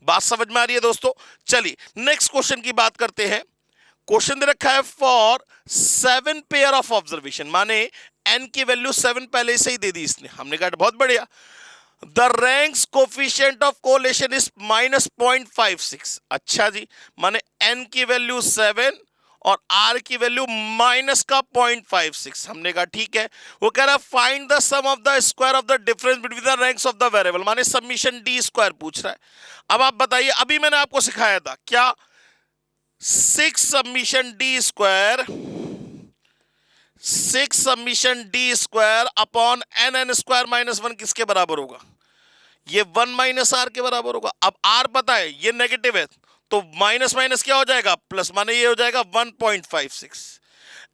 बात समझ में आ रही है दोस्तों। चलिए नेक्स्ट क्वेश्चन की बात करते हैं। क्वेश्चन दे रखा है फॉर 7 पेयर ऑफ ऑब्जर्वेशन, माने एन की वैल्यू 7 पहले से ही दे दी इसने, हमने कहा बहुत बढ़िया। The ranks coefficient of correlation is minus 0.56। अच्छा जी, माने एन की वैल्यू 7 और आर की वैल्यू माइनस का 0.56। हमने कहा ठीक है। वो कह रहा है find the sum of the square of the difference between the ranks of the variable, माने सबमिशन डी स्क्वायर पूछ रहा है। अब आप बताइए, अभी मैंने आपको सिखाया था क्या, 6 summation D square, 6 summation D square upon n n square minus 1 किसके बराबर होगा, ये 1 माइनस आर के बराबर होगा। अब आर पता है ये नेगेटिव है, तो माइनस माइनस क्या हो जाएगा प्लस, माने ये हो जाएगा 1.56।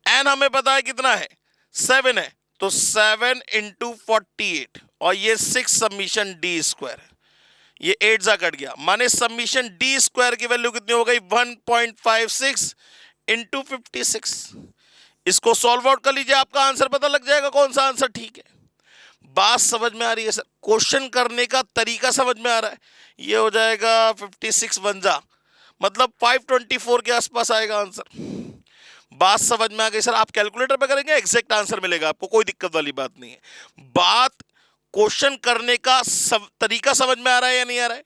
एन हमें पता है कितना है 7 है, तो 7 इंटू 48 और ये 6 सबमिशन डी स्क्वायर, ये 8 जा कट गया, माने सबमिशन डी स्क्वायर की वैल्यू कितनी हो गई 1.56 इंटू 56। इसको सॉल्व आउट कर लीजिए, आपका आंसर पता लग जाएगा कौन सा आंसर ठीक है। बात समझ में आ रही है सर? क्वेश्चन करने का तरीका समझ में आ रहा है? ये हो जाएगा 56 बन जा, मतलब 524 के आसपास आएगा आंसर। बात समझ में आ गई सर? आप कैलकुलेटर पे करेंगे एग्जैक्ट आंसर मिलेगा आपको, कोई दिक्कत वाली बात नहीं है। बात क्वेश्चन करने का तरीका समझ में आ रहा है या नहीं आ रहा है,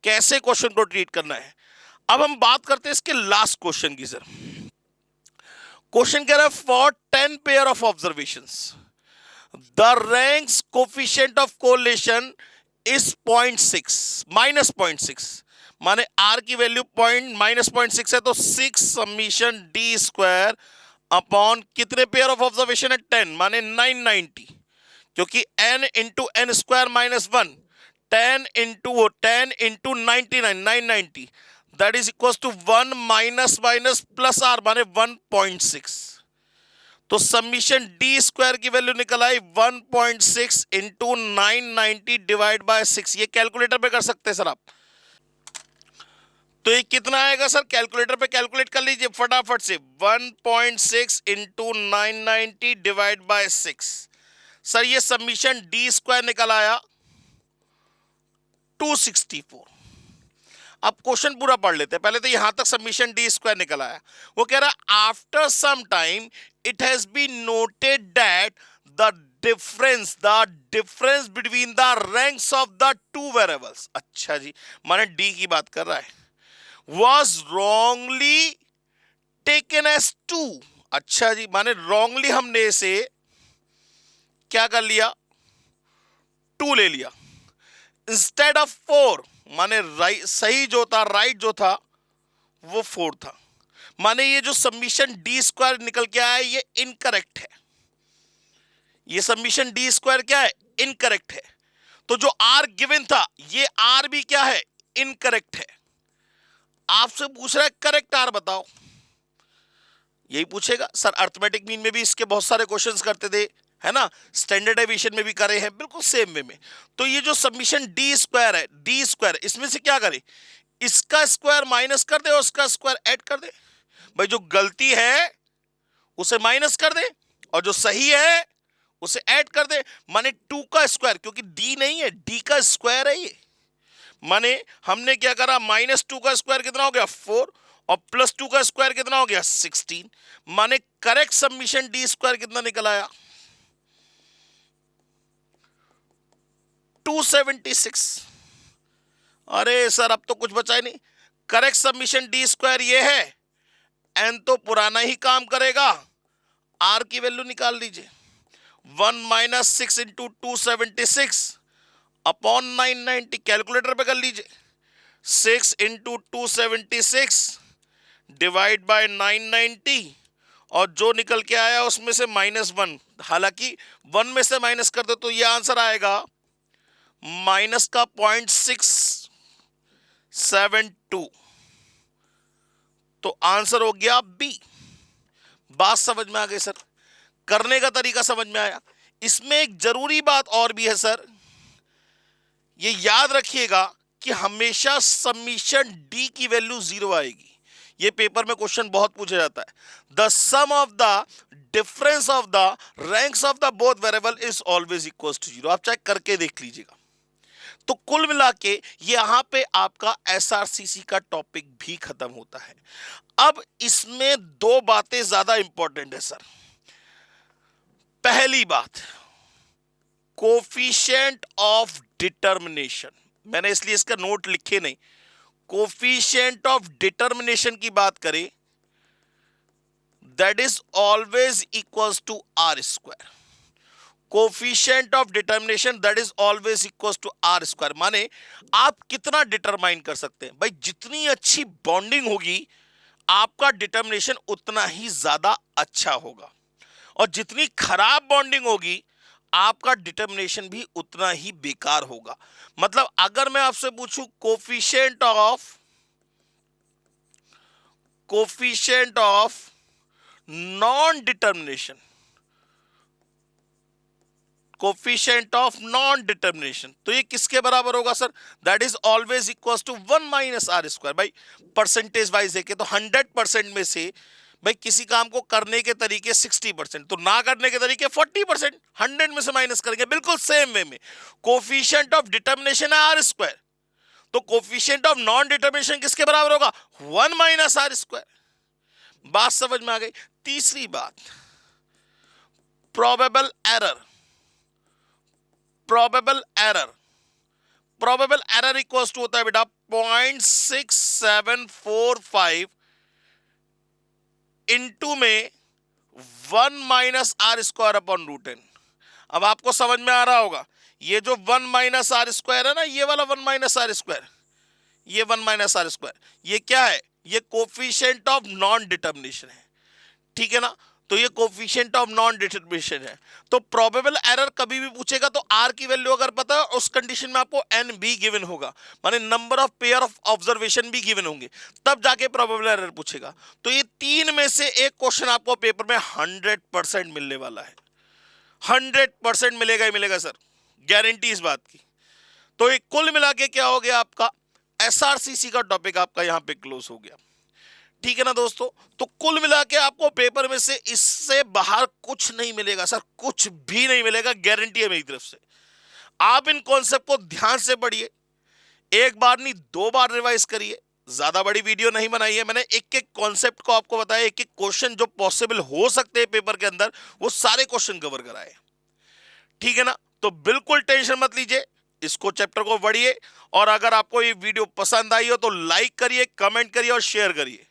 कैसे क्वेश्चन को ट्रीट करना है। अब हम बात करते हैं इसके लास्ट क्वेश्चन की। सर क्वेश्चन कह रहा है for 10 pair of observations the ranks coefficient of correlation is 0.6 minus 0.6, माने आर की वैल्यू -0.6 है, तो 6 समीशन डी स्क्वायर अपॉन कितने पेयर ऑफ ऑब्जर्वेशन है 10, माने 990, क्योंकि n into n square minus 1, 10 into 99 990, that is equal to 1 minus minus plus R, माने 1.6। तो समीशन डी स्क्वायर की वैल्यू निकल आई 1.6 इंटू 990 डिवाइड बाय 6। ये कैलकुलेटर पे कर सकते हैं सर आप। तो ये कितना आएगा सर? कैलकुलेटर पे कैलकुलेट कर लीजिए फटाफट से। 1.6 इंटू 990 डिवाइड बाय 6। सर ये समीशन डी स्क्वायर निकल आया 264। अब क्वेश्चन पूरा पढ़ लेते हैं। पहले तो यहां तक समीशन डी स्क्वायर निकल आया। वो कह रहा है after some time it has been noted that the difference between the ranks of the two variables. अच्छा जी, माने डी की बात कर रहा है। Was wrongly taken as 2। अच्छा जी, माने रॉन्गली हमने इसे क्या कर लिया, 2 ले लिया इंस्टेड ऑफ 4, माने सही जो था, राइट जो था वो 4 था। माने ये जो समीशन डी स्क्वायर निकल के आया ये इनकरेक्ट है। ये समीशन डी स्क्वायर क्या है? इनकरेक्ट है। तो जो आर गिवन था ये आर भी क्या है? इनकरेक्ट है। आपसे पूछ रहा है करेक्ट आर बताओ, यही पूछेगा सर। अर्थमेटिक मीन में भी इसके बहुत सारे क्वेश्चंस करते थे, है ना, स्टैंडर्ड डेविएशन में भी करे हैं, बिल्कुल सेम वे में। तो ये जो समीशन डी स्क्वायर है, डी स्क्वायर, इसमें से क्या करे, इसका स्क्वायर माइनस कर दे और उसका स्क्वायर ऐड कर दे। भाई जो गलती है उसे माइनस कर दे और जो सही है उसे ऐड कर दे। माने 2 का स्क्वायर, क्योंकि डी नहीं है, डी का स्क्वायर है ये। माने हमने क्या करा, -2 का स्क्वायर कितना हो गया 4 और +2 का स्क्वायर कितना हो गया 16। माने करेक्ट समीशन डी स्क्वायर कितना निकल आया 276। अरे सर अब तो कुछ बचा ही नहीं। करेक्ट समीशन डी स्क्वायर ये है, एन तो पुराना ही काम करेगा। आर की वैल्यू निकाल लीजिए, 1 माइनस 6 इंटू 276 अपॉन 990, कैलकुलेटर पे कर लीजिए। 6 इंटू 276 डिवाइड बाय 990 और जो निकल के आया उसमें से -1, हालांकि 1 में से माइनस कर दो तो ये आंसर आएगा माइनस का 0.672। तो आंसर हो गया बी। बात समझ में आ गई सर? करने का तरीका समझ में आया? इसमें एक जरूरी बात और भी है सर, ये याद रखिएगा कि हमेशा समीशन डी की वैल्यू 0 आएगी। ये पेपर में क्वेश्चन बहुत पूछा जाता है। The sum of the difference of the ranks of the both variable is always equal to 0। आप चाहे करके देख लीजिएगा। तो कुल मिला के यहां पे आपका एसआरसीसी का टॉपिक भी खत्म होता है। अब इसमें 2 बातें ज्यादा इंपॉर्टेंट है सर। पहली बात, कोफिशिएंट ऑफ डिटर्मिनेशन, मैंने इसलिए इसका नोट लिखे नहीं। कोफिशिएंट ऑफ डिटर्मिनेशन की बात करें, that is always equals to R square. Coefficient of determination that is always equals to R square. माने आप कितना डिटरमाइन कर सकते हैं? भाई जितनी अच्छी बॉन्डिंग होगी आपका डिटर्मिनेशन उतना ही ज्यादा अच्छा होगा, और जितनी खराब बॉन्डिंग होगी आपका डिटर्मिनेशन भी उतना ही बेकार होगा। मतलब अगर मैं आपसे पूछूं coefficient of non determination, coefficient of non determination, तो ये किसके बराबर होगा sir? That is always equal to 1 minus R square. भाई परसेंटेज वाइज देखे तो 100% में से भाई किसी काम को करने के तरीके 60%, तो ना करने के तरीके 40%, 100 में से माइनस करेंगे। बिल्कुल सेम वे में कोफिशिएंट ऑफ डिटर्मिनेशन है आर स्क्वायर, तो कोफिशिएंट ऑफ नॉन डिटर्मिनेशन किसके बराबर होगा? 1 माइनस आर स्क्वायर। बात समझ में आ गई। तीसरी बात, probable error. Probable error, probable error equals to होता है बेटा 0.6745 इंटू में 1 minus R square upon root n. अब आपको समझ में आ रहा होगा, ये जो 1 माइनस आर स्क्वायर है ना, ये वाला 1 माइनस आर स्क्वायर, ये 1 माइनस आर स्क्वायर, ये क्या है? ये कोफिशिएंट ऑफ नॉन डिटर्मिनेशन है, ठीक है ना। तो ये कोफिशिएंट ऑफ नॉन डिटर्मिनेशन है। तो प्रोबेबल एरर कभी भी पूछेगा तो आर की वैल्यू अगर पता है, उस कंडीशन में आपको एन भी गिवन होगा, माने number of pair of observation भी गिवन होंगे, तब जाके प्रोबेबल एरर पूछेगा। तो ये 3 में से एक क्वेश्चन आपको पेपर में 100% मिलने वाला है। 100% मिलेगा ही मिलेगा सर, गारंटी इस बात की। तो एक कुल मिला के क्या हो गया, आपका एसआरसीसी का टॉपिक आपका यहां पे क्लोज हो गया, ठीक है ना दोस्तों। तो कुल मिला के आपको पेपर में से इससे बाहर कुछ नहीं मिलेगा सर, कुछ भी नहीं मिलेगा, गारंटी है मेरी तरफ से। आप इन कॉन्सेप्ट को ध्यान से पढ़िए, एक बार नहीं 2 बार रिवाइज करिए। ज्यादा बड़ी वीडियो नहीं बनाई है मैंने, एक एक कॉन्सेप्ट को आपको बताया, एक एक क्वेश्चन जो पॉसिबल हो सकते हैं पेपर के अंदर, वो सारे क्वेश्चन कवर कराए, ठीक है ना। तो बिल्कुल टेंशन मत लीजिए, इसको चैप्टर को पढ़िए, और अगर आपको ये वीडियो पसंद आई हो तो लाइक करिए, कमेंट करिए और शेयर करिए,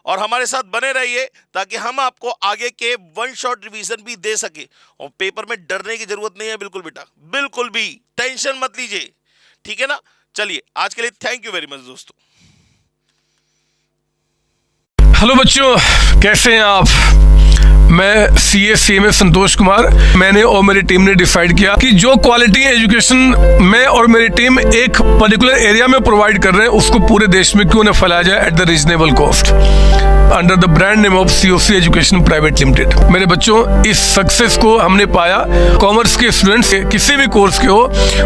और हमारे साथ बने रहिए ताकि हम आपको आगे के 1 शॉट रिवीजन भी दे सके। और पेपर में डरने की जरूरत नहीं है बिल्कुल बेटा, बिल्कुल भी टेंशन मत लीजिए, ठीक है ना। चलिए आज के लिए थैंक यू वेरी मच दोस्तों।
हेलो बच्चों, कैसे हैं आप? मैं CA संतोष कुमार। मैंने और मेरी टीम ने डिसाइड किया कि जो क्वालिटी एजुकेशन मैं और मेरी टीम एक पर्टिकुलर एरिया में प्रोवाइड कर रहे हैं, उसको पूरे देश में क्यों न फैलाया जाए at the reasonable cost, under the brand name of COC education private limited. मेरे बच्चों, इस सक्सेस को हमने पाया, कॉमर्स के स्टूडेंट्स किसी भी कोर्स के हो,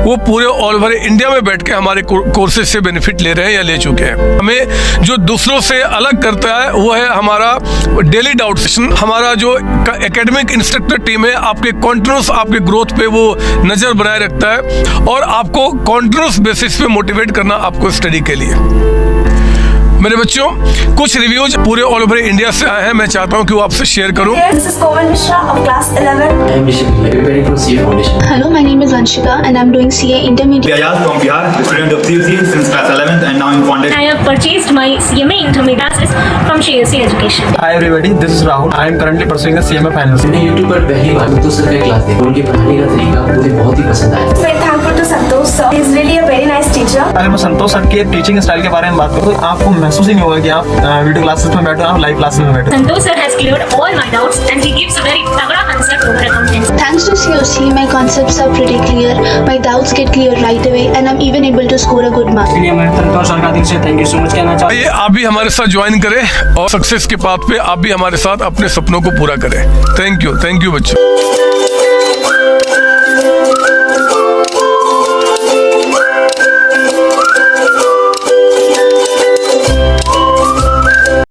वो पूरे ऑल ओवर इंडिया में बैठ के हमारे कोर्सेज से बेनिफिट ले रहे हैं या ले चुके हैं। हमें जो दूसरों से अलग करता है वो है हमारा डेली डाउट सेशन। हमारा जो एकेडमिक इंस्ट्रक्टर टीम है, आपके कॉन्टिन्यूस आपके ग्रोथ पे वो नजर बनाए रखता है और आपको कॉन्टिन्यूस बेसिस पे मोटिवेट करना आपको स्टडी के लिए। मेरे बच्चों, कुछ रिव्यूज पूरे ऑल ओवर इंडिया से आए हैं, मैं चाहता हूं कि वो आपसे शेयर करूं।
This is Komal Mishra of class 11.
I am Rishik, preparing for CA Foundation.
Hello, my name is Vanshika and I'm doing CA Intermediate.
Ayaz from Bihar, the student of COC since class 11th and now in Foundation.
I have purchased my CMA intermediate classes from CSC Education.
Hi everybody, this is Rahul. I am currently pursuing the CMA finals.
मैंने YouTube पर पहली बार संतोष sir का class देखा, उनके पढ़ाने का तरीका मुझे बहुत ही पसंद आया।
Very thankful to Santosh sir. He is really a very nice teacher.
अगर मैं संतोष सर के टीचिंग स्टाइल के बारे में बात करूँ तो आपको महसूस ही नहीं होगा कि आप वीडियो क्लासेस में बैठे हो, आप लाइव क्लासेस में बैठे हो।
Santosh sir has cleared all my doubts and he gives a very तगड़ा concept over accountancy.
Thanks to COC, my concepts are pretty clear, my doubts get clear right away and I'm even able to score a good mark.
इसलिए मैं संतोष sir का दिल से thank you so much कहना चाहता हूँ।
आइए आप भी हमारे साथ ज्वाइन करें और सक्सेस के पाथ पे आप भी हमारे साथ अपने सपनों को पूरा करें। थैंक यू बच्चों।